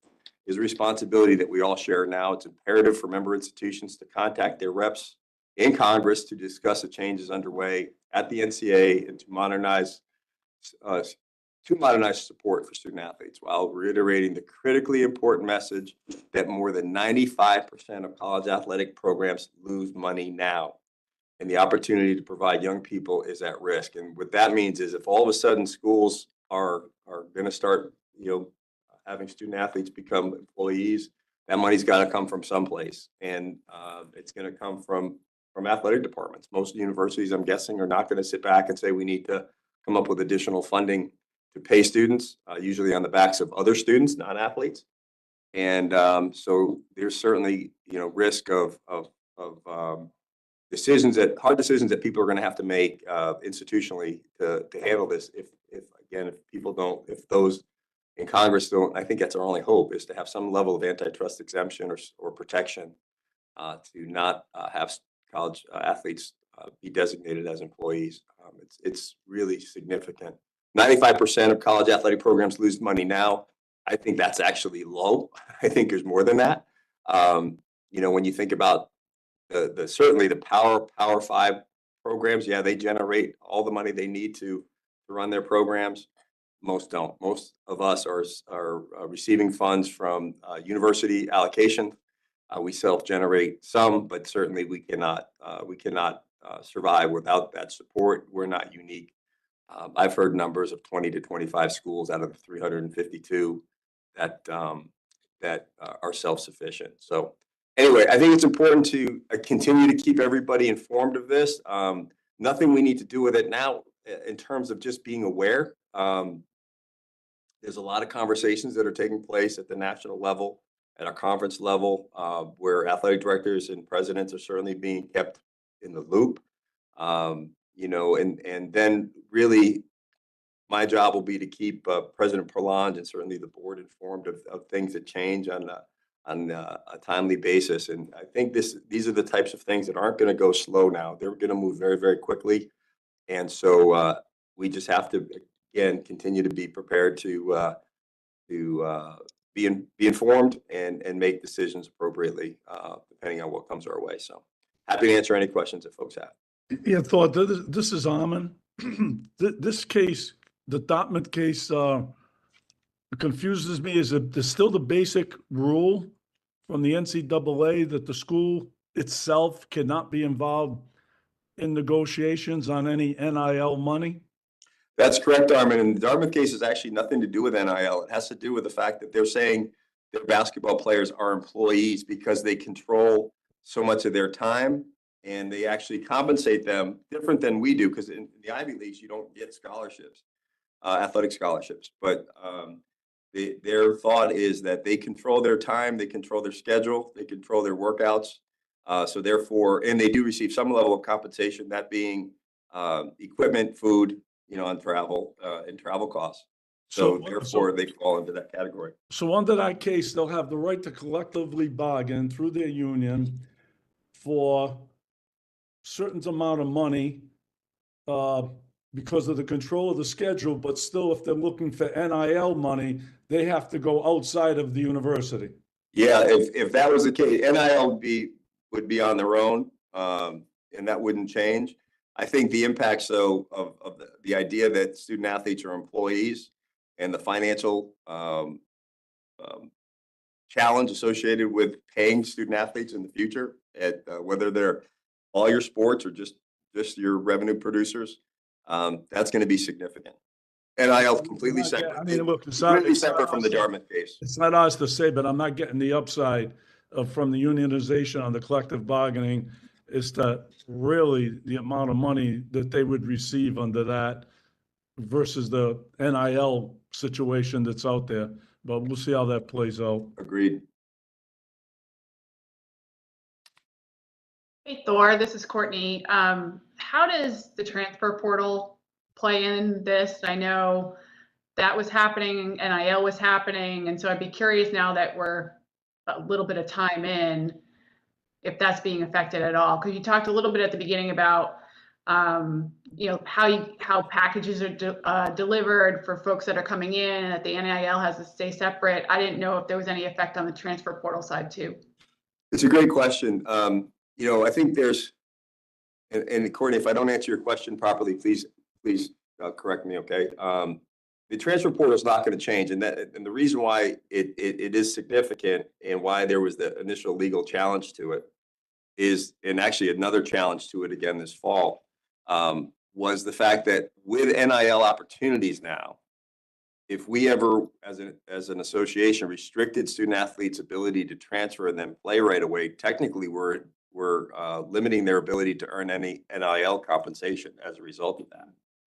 is a responsibility that we all share now. It's imperative for member institutions to contact their reps in Congress to discuss the changes underway at the NCAA and to modernize support for student athletes, while reiterating the critically important message that more than 95% of college athletic programs lose money now, and the opportunity to provide young people is at risk. And what that means is if all of a sudden schools are going to start, having student athletes become employees, that money's got to come from someplace, and it's going to come from athletic departments. Most universities, I'm guessing, are not going to sit back and say we need to come up with additional funding to pay students, usually on the backs of other students, not athletes. And so there's certainly, risk of hard decisions that people are going to have to make institutionally to handle this. If those in Congress don't, I think that's our only hope, is to have some level of antitrust exemption or protection to not have college athletes be designated as employees. It's really significant. 95% of college athletic programs lose money now. I think that's actually low. I think there's more than that. When you think about certainly the Power 5 programs, yeah, they generate all the money they need to run their programs. Most don't. Most of us are receiving funds from university allocation. We self-generate some, but certainly we cannot survive without that support. We're not unique. I've heard numbers of 20 to 25 schools out of the 352 that are self-sufficient. So anyway, I think it's important to continue to keep everybody informed of this. Nothing we need to do with it now in terms of just being aware. There's a lot of conversations that are taking place at the national level, at our conference level, where athletic directors and presidents are certainly being kept in the loop. And then really my job will be to keep President Prolonge and certainly the board informed of things that change on a timely basis. And I think these are the types of things that aren't going to go slow now. They're going to move very, very quickly. And so we just have to, again, continue to be prepared to be informed and make decisions appropriately, depending on what comes our way. So happy to answer any questions that folks have. Yeah, Thor, this is Armin. This case, the Dartmouth case, confuses me. Is it, there's still the basic rule from the NCAA that the school itself cannot be involved in negotiations on any NIL money? That's correct, Armin. And the Dartmouth case has actually nothing to do with NIL. It has to do with the fact that they're saying their basketball players are employees because they control so much of their time and they actually compensate them different than we do. Because in the Ivy Leagues, you don't get scholarships, athletic scholarships. But their thought is that they control their time, they control their schedule, they control their workouts. So therefore, and they do receive some level of compensation, that being equipment, food, on travel, and travel costs. So therefore, they fall into that category. So under that case, they'll have the right to collectively bargain through their union for certain amount of money because of the control of the schedule, but still, if they're looking for NIL money, they have to go outside of the university. Yeah, if that was the case, NIL would be on their own, and that wouldn't change. I think the impacts, though, of the idea that student athletes are employees and the financial challenge associated with paying student athletes in the future, at whether they're all your sports or just your revenue producers, that's going to be significant. NIL is completely separate. I mean, look, completely separate from the Dartmouth case. It's not ours to say, but I'm not getting the upside from the unionization on the collective bargaining is that really the amount of money that they would receive under that versus the NIL situation that's out there. But we'll see how that plays out. Agreed. Hey, Thor, this is Courtney. How does the transfer portal play in this? I know that was happening, NIL was happening, and so I'd be curious now that we're a little bit of time in, if that's being affected at all. Because you talked a little bit at the beginning about, how packages are delivered for folks that are coming in, and that the NIL has to stay separate. I didn't know if there was any effect on the transfer portal side too. It's a great question. I think there's, and Courtney, if I don't answer your question properly, please correct me, okay? The transfer portal is not going to change, and the reason why it is significant and why there was the initial legal challenge to it is, and actually another challenge to it again this fall, was the fact that with NIL opportunities now, if we ever, as an association, restricted student athletes' ability to transfer and then play right away, technically we're limiting their ability to earn any NIL compensation as a result of that.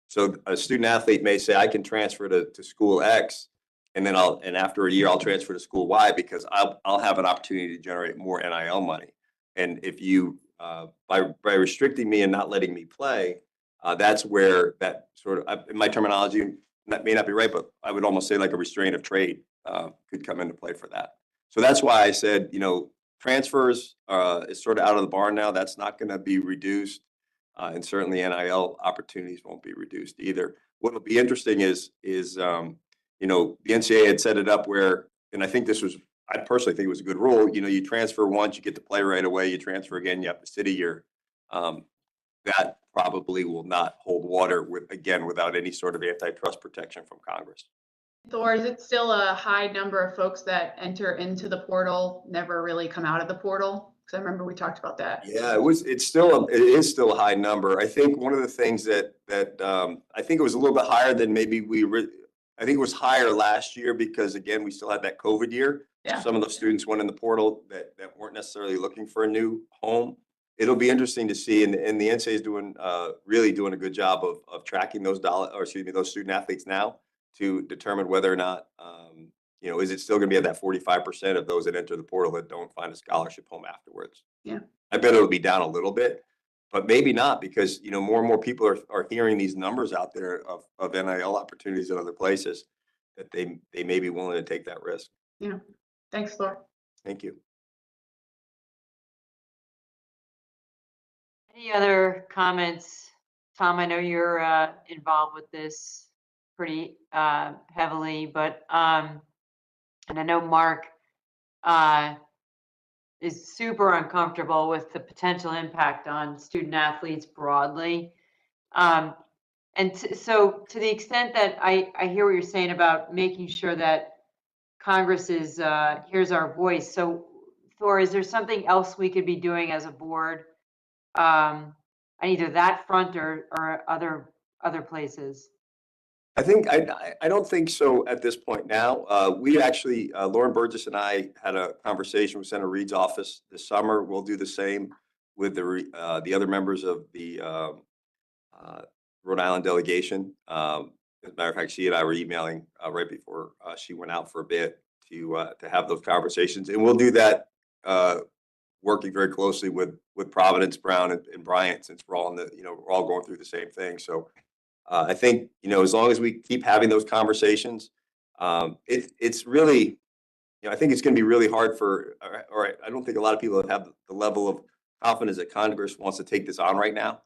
So a student athlete may say, I can transfer to school X, and then after a year I'll transfer to school Y because I'll have an opportunity to generate more NIL money. And if you by restricting me and not letting me play, that's where that sort of, in my terminology, that may not be right, but I would almost say like a restraint of trade could come into play for that. So that's why I said, transfers is sort of out of the barn now. That's not going to be reduced. And certainly NIL opportunities won't be reduced either. What will be interesting is the NCAA had set it up where, and I personally think it was a good rule. You transfer once, you get to play right away. You transfer again, you have to sit a year. That probably will not hold water without any sort of antitrust protection from Congress. Thor, is it still a high number of folks that enter into the portal, never really come out of the portal? Because I remember we talked about that. Yeah, it is still a high number. I think one of the things that I think it was a little bit higher than maybe I think it was higher last year because again, we still had that COVID year. Yeah. So some of those students went in the portal that weren't necessarily looking for a new home. It'll be interesting to see, and the NCAA is really doing a good job of tracking those student athletes now to determine whether or not, is it still going to be at that 45% of those that enter the portal that don't find a scholarship home afterwards? Yeah. I bet it'll be down a little bit, but maybe not because, more and more people are hearing these numbers out there of NIL opportunities in other places that they may be willing to take that risk. Yeah. Thanks, Thor. Thank you. Any other comments? Tom, I know you're involved with this pretty heavily, but and I know Mark is super uncomfortable with the potential impact on student athletes broadly. So to the extent that I hear what you're saying about making sure that Congress is hears our voice. So Thor, is there something else we could be doing as a board on either that front or other places? I think, I don't think so at this point now. We actually, Lauren Burgess and I had a conversation with Senator Reed's office this summer. We'll do the same with the other members of the Rhode Island delegation. As a matter of fact, she and I were emailing right before she went out for a bit to have those conversations. And we'll do that working very closely with Providence, Brown, and Bryant, since we're all in the, we're all going through the same thing. So I think, as long as we keep having those conversations, it's really, I think it's going to be really hard for, or I don't think a lot of people have the level of confidence that Congress wants to take this on right now,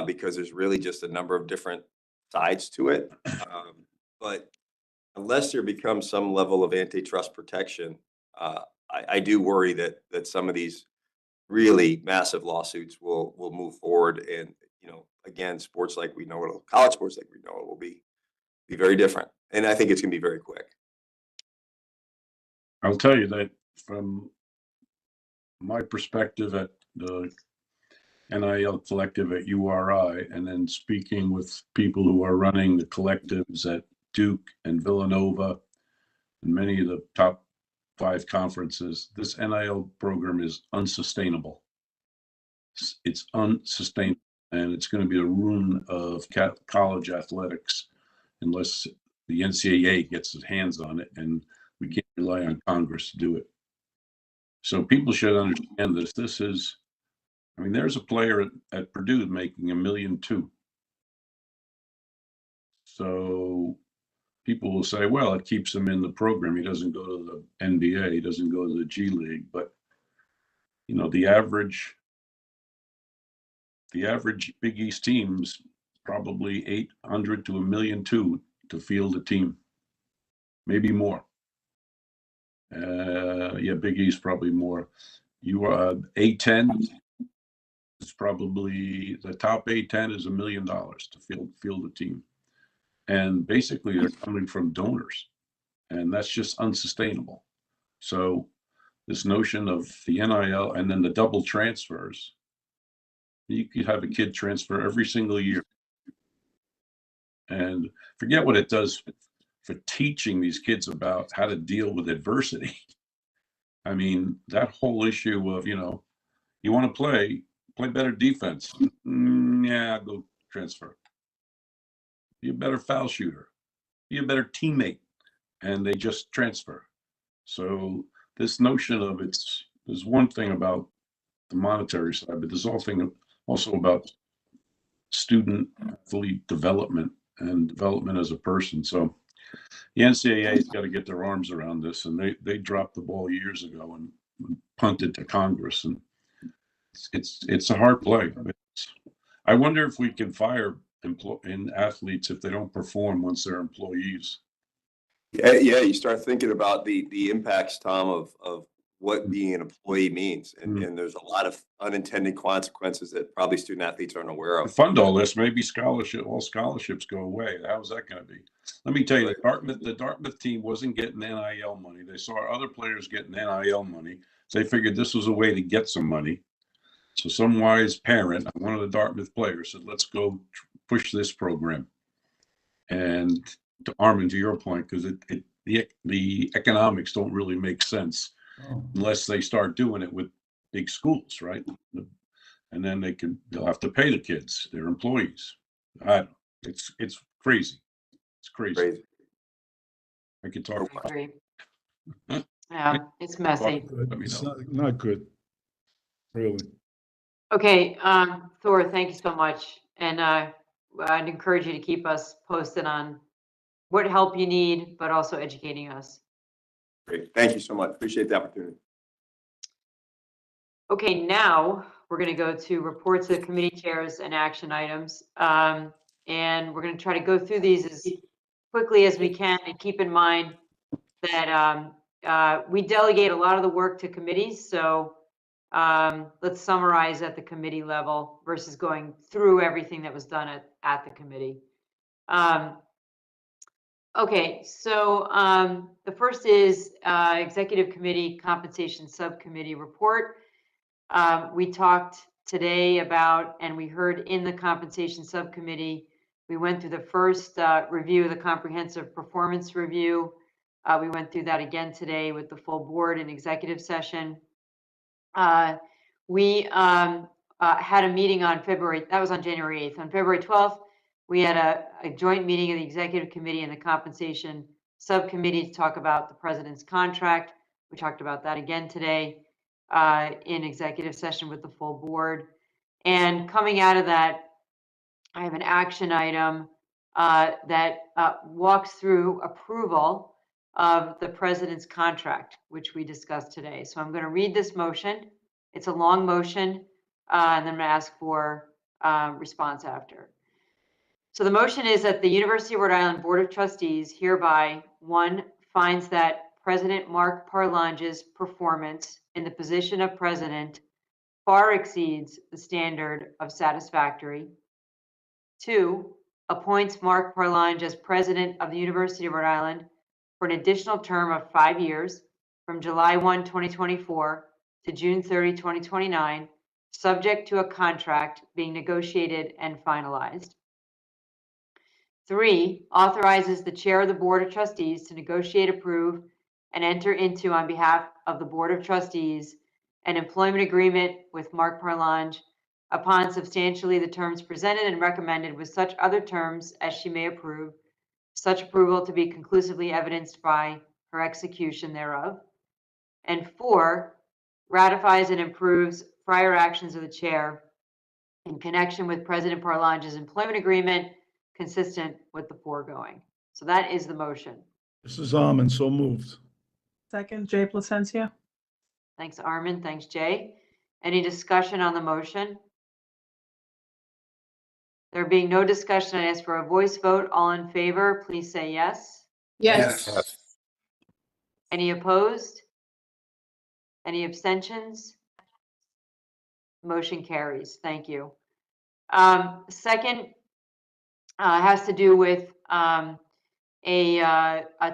because there's really just a number of different sides to it. But unless there becomes some level of antitrust protection, I do worry that some of these really massive lawsuits will move forward. And, again, sports like we know it, college sports like we know it, will be very different. And I think it's going to be very quick. I'll tell you that from my perspective at the NIL collective at URI, and then speaking with people who are running the collectives at Duke and Villanova and many of the top 5 conferences, this NIL program is unsustainable. It's unsustainable, and it's going to be a ruin of college athletics unless the NCAA gets its hands on it, and we can't rely on Congress to do it. So people should understand this. This is, there's a player at Purdue making $1.2 million. So people will say, well, it keeps him in the program. He doesn't go to the NBA. He doesn't go to the G League. But, the average Big East team's probably 800 to $1.2 million to field a team, maybe more. Big East probably more. A10 is probably the top A10 is $1 million to field a team, and basically they're coming from donors, and that's just unsustainable. So this notion of the NIL and then the double transfers, you could have a kid transfer every single year, and forget what it does for teaching these kids about how to deal with adversity. That whole issue of, you want to play better defense. Yeah, go transfer. Be a better foul shooter. Be a better teammate. And they just transfer. So this notion of there's one thing about the monetary side, but there's also about student athlete development and development as a person. So the NCAA's got to get their arms around this, and they dropped the ball years ago and punted to Congress, and it's a hard play. I wonder if we can fire athletes if they don't perform once they're employees. Yeah, you start thinking about the impacts, Tom, of what being an employee means, and there's a lot of unintended consequences that probably student athletes aren't aware of. Fund all this, maybe all scholarships go away. How's that going to be? Let me tell you, the Dartmouth team wasn't getting NIL money. They saw other players getting NIL money. So they figured this was a way to get some money. So some wise parent, one of the Dartmouth players, said, let's go push this program. And to Armin, to your point, because the economics don't really make sense unless they start doing it with big schools, right? And then they'll have to pay the kids, their employees. It's crazy. It's crazy. I could talk about it. Yeah, it's messy. It's not good, really. Okay, Thor, thank you so much. And I'd encourage you to keep us posted on what help you need, but also educating us. Great. Thank you so much. Appreciate the opportunity. Okay, now we're going to go to reports of committee chairs and action items. And we're going to try to go through these as quickly as we can, and keep in mind that we delegate a lot of the work to committees. So let's summarize at the committee level versus going through everything that was done at the committee. Okay, so the first is Executive Committee Compensation Subcommittee report. We talked today about, and we heard in the Compensation Subcommittee, we went through the first review of the comprehensive performance review. We went through that again today with the full board in executive session. We had a meeting on that was on January 8th. On February 12th, we had a joint meeting of the Executive Committee and the Compensation Subcommittee to talk about the president's contract. We talked about that again today in executive session with the full board. And coming out of that, I have an action item that walks through approval of the president's contract, which we discussed today. So I'm going to read this motion. It's a long motion, and then I'm going to ask for response after. So the motion is that the University of Rhode Island Board of Trustees hereby, 1, finds that President Mark Parlange's performance in the position of president far exceeds the standard of satisfactory. 2, appoints Mark Parlange as president of the University of Rhode Island for an additional term of 5 years from July 1, 2024 to June 30, 2029, subject to a contract being negotiated and finalized. 3, authorizes the chair of the Board of Trustees to negotiate, approve, and enter into, on behalf of the Board of Trustees, an employment agreement with Mark Parlange upon substantially the terms presented and recommended, with such other terms as she may approve, such approval to be conclusively evidenced by her execution thereof. And 4, ratifies and approves prior actions of the chair in connection with President Parlange's employment agreement consistent with the foregoing. So that is the motion. This is Armin, so moved. Second, Jay Placencia. Thanks, Armin. Thanks, Jay. Any discussion on the motion? There being no discussion, I ask for a voice vote. All in favor, please say yes. Yes. Any opposed? Any abstentions? Motion carries. Thank you. Second has to do with a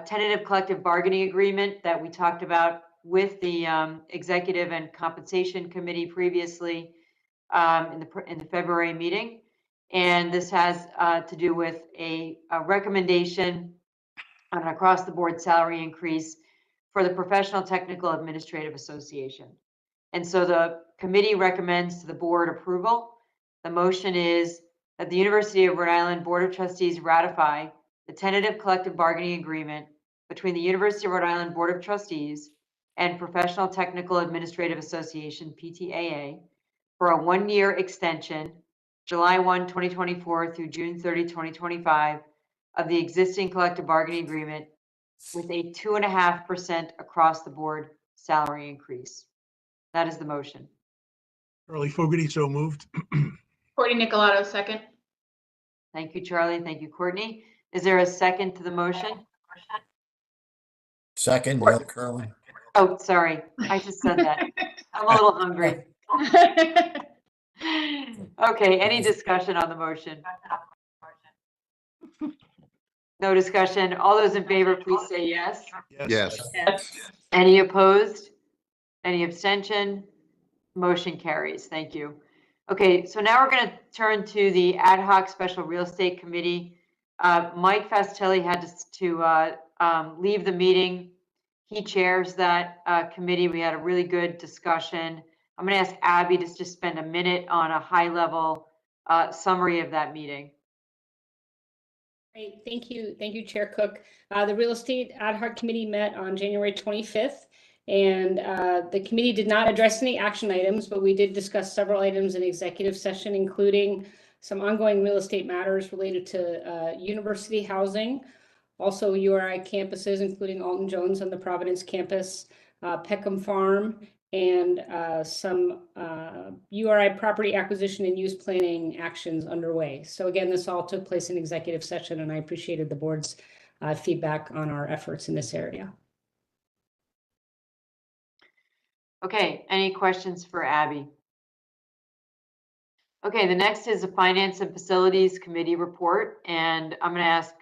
tentative collective bargaining agreement that we talked about with the Executive and Compensation Committee previously in the February meeting. And this has to do with a recommendation on an across-the-board salary increase for the Professional Technical Administrative Association. And so the committee recommends to the board approval. The motion is that the University of Rhode Island Board of Trustees ratify the tentative collective bargaining agreement between the University of Rhode Island Board of Trustees and Professional Technical Administrative Association, PTAA, for a 1-year extension, July 1, 2024 through June 30, 2025, of the existing collective bargaining agreement with a 2.5% across the board salary increase. That is the motion. Charlie Fogarty, so moved. Courtney Nicolato, second. Thank you, Charlie. Thank you, Courtney. Is there a second to the motion? Second, Neil Kerwin. Oh, sorry. I just said that. I'm a little hungry. Okay, any discussion on the motion? No discussion. All those in favor, please say yes. Yes. Any opposed? Any abstention? Motion carries. Thank you. Okay, so now we're going to turn to the Ad Hoc Special Real Estate Committee. Mike Fastelli had to leave the meeting. He chairs that committee. We had a really good discussion. I'm going to ask Abby to just spend a minute on a high-level summary of that meeting. Great, thank you, Chair Cook. The Real Estate Ad Hoc Committee met on January 25th, and the committee did not address any action items, but we did discuss several items in executive session, including some ongoing real estate matters related to university housing, also URI campuses, including Alton Jones on the Providence campus, Peckham Farm, and some URI property acquisition and use planning actions underway. So again, this all took place in executive session, and I appreciated the board's feedback on our efforts in this area. Okay, any questions for Abby? Okay, the next is the Finance and Facilities Committee report, and I'm going to ask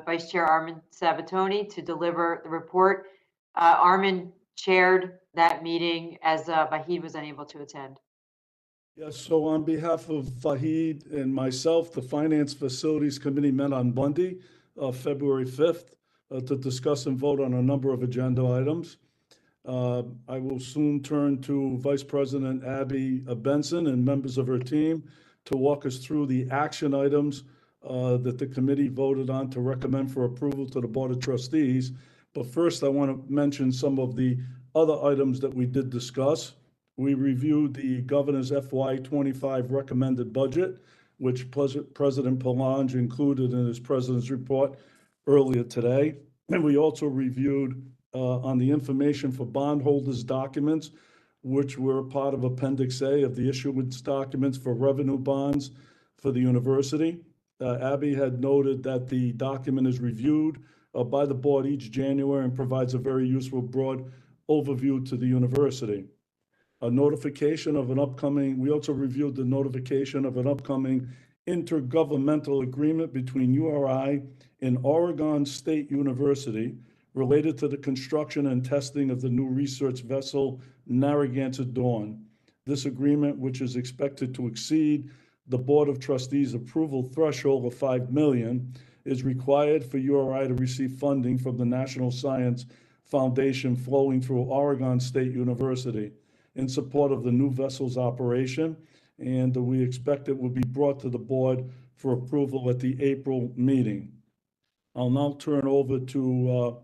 Vice Chair Armin Sabatoni to deliver the report. Armin chaired that meeting as Vahid was unable to attend. Yes, so on behalf of Vahid and myself, the Finance Facilities Committee met on Monday, February 5th, to discuss and vote on a number of agenda items. I will soon turn to Vice President Abby Benson and members of her team to walk us through the action items that the committee voted on to recommend for approval to the Board of Trustees. But first, I want to mention some of the other items that we did discuss. We reviewed the governor's FY25 recommended budget, which President Palange included in his president's report earlier today. And we also reviewed on the information for bondholders documents, which were part of Appendix A of the issuance documents for revenue bonds for the university. Abby had noted that the document is reviewed by the board each January and provides a very useful broad overview to the university. A notification of an upcoming, we also reviewed the notification of an upcoming intergovernmental agreement between URI and Oregon State University related to the construction and testing of the new research vessel Narragansett Dawn. This agreement, which is expected to exceed the Board of Trustees approval threshold of $5 million, is required for URI to receive funding from the National Science Foundation flowing through Oregon State University in support of the new vessel's operation, and we expect it will be brought to the board for approval at the April meeting. I'll now turn over to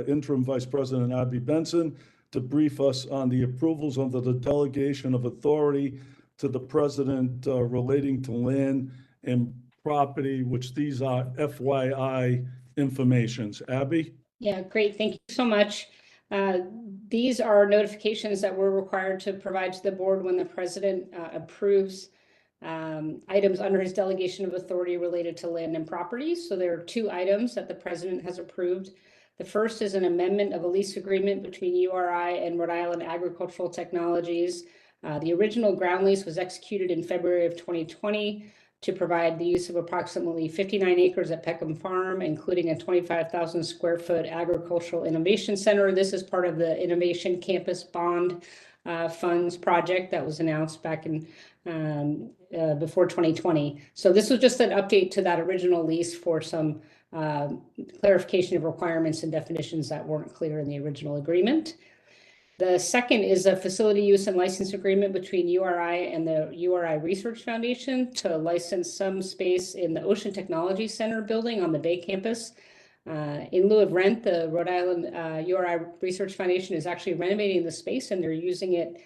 Interim Vice President Abby Benson to brief us on the approvals under the delegation of authority to the president relating to land and property, which these are FYI informations. Abby? Yeah, great. Thank you so much. These are notifications that we're required to provide to the board when the president approves items under his delegation of authority related to land and properties. So there are two items that the president has approved. The first is an amendment of a lease agreement between URI and Rhode Island Agricultural Technologies. The original ground lease was executed in February of 2020 to provide the use of approximately 59 acres at Peckham Farm, including a 25,000 square foot agricultural innovation center. This is part of the Innovation Campus Bond Funds project that was announced back in before 2020. So this was just an update to that original lease for some clarification of requirements and definitions that weren't clear in the original agreement. The second is a facility use and license agreement between URI and the URI Research Foundation to license some space in the Ocean Technology Center building on the Bay campus. In lieu of rent, the Rhode Island URI Research Foundation is actually renovating the space, and they're using it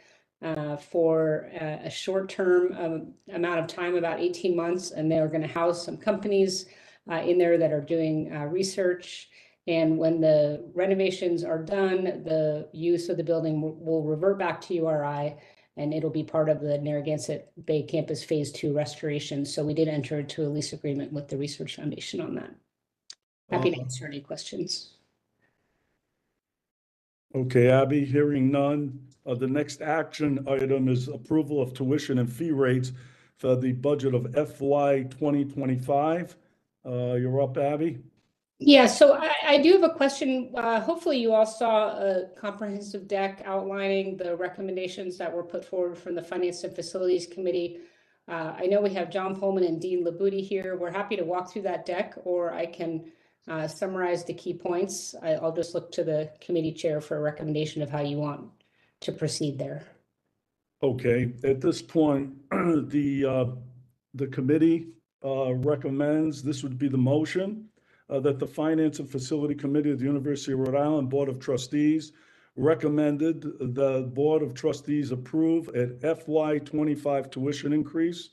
for a short-term amount of time, about 18 months, and they're going to house some companies in there that are doing research. And when the renovations are done, the use of the building will revert back to URI, and it'll be part of the Narragansett Bay Campus Phase 2 restoration. So we did enter into a lease agreement with the Research Foundation on that. Happy to answer any questions. Okay, Abby, hearing none. The next action item is approval of tuition and fee rates for the budget of FY 2025. You're up, Abby. Yeah, so I do have a question. Hopefully you all saw a comprehensive deck outlining the recommendations that were put forward from the Finance and Facilities Committee. I know we have John Pullman and Dean Labuti here. We're happy to walk through that deck, or I can summarize the key points. I'll just look to the committee chair for a recommendation of how you want to proceed there. Okay, at this point, the committee recommends, this would be the motion, that the Finance and Facility Committee of the University of Rhode Island Board of Trustees recommended the Board of Trustees approve an FY25 tuition increase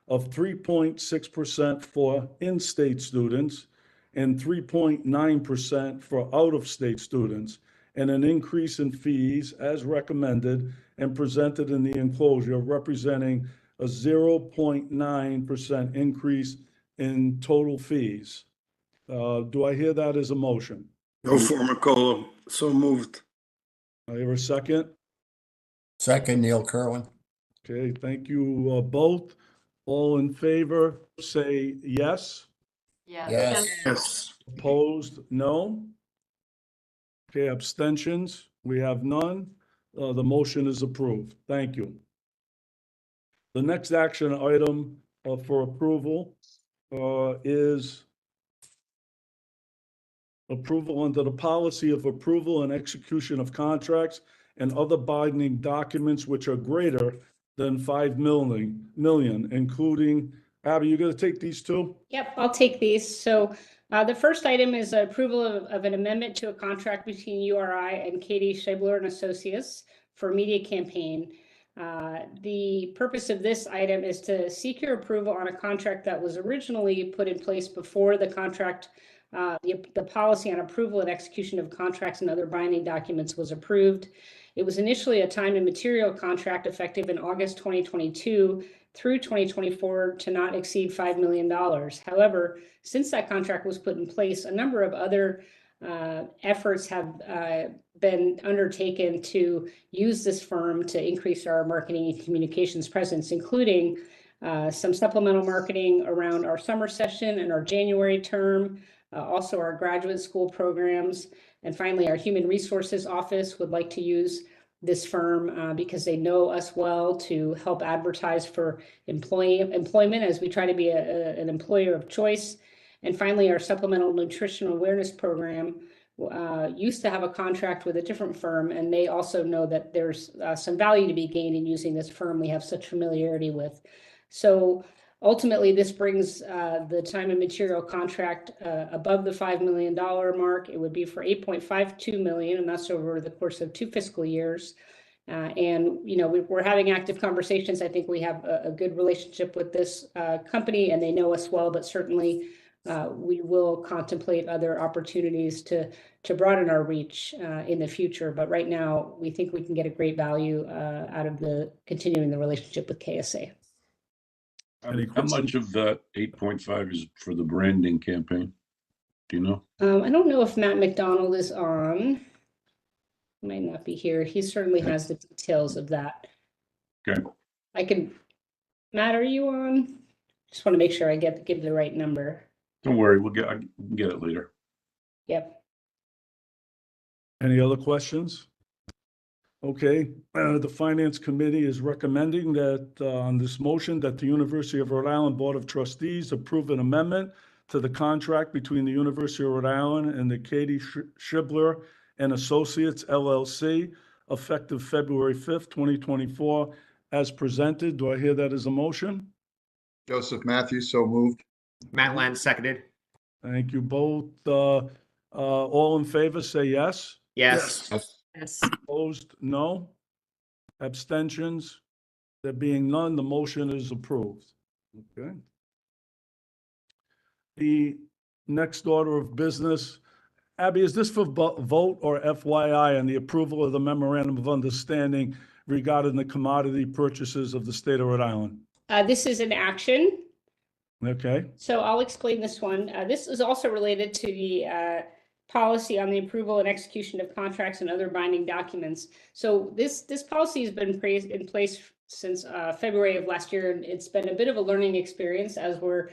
of 3.6% for in-state students and 3.9% for out-of-state students, and an increase in fees as recommended and presented in the enclosure, representing a 0.9% increase in total fees. Do I hear that as a motion? No Formicola, so moved. I hear a second. Second, Neil Kerwin. Okay, thank you both. All in favor, say yes. Yes. Yes. Opposed, no. Okay, abstentions, we have none. The motion is approved. Thank you. The next action item for approval is approval under the policy of approval and execution of contracts and other binding documents which are greater than 5 million, including, Abby, you gonna take these two? Yep, I'll take these. So the first item is approval of an amendment to a contract between URI and Katie Scheibler and Associates for media campaign. The purpose of this item is to seek your approval on a contract that was originally put in place before the contract, the policy on approval and execution of contracts and other binding documents was approved. It was initially a time and material contract effective in August 2022 through 2024 to not exceed $5 million. However, since that contract was put in place, a number of other efforts have been undertaken to use this firm to increase our marketing and communications presence, including some supplemental marketing around our summer session and our January term, also our graduate school programs. And finally, our human resources office would like to use this firm because they know us well to help advertise for employment as we try to be an employer of choice. And finally, our supplemental nutrition awareness program used to have a contract with a different firm, and they also know that there's some value to be gained in using this firm we have such familiarity with. So ultimately, this brings the time and material contract above the $5 million mark. It would be for $8.52 million, and that's over the course of 2 fiscal years. And, you know, we're having active conversations. I think we have a good relationship with this company, and they know us well, but certainly we will contemplate other opportunities to broaden our reach in the future. But right now, we think we can get a great value out of continuing the relationship with KSA. How much of that 8.5 is for the branding campaign? Do you know? I don't know if Matt McDonald is on. He might not be here. He certainly has the details of that. Okay. Matt, are you on? Just want to make sure I give the right number. Don't worry, we can get it later. Yep. Any other questions? Okay, the Finance Committee is recommending that on this motion that the University of Rhode Island Board of Trustees approve an amendment to the contract between the University of Rhode Island and the Katie Scheibler and Associates LLC effective February 5th, 2024 as presented. Do I hear that as a motion? Joseph Matthews, so moved. Matt Land, seconded. Thank you both. All in favor, say yes. Yes. Yes. Opposed, no. Abstentions? There being none, the motion is approved. Okay. The next order of business, Abby, is this for vote or FYI on the approval of the memorandum of understanding regarding the commodity purchases of the state of Rhode Island? This is an action. Okay. So I'll explain this one. This is also related to the policy on the approval and execution of contracts and other binding documents. So this policy has been in place since February of last year, and it's been a bit of a learning experience as we're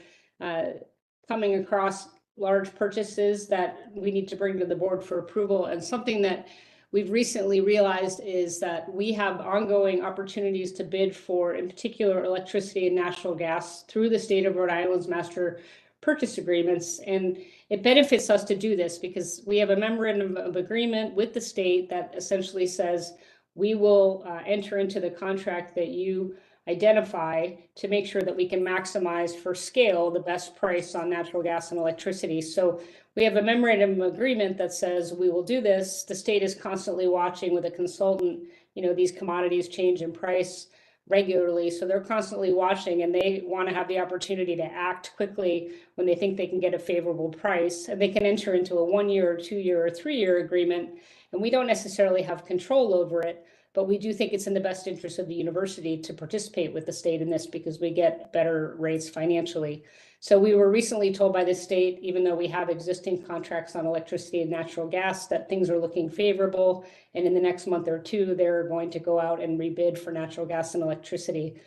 coming across large purchases that we need to bring to the board for approval. And something that we've recently realized is that we have ongoing opportunities to bid for, in particular, electricity and natural gas through the state of Rhode Island's master purchase agreements. And it benefits us to do this because we have a memorandum of agreement with the state that essentially says we will enter into the contract that you identify to make sure that we can maximize for scale the best price on natural gas and electricity. So we have a memorandum of agreement that says we will do this. The state is constantly watching with a consultant. You know, these commodities change in price regularly, so they're constantly watching, and they want to have the opportunity to act quickly when they think they can get a favorable price, and they can enter into a 1-year or 2-year or 3-year agreement, and we don't necessarily have control over it. But we do think it's in the best interest of the university to participate with the state in this because we get better rates financially. So we were recently told by the state, even though we have existing contracts on electricity and natural gas, that things are looking favorable. And in the next month or two, they're going to go out and rebid for natural gas and electricity.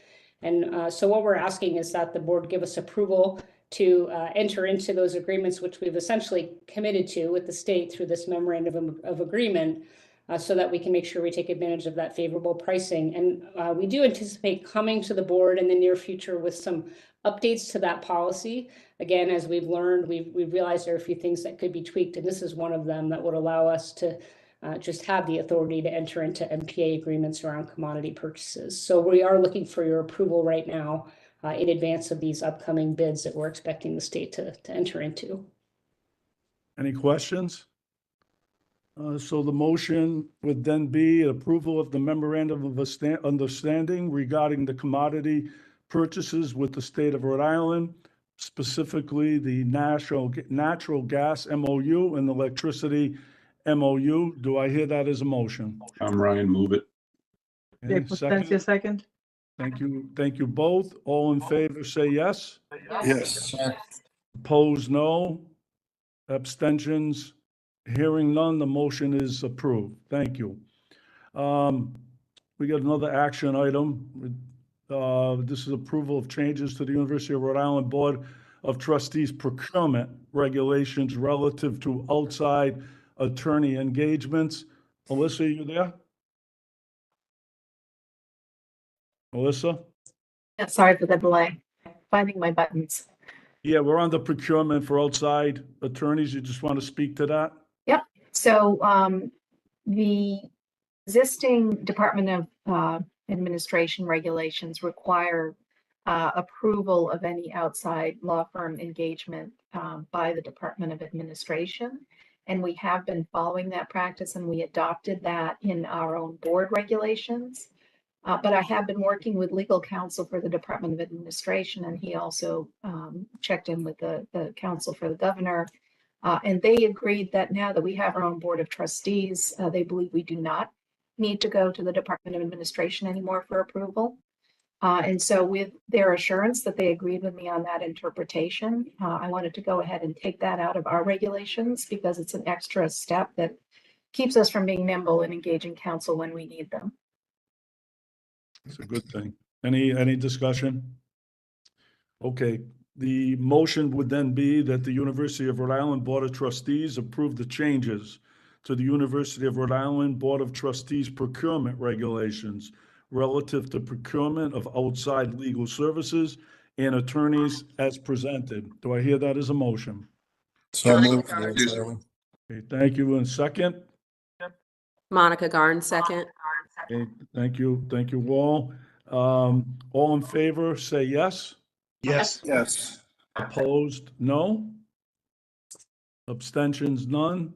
And so what we're asking is that the board give us approval to enter into those agreements, which we've essentially committed to with the state through this memorandum of agreement, so that we can make sure we take advantage of that favorable pricing. And we do anticipate coming to the board in the near future with some updates to that policy. Again, as we've learned, we've realized there are a few things that could be tweaked, and this is one of them that would allow us to just have the authority to enter into MPA agreements around commodity purchases. So we are looking for your approval right now in advance of these upcoming bids that we're expecting the state to enter into. Any questions? So the motion would then be approval of the memorandum of understanding regarding the commodity purchases with the state of Rhode Island, specifically the natural gas MOU and electricity MOU. Do I hear that as a motion? I'm Ryan, move it. Jay Okay, Placencia, second. Thank you. Thank you both. All in favor, say yes. Yes. Opposed, no. Abstentions? Hearing none, the motion is approved. Thank you. We got another action item. This is approval of changes to the University of Rhode Island Board of Trustees procurement regulations relative to outside attorney engagements. Melissa, are you there? Melissa? Yeah, sorry for the delay. Finding my buttons. Yeah, we're on the procurement for outside attorneys. You just want to speak to that? Yep. So the existing Department of Administration regulations require approval of any outside law firm engagement by the Department of Administration. And we have been following that practice, and we adopted that in our own board regulations. But I have been working with legal counsel for the Department of Administration, and he also checked in with the counsel for the governor. And they agreed that now that we have our own board of trustees, they believe we do not need to go to the Department of Administration anymore for approval. And so with their assurance that they agreed with me on that interpretation, I wanted to go ahead and take that out of our regulations because it's an extra step that keeps us from being nimble and engaging counsel when we need them. It's a good thing. Any discussion? Okay, the motion would then be that the University of Rhode Island Board of Trustees approve the changes to the University of Rhode Island Board of Trustees procurement regulations relative to procurement of outside legal services and attorneys as presented. Do I hear that as a motion? So moved. Okay, thank you. And second? Monica Garn, second. Okay, thank you. Thank you, all. All in favor, say yes. Yes. Yes. Opposed, no. Abstentions, none.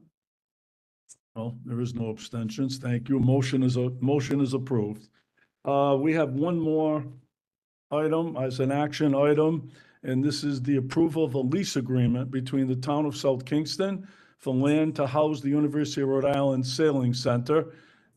Oh, there is no abstentions. Thank you. Motion is approved. We have one more item as an action item, and this is the approval of a lease agreement between the town of South Kingston for land to house the University of Rhode Island Sailing Center.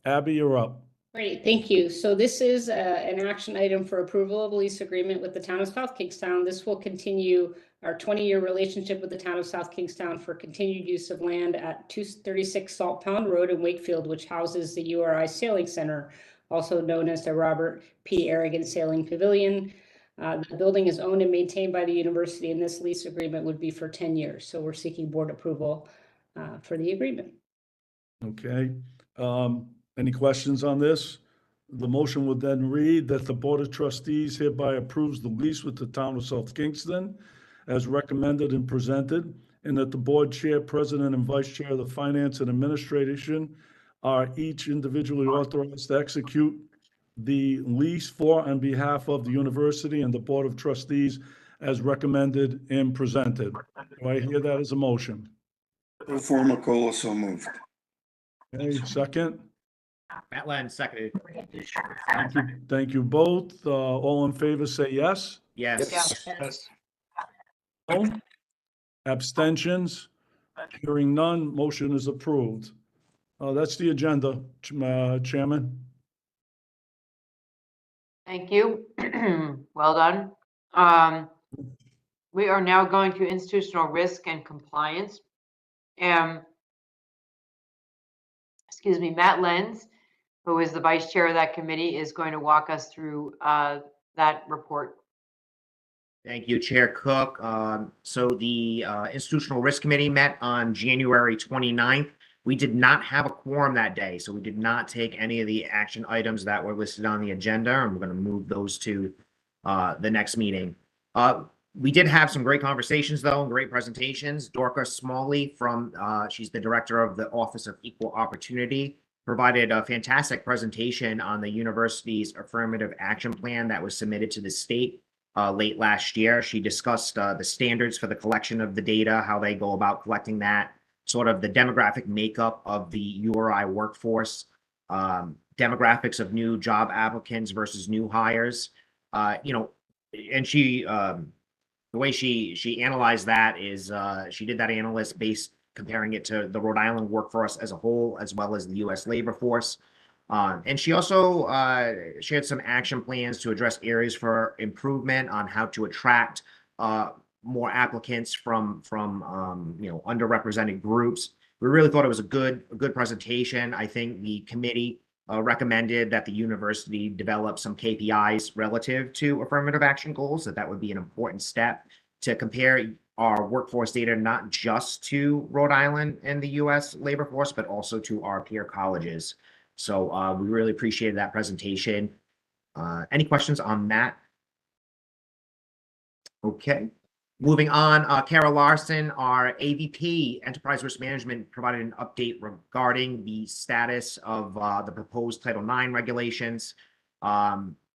Abby, you're up. Great, thank you. So this is an action item for approval of a lease agreement with the town of South Kingstown. This will continue our 20-year relationship with the town of South Kingstown for continued use of land at 236 Salt Pond Road in Wakefield, which houses the URI Sailing Center, also known as the Robert P. Arrogant Sailing Pavilion. The building is owned and maintained by the university, and this lease agreement would be for 10 years. So we're seeking board approval for the agreement. Okay. Any questions on this? The motion would then read that the Board of Trustees hereby approves the lease with the town of South Kingston as recommended and presented, and that the board chair, president, and vice chair of the finance and administration are each individually authorized to execute the lease for on behalf of the university and the Board of Trustees as recommended and presented. Do I hear that as a motion? Formicola, so moved. Okay, second. Matt Len, seconded. Thank you both. All in favor, say yes. Yes. Yes. No? Abstentions? Hearing none, motion is approved. That's the agenda, Chairman. Thank you. Well done. We are now going to institutional risk and compliance. Excuse me, Matt Lenz, who is the vice chair of that committee, is going to walk us through that report. Thank you, Chair Cook. So the Institutional Risk Committee met on January 29th. We did not have a quorum that day, so we did not take any of the action items that were listed on the agenda, and we're going to move those to the next meeting. We did have some great conversations, though, and great presentations. Dorca Smalley she's the director of the Office of Equal Opportunity, provided a fantastic presentation on the university's affirmative action plan that was submitted to the state late last year. She discussed the standards for the collection of the data, how they go about collecting that, sort of the demographic makeup of the URI workforce, demographics of new job applicants versus new hires. And she, the way she analyzed that is she did that analysis based comparing it to the Rhode Island workforce as a whole, as well as the U.S. labor force. And she also shared some action plans to address areas for improvement on how to attract more applicants from underrepresented groups. We really thought it was a good presentation. I think the committee recommended that the university develop some KPIs relative to affirmative action goals, that would be an important step to compare our workforce data not just to Rhode Island and the U.S. labor force, but also to our peer colleges. So we really appreciated that presentation. Any questions on that? Okay. Moving on, Kara Larson, our AVP, Enterprise Risk Management, provided an update regarding the status of the proposed Title IX regulations,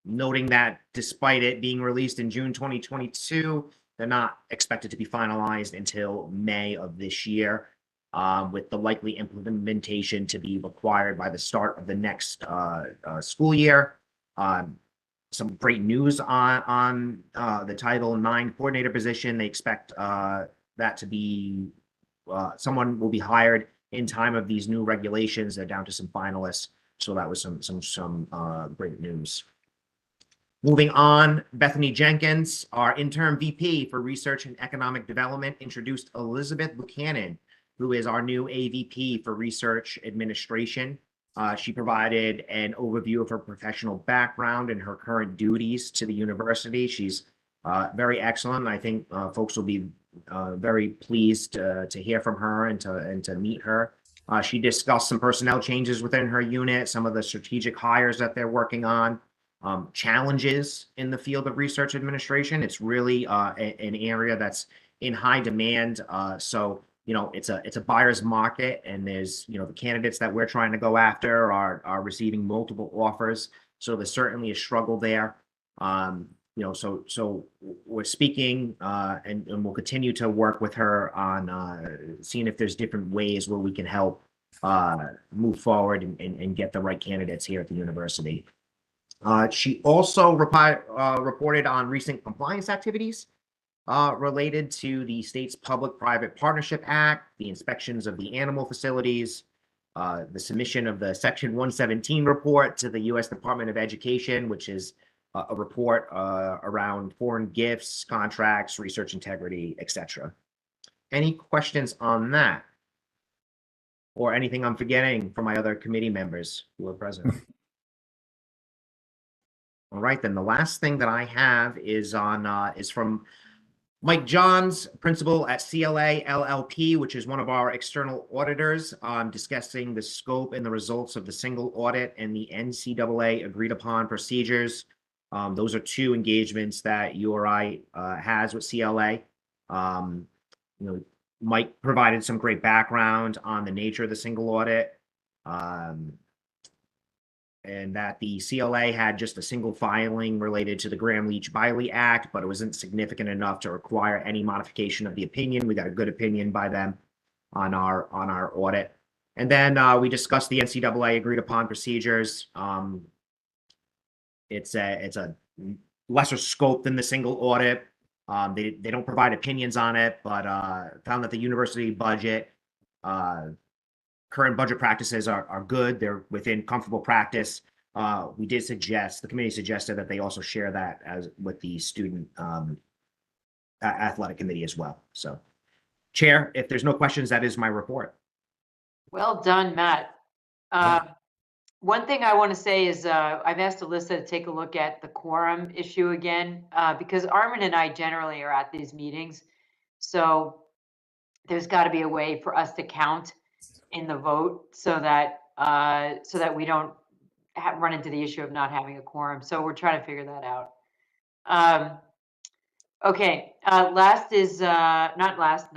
noting that despite it being released in June 2022, they're not expected to be finalized until May of this year, with the likely implementation to be required by the start of the next school year. Some great news on the Title IX coordinator position. They expect that to be someone will be hired in time of these new regulations. They're down to some finalists, so that was some great news. Moving on, Bethany Jenkins, our interim VP for Research and Economic Development, introduced Elizabeth Buchanan, who is our new AVP for Research Administration. She provided an overview of her professional background and her current duties to the university. She's very excellent. I think folks will be very pleased to hear from her and to meet her. She discussed some personnel changes within her unit, some of the strategic hires that they're working on, challenges in the field of research administration. It's really an area that's in high demand. So it's a buyer's market, and there's, the candidates that we're trying to go after are receiving multiple offers. So there's certainly a struggle there. So we're speaking and we'll continue to work with her on seeing if there's different ways where we can help move forward and get the right candidates here at the university. She also reported on recent compliance activities related to the state's Public-Private Partnership Act, the inspections of the animal facilities, the submission of the Section 117 report to the U.S. Department of Education, which is a report around foreign gifts, contracts, research integrity, etc. Any questions on that? Or anything I'm forgetting from my other committee members who are present? All right, then the last thing that I have is from Mike Johns, principal at CLA LLP, which is one of our external auditors, discussing the scope and the results of the single audit and the NCAA agreed upon procedures. Those are two engagements that URI has with CLA. Mike provided some great background on the nature of the single audit, and that the CLA had just a single filing related to the Graham-Leach-Biley Act, but it wasn't significant enough to require any modification of the opinion. We got a good opinion by them on our audit. And then we discussed the NCAA agreed upon procedures. It's a lesser scope than the single audit. They don't provide opinions on it, but found that the university budget, current budget practices are good. They're within comfortable practice. we did suggest, the committee suggested that they also share that as with the student athletic committee as well. So, Chair, if there's no questions, that is my report. Well done, Matt. One thing I want to say is I've asked Alyssa to take a look at the quorum issue again, because Armin and I generally are at these meetings. So there's got to be a way for us to count in the vote so that we don't run into the issue of not having a quorum. So we're trying to figure that out. Okay, last is not last.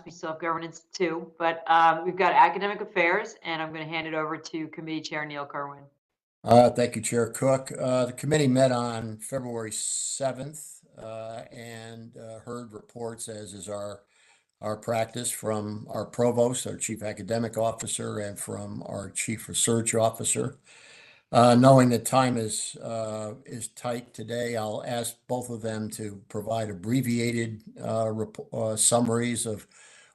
We still have governance too, but we've got academic affairs, and I'm going to hand it over to Committee Chair Neil Kerwin. Thank you, Chair Cook. The committee met on February 7th and heard reports, as is our practice, from our provost, our chief academic officer, and from our chief research officer. Knowing that time is tight today, I'll ask both of them to provide abbreviated summaries of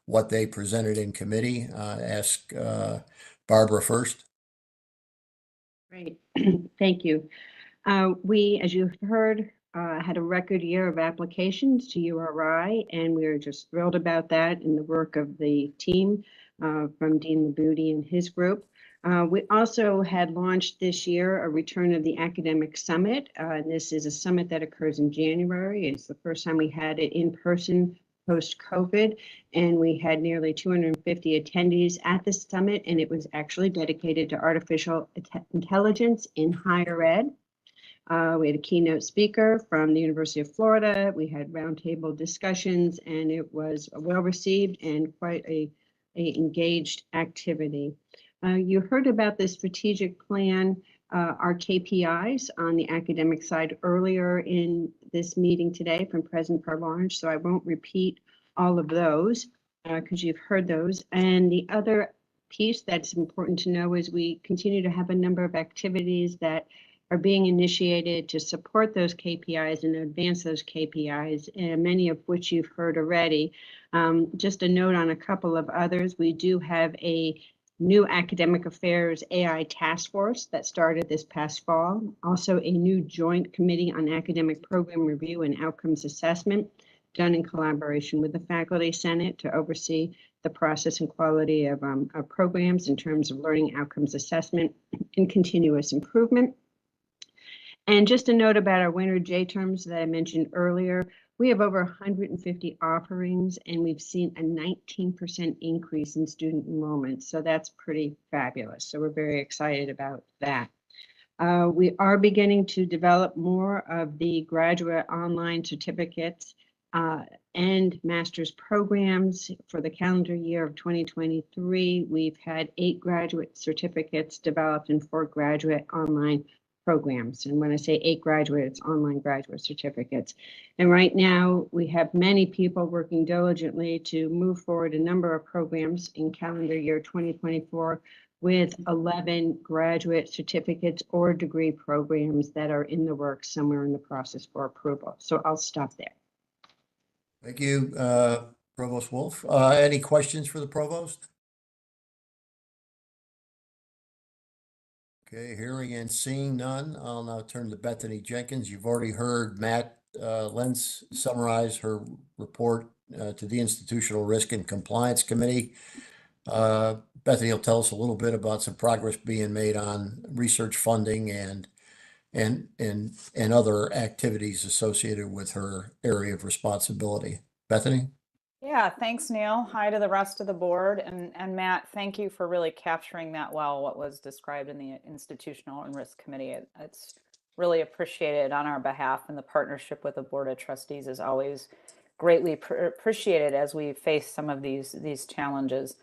what they presented in committee. Ask Barbara first. Great, thank you. We, as you've heard, had a record year of applications to URI, and we are just thrilled about that and the work of the team from Dean Labudie and his group. We also had launched this year a return of the Academic Summit. This is a summit that occurs in January. It's the first time we had it in person post-COVID, and we had nearly 250 attendees at the summit, and it was actually dedicated to artificial intelligence in higher ed. We had a keynote speaker from the University of Florida. We had roundtable discussions, and it was well received and quite a engaged activity. You heard about the strategic plan, our KPIs on the academic side earlier in this meeting today from President Parlange, so I won't repeat all of those because you've heard those. And the other piece that's important to know is we continue to have a number of activities that are being initiated to support those KPIs and advance those KPIs, and many of which you've heard already. Just a note on a couple of others. We do have a new academic affairs AI task force that started this past fall. Also a new joint committee on academic program review and outcomes assessment done in collaboration with the Faculty Senate to oversee the process and quality of programs in terms of learning outcomes assessment and continuous improvement. And just a note about our winter J terms that I mentioned earlier, we have over 150 offerings, and we've seen a 19% increase in student enrollment. So that's pretty fabulous. So we're very excited about that. We are beginning to develop more of the graduate online certificates and master's programs for the calendar year of 2023. We've had 8 graduate certificates developed and 4 graduate online programs. And when I say 8 graduates, online graduate certificates. And right now we have many people working diligently to move forward a number of programs in calendar year 2024 with 11 graduate certificates or degree programs that are in the works somewhere in the process for approval. So I'll stop there. Thank you, Provost Wolf. Any questions for the Provost? Okay, hearing and seeing none, I'll now turn to Bethany Jenkins. You've already heard Matt Lentz summarize her report to the Institutional Risk and Compliance Committee. Bethany will tell us a little bit about some progress being made on research funding and other activities associated with her area of responsibility. Bethany? Yeah, thanks, Neil. Hi to the rest of the board. And Matt, thank you for really capturing that well, what was described in the Institutional and Risk Committee. It's really appreciated on our behalf, and the partnership with the Board of Trustees is always greatly appreciated as we face some of these challenges.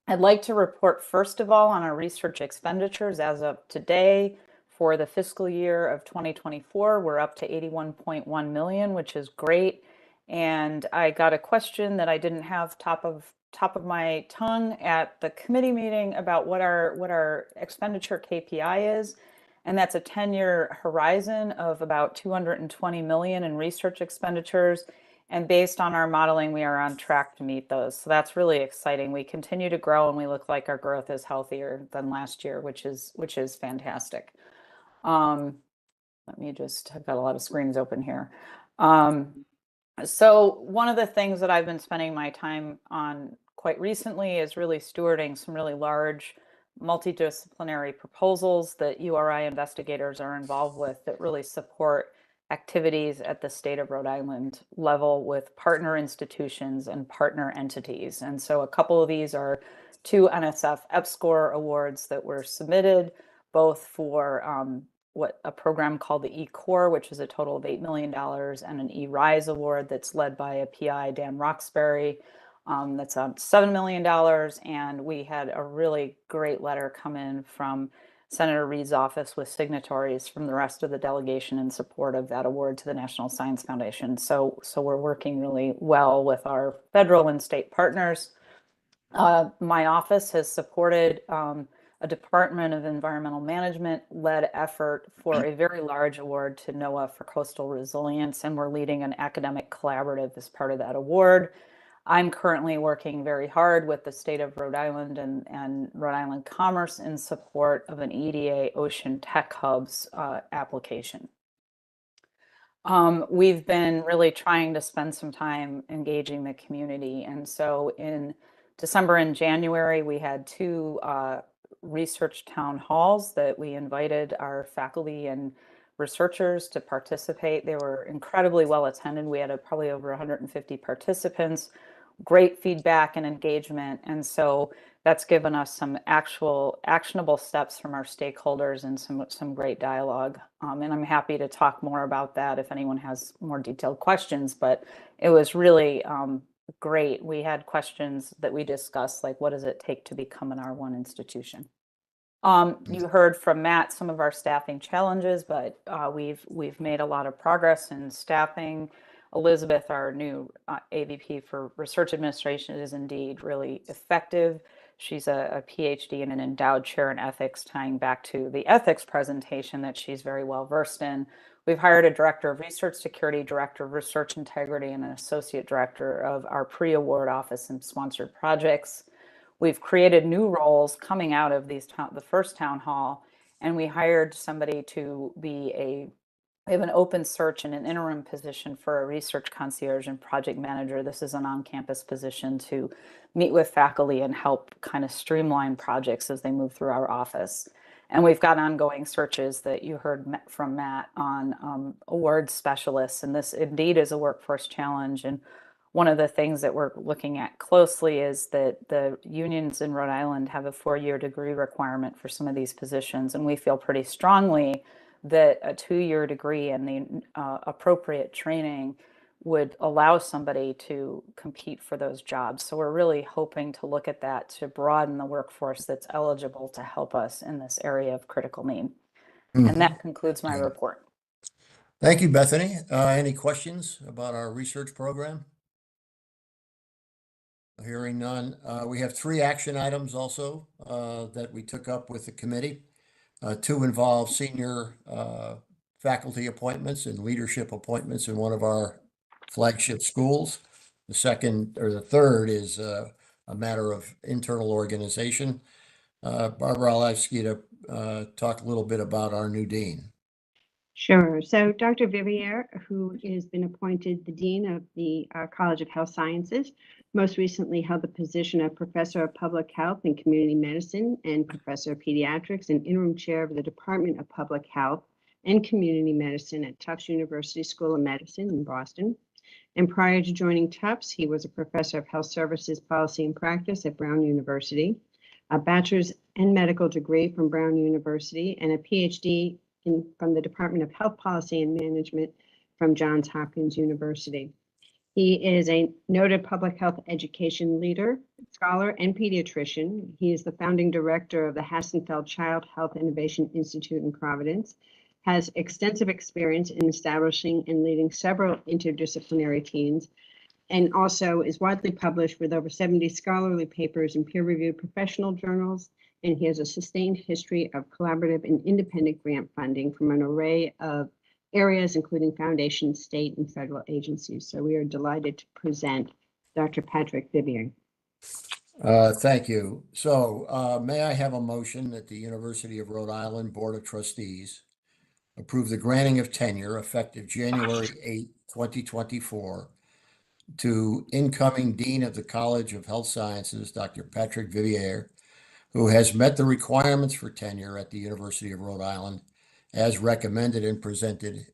I'd like to report, first of all, on our research expenditures as of today. For the fiscal year of 2024, we're up to $81.1 million, which is great. And I got a question that I didn't have top of my tongue at the committee meeting about what our expenditure KPI is. And that's a 10-year horizon of about $220 million in research expenditures. And based on our modeling, we are on track to meet those. So that's really exciting. We continue to grow and we look like our growth is healthier than last year, which is fantastic. Let me just, I've got a lot of screens open here. So one of the things that I've been spending my time on quite recently is really stewarding some really large multidisciplinary proposals that URI investigators are involved with that really support activities at the state of Rhode Island level with partner institutions and partner entities. And so a couple of these are 2 NSF EPSCoR awards that were submitted, both for a program called the eCore, which is a total of $8 million, and an eRISE award that's led by a PI, Dan Roxbury, that's on $7 million. And we had a really great letter come in from Senator Reed's office with signatories from the rest of the delegation in support of that award to the National Science Foundation. So we're working really well with our federal and state partners. My office has supported a Department of Environmental Management led effort for a very large award to NOAA for coastal resilience, and we're leading an academic collaborative as part of that award. I'm currently working very hard with the state of Rhode Island and Rhode Island Commerce in support of an EDA Ocean Tech Hubs application. We've been really trying to spend some time engaging the community. And so in December and January, we had 2 research town halls that we invited our faculty and researchers to participate. They were incredibly well attended. We had probably over 150 participants, great feedback and engagement. And so that's given us some actual actionable steps from our stakeholders and some great dialogue. And I'm happy to talk more about that if anyone has more detailed questions, but it was really great. We had questions that we discussed, like what does it take to become an R1 institution? You heard from Matt some of our staffing challenges, but we've made a lot of progress in staffing. Elizabeth, our new AVP for Research Administration, is indeed really effective. She's a PhD and an endowed chair in ethics, tying back to the ethics presentation that she's very well versed in. We've hired a director of research security, director of research integrity, and an associate director of our pre-award office and sponsored projects. We've created new roles coming out of the first town hall, and we hired somebody to be we have an open search and an interim position for a research concierge and project manager. This is an on-campus position to meet with faculty and help kind of streamline projects as they move through our office. And we've got ongoing searches that you heard from Matt on award specialists. And this indeed is a workforce challenge. And one of the things that we're looking at closely is that the unions in Rhode Island have a 4-year degree requirement for some of these positions. And we feel pretty strongly that a 2-year degree and the appropriate training would allow somebody to compete for those jobs. So we're really hoping to look at that to broaden the workforce that's eligible to help us in this area of critical need. And that concludes my report. Thank you, Bethany. Any questions about our research program? Hearing none. We have 3 action items also that we took up with the committee. 2 involve senior faculty appointments and leadership appointments in one of our flagship schools. The third is a matter of internal organization. Barbara, I'll ask you to talk a little bit about our new dean. Sure. So Dr. Vivier, who has been appointed the Dean of the College of Health Sciences, most recently held the position of Professor of Public Health and Community Medicine and Professor of Pediatrics and Interim Chair of the Department of Public Health and Community Medicine at Tufts University School of Medicine in Boston. And prior to joining Tufts, he was a Professor of Health Services Policy and Practice at Brown University, a bachelor's and medical degree from Brown University, and a PhD from the Department of Health Policy and Management from Johns Hopkins University. He is a noted public health education leader, scholar, and pediatrician. He is the founding director of the Hassenfeld Child Health Innovation Institute in Providence, has extensive experience in establishing and leading several interdisciplinary teams, and also is widely published with over 70 scholarly papers in peer-reviewed professional journals. And he has a sustained history of collaborative and independent grant funding from an array of areas, including foundation, state, and federal agencies. So we are delighted to present Dr. Patrick Vivier. Thank you. So may I have a motion that the University of Rhode Island Board of Trustees approve the granting of tenure effective January 8, 2024 to incoming Dean of the College of Health Sciences, Dr. Patrick Vivier, who has met the requirements for tenure at the University of Rhode Island as recommended and presented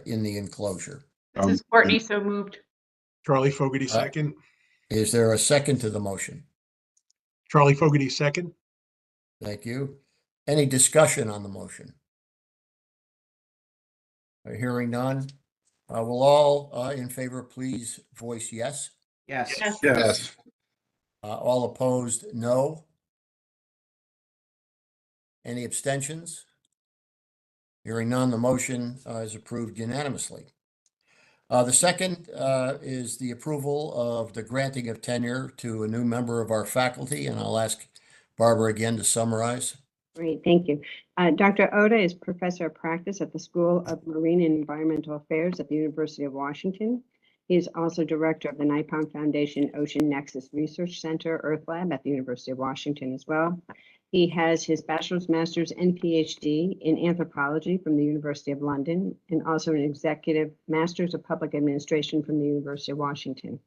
in the enclosure. This is Courtney, so moved. Charlie Fogarty, second. Is there a second to the motion? Charlie Fogarty, second. Thank you. Any discussion on the motion? Hearing none. Will all in favor please voice yes? Yes. Yes. All opposed, no. Any abstentions? Hearing none, the motion is approved unanimously. The second is the approval of the granting of tenure to a new member of our faculty, and I'll ask Barbara again to summarize. Great, thank you. Dr. Oda is professor of practice at the School of Marine and Environmental Affairs at the University of Washington. He is also director of the Nippon Foundation Ocean Nexus Research Center, Earth Lab at the University of Washington as well. He has his bachelor's, master's, and PhD in anthropology from the University of London, and also an executive master's of public administration from the University of Washington.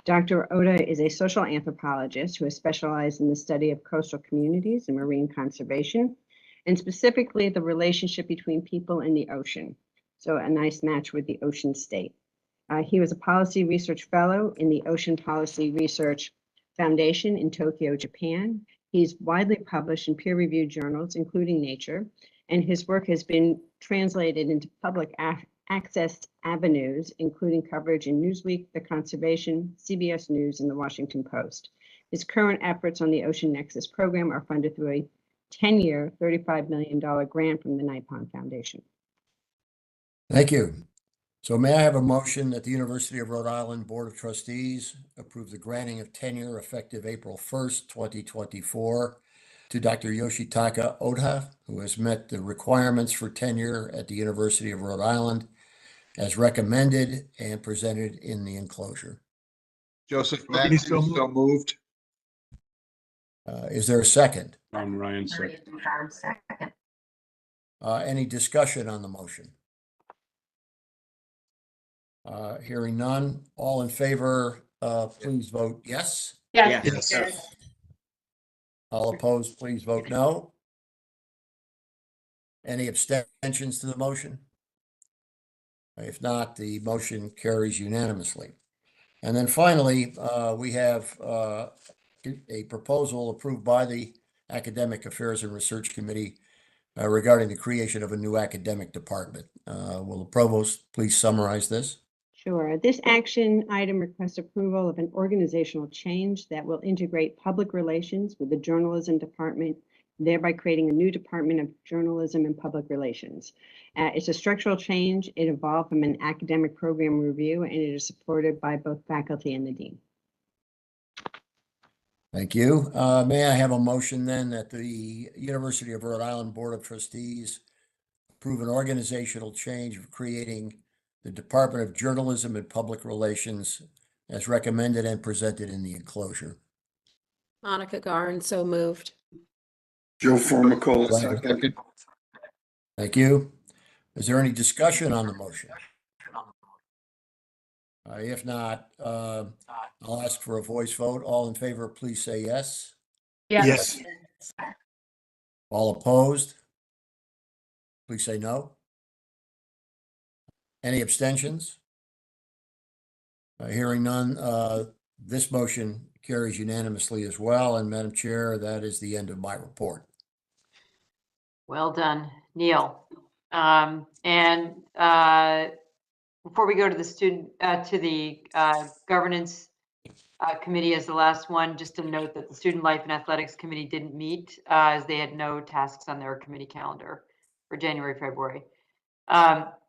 Dr. Oda is a social anthropologist who has specialized in the study of coastal communities and marine conservation, and specifically the relationship between people and the ocean. So a nice match with the ocean state. He was a policy research fellow in the Ocean Policy Research Foundation in Tokyo, Japan. He's widely published in peer-reviewed journals, including Nature, and his work has been translated into public access avenues, including coverage in Newsweek, The Conservation, CBS News, and The Washington Post. His current efforts on the Ocean Nexus program are funded through a 10-year, $35 million grant from the Nippon Foundation. Thank you. So may I have a motion that the University of Rhode Island Board of Trustees approve the granting of tenure effective April 1st, 2024 to Dr. Yoshitaka Oda, who has met the requirements for tenure at the University of Rhode Island as recommended and presented in the enclosure. Joseph Mack, so moved. Is there a second? Ryan, second. Any discussion on the motion? Hearing none, all in favor, please vote yes. Yes. Yes. All opposed, please vote no. Any abstentions to the motion? If not, the motion carries unanimously. And then finally, we have a proposal approved by the Academic Affairs and Research Committee regarding the creation of a new academic department. Will the provost please summarize this? Sure. This action item requests approval of an organizational change that will integrate public relations with the journalism department, thereby creating a new Department of Journalism and Public Relations. It's a structural change. It evolved from an academic program review, and it is supported by both faculty and the dean. Thank you. May I have a motion then that the University of Rhode Island Board of Trustees approve an organizational change of creating the Department of Journalism and Public Relations as recommended and presented in the enclosure? Monica Garn, so moved. Joe Formicola, second. Thank you. Is there any discussion on the motion? If not, I'll ask for a voice vote. All in favor, please say yes. Yes. All opposed? Please say no. Any abstentions? Hearing none, this motion carries unanimously as well. And Madam Chair, that is the end of my report. Well done, Neil. Before we go to the governance committee as the last one, just to note that the Student Life and Athletics Committee didn't meet as they had no tasks on their committee calendar for January, February.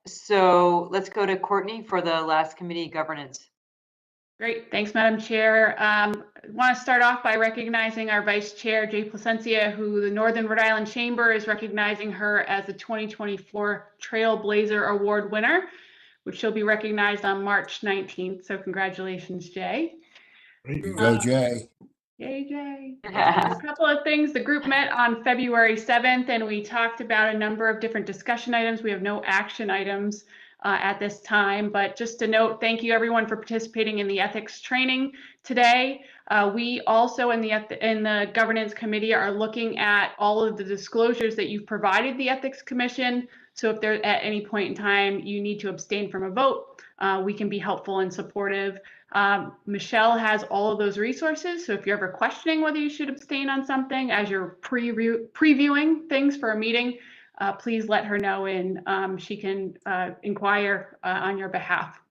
So let's go to Courtney for the last committee, governance. Great, thanks, Madam Chair. I want to start off by recognizing our Vice Chair, Jay Placencia, who the Northern Rhode Island Chamber is recognizing her as the 2024 Trailblazer Award winner, which she'll be recognized on March 19th. So congratulations, Jay. Go, Jay. Yay, Jay. A couple of things. The group met on February 7th, and we talked about a number of different discussion items. We have no action items at this time, but just to note, thank you everyone for participating in the ethics training today. We also in the governance committee are looking at all of the disclosures that you've provided the ethics commission. So if there at any point in time you need to abstain from a vote, we can be helpful and supportive. Michelle has all of those resources. So if you're ever questioning whether you should abstain on something as you're previewing things for a meeting, please let her know and she can inquire on your behalf.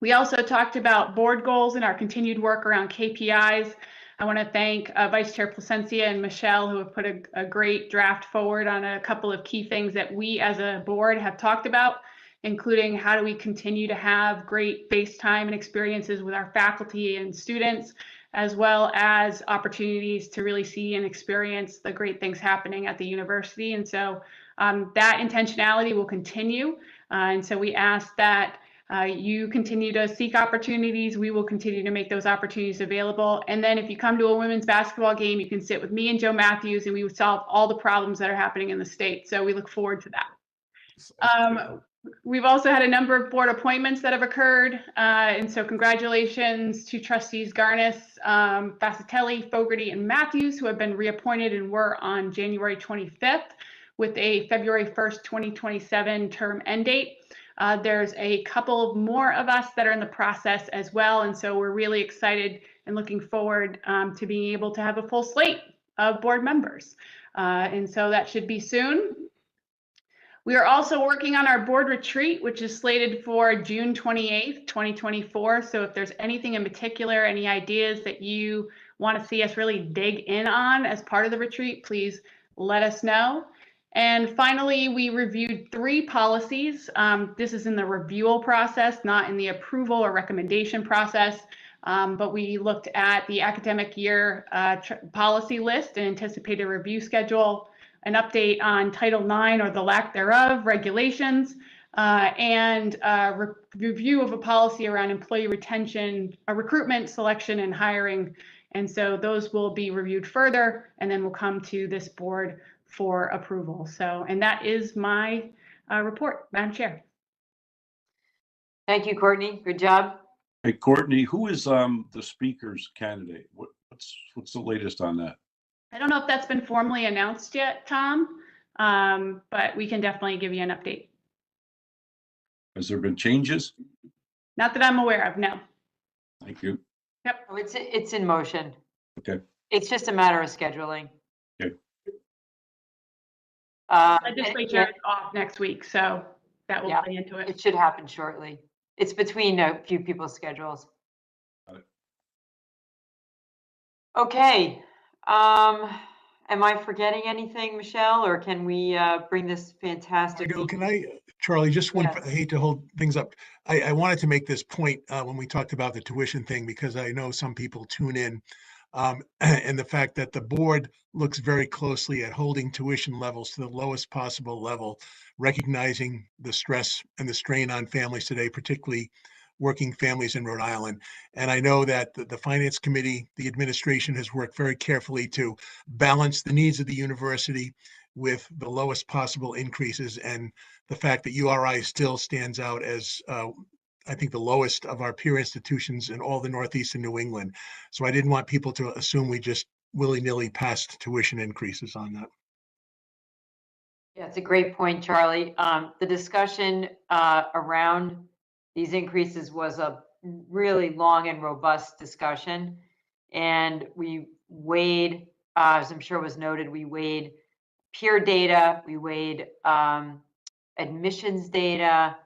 We also talked about board goals and our continued work around KPIs. I want to thank Vice Chair Placencia and Michelle, who have put a great draft forward on a couple of key things that we as a board have talked about, including how do we continue to have great face time and experiences with our faculty and students, as well as opportunities to really see and experience the great things happening at the university. And so that intentionality will continue. And so we ask that you continue to seek opportunities. We will continue to make those opportunities available. And then if you come to a women's basketball game, you can sit with me and Joe Matthews, and we would solve all the problems that are happening in the state. So we look forward to that. We've also had a number of board appointments that have occurred. And so congratulations to trustees Garnis, Fascitelli, Fogarty, and Matthews, who have been reappointed and were on January 25th with a February 1st, 2027 term end date. There's a couple more of us that are in the process as well. And so we're really excited and looking forward to being able to have a full slate of board members. And so that should be soon. We are also working on our board retreat, which is slated for June 28th, 2024. So if there's anything in particular, any ideas that you want to see us really dig in on as part of the retreat, please let us know. And finally, we reviewed 3 policies. This is in the reviewal process, not in the approval or recommendation process. But we looked at the academic year policy list and anticipated review schedule, an update on Title IX or the lack thereof, regulations, and review of a policy around employee retention, recruitment, selection, and hiring. And so those will be reviewed further and then will come to this board for approval. So, and that is my report, Madam Chair. Thank you, Courtney. Good job. Hey, Courtney, who is the speaker's candidate? What's the latest on that? I don't know if that's been formally announced yet, Tom, but we can definitely give you an update. Has there been changes? Not that I'm aware of, no. Thank you. Yep. Oh, it's in motion. Okay. It's just a matter of scheduling. Okay. Legislature is off next week, so that will play into it. It should happen shortly. It's between a few people's schedules. Got it. Okay. Am I forgetting anything, Michelle, or can we bring this fantastic? Can I, Charlie, just one, I hate to hold things up. I wanted to make this point when we talked about the tuition thing, because I know some people tune in. And the fact that the board looks very closely at holding tuition levels to the lowest possible level, recognizing the stress and the strain on families today, particularly working families in Rhode Island. And I know that the Finance Committee, the administration has worked very carefully to balance the needs of the university with the lowest possible increases. And the fact that URI still stands out as I think the lowest of our peer institutions in all the Northeast and New England. So I didn't want people to assume we just willy-nilly passed tuition increases on that. Yeah, it's a great point, Charlie. The discussion around these increases was a really long and robust discussion. And we weighed, as I'm sure was noted, we weighed peer data, we weighed admissions data.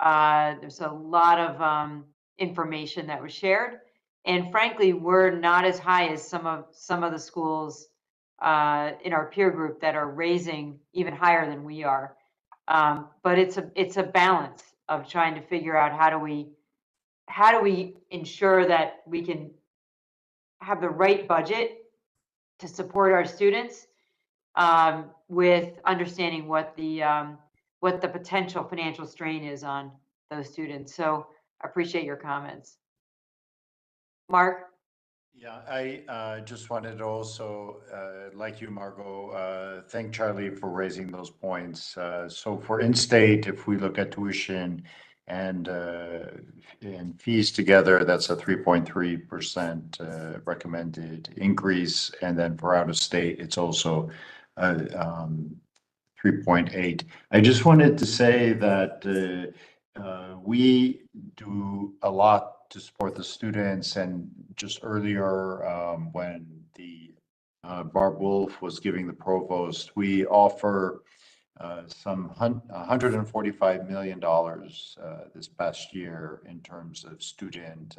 There's a lot of information that was shared. And frankly, we're not as high as some of the schools in our peer group that are raising even higher than we are. But it's a balance of trying to figure out how do how do we ensure that we can have the right budget to support our students, with understanding what the potential financial strain is on those students. So I appreciate your comments. Mark? Yeah, I just wanted to also, like you, Margot, thank Charlie for raising those points. So for in-state, if we look at tuition and fees together, that's a 3.3% recommended increase. And then for out-of-state, it's also 3.8. I just wanted to say that we do a lot to support the students, and just earlier when the Barb Wolf was giving the provost, we offer some $145 million this past year in terms of student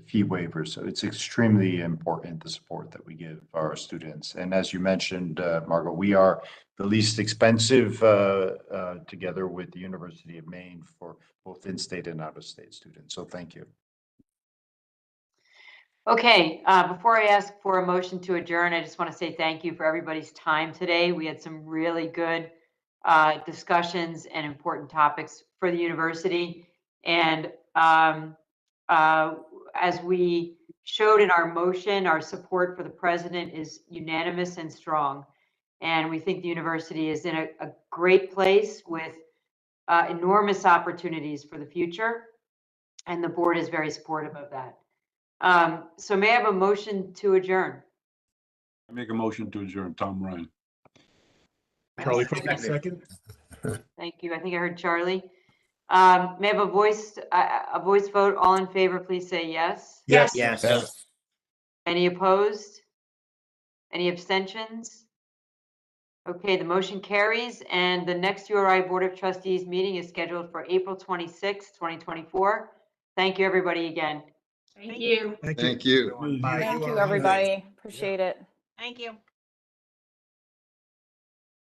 fee waivers. So it's extremely important, the support that we give our students. And as you mentioned, Margot, we are the least expensive together with the University of Maine for both in-state and out-of-state students. So thank you. Okay, before I ask for a motion to adjourn, I just want to say thank you for everybody's time today. We had some really good discussions and important topics for the university. And as we showed in our motion, our support for the president is unanimous and strong. And we think the university is in a great place with enormous opportunities for the future. And the board is very supportive of that. So may I have a motion to adjourn? I make a motion to adjourn. Tom Ryan. Charlie Cook, second. Thank you. I think I heard Charlie. May I have a voice vote? All in favor, please say yes. Yes. Yes. Any opposed? Any abstentions? Okay, the motion carries, and the next URI Board of Trustees meeting is scheduled for April 26, 2024. Thank you, everybody, again. Thank you. Thank you. Thank you, everybody. Appreciate it. Thank you.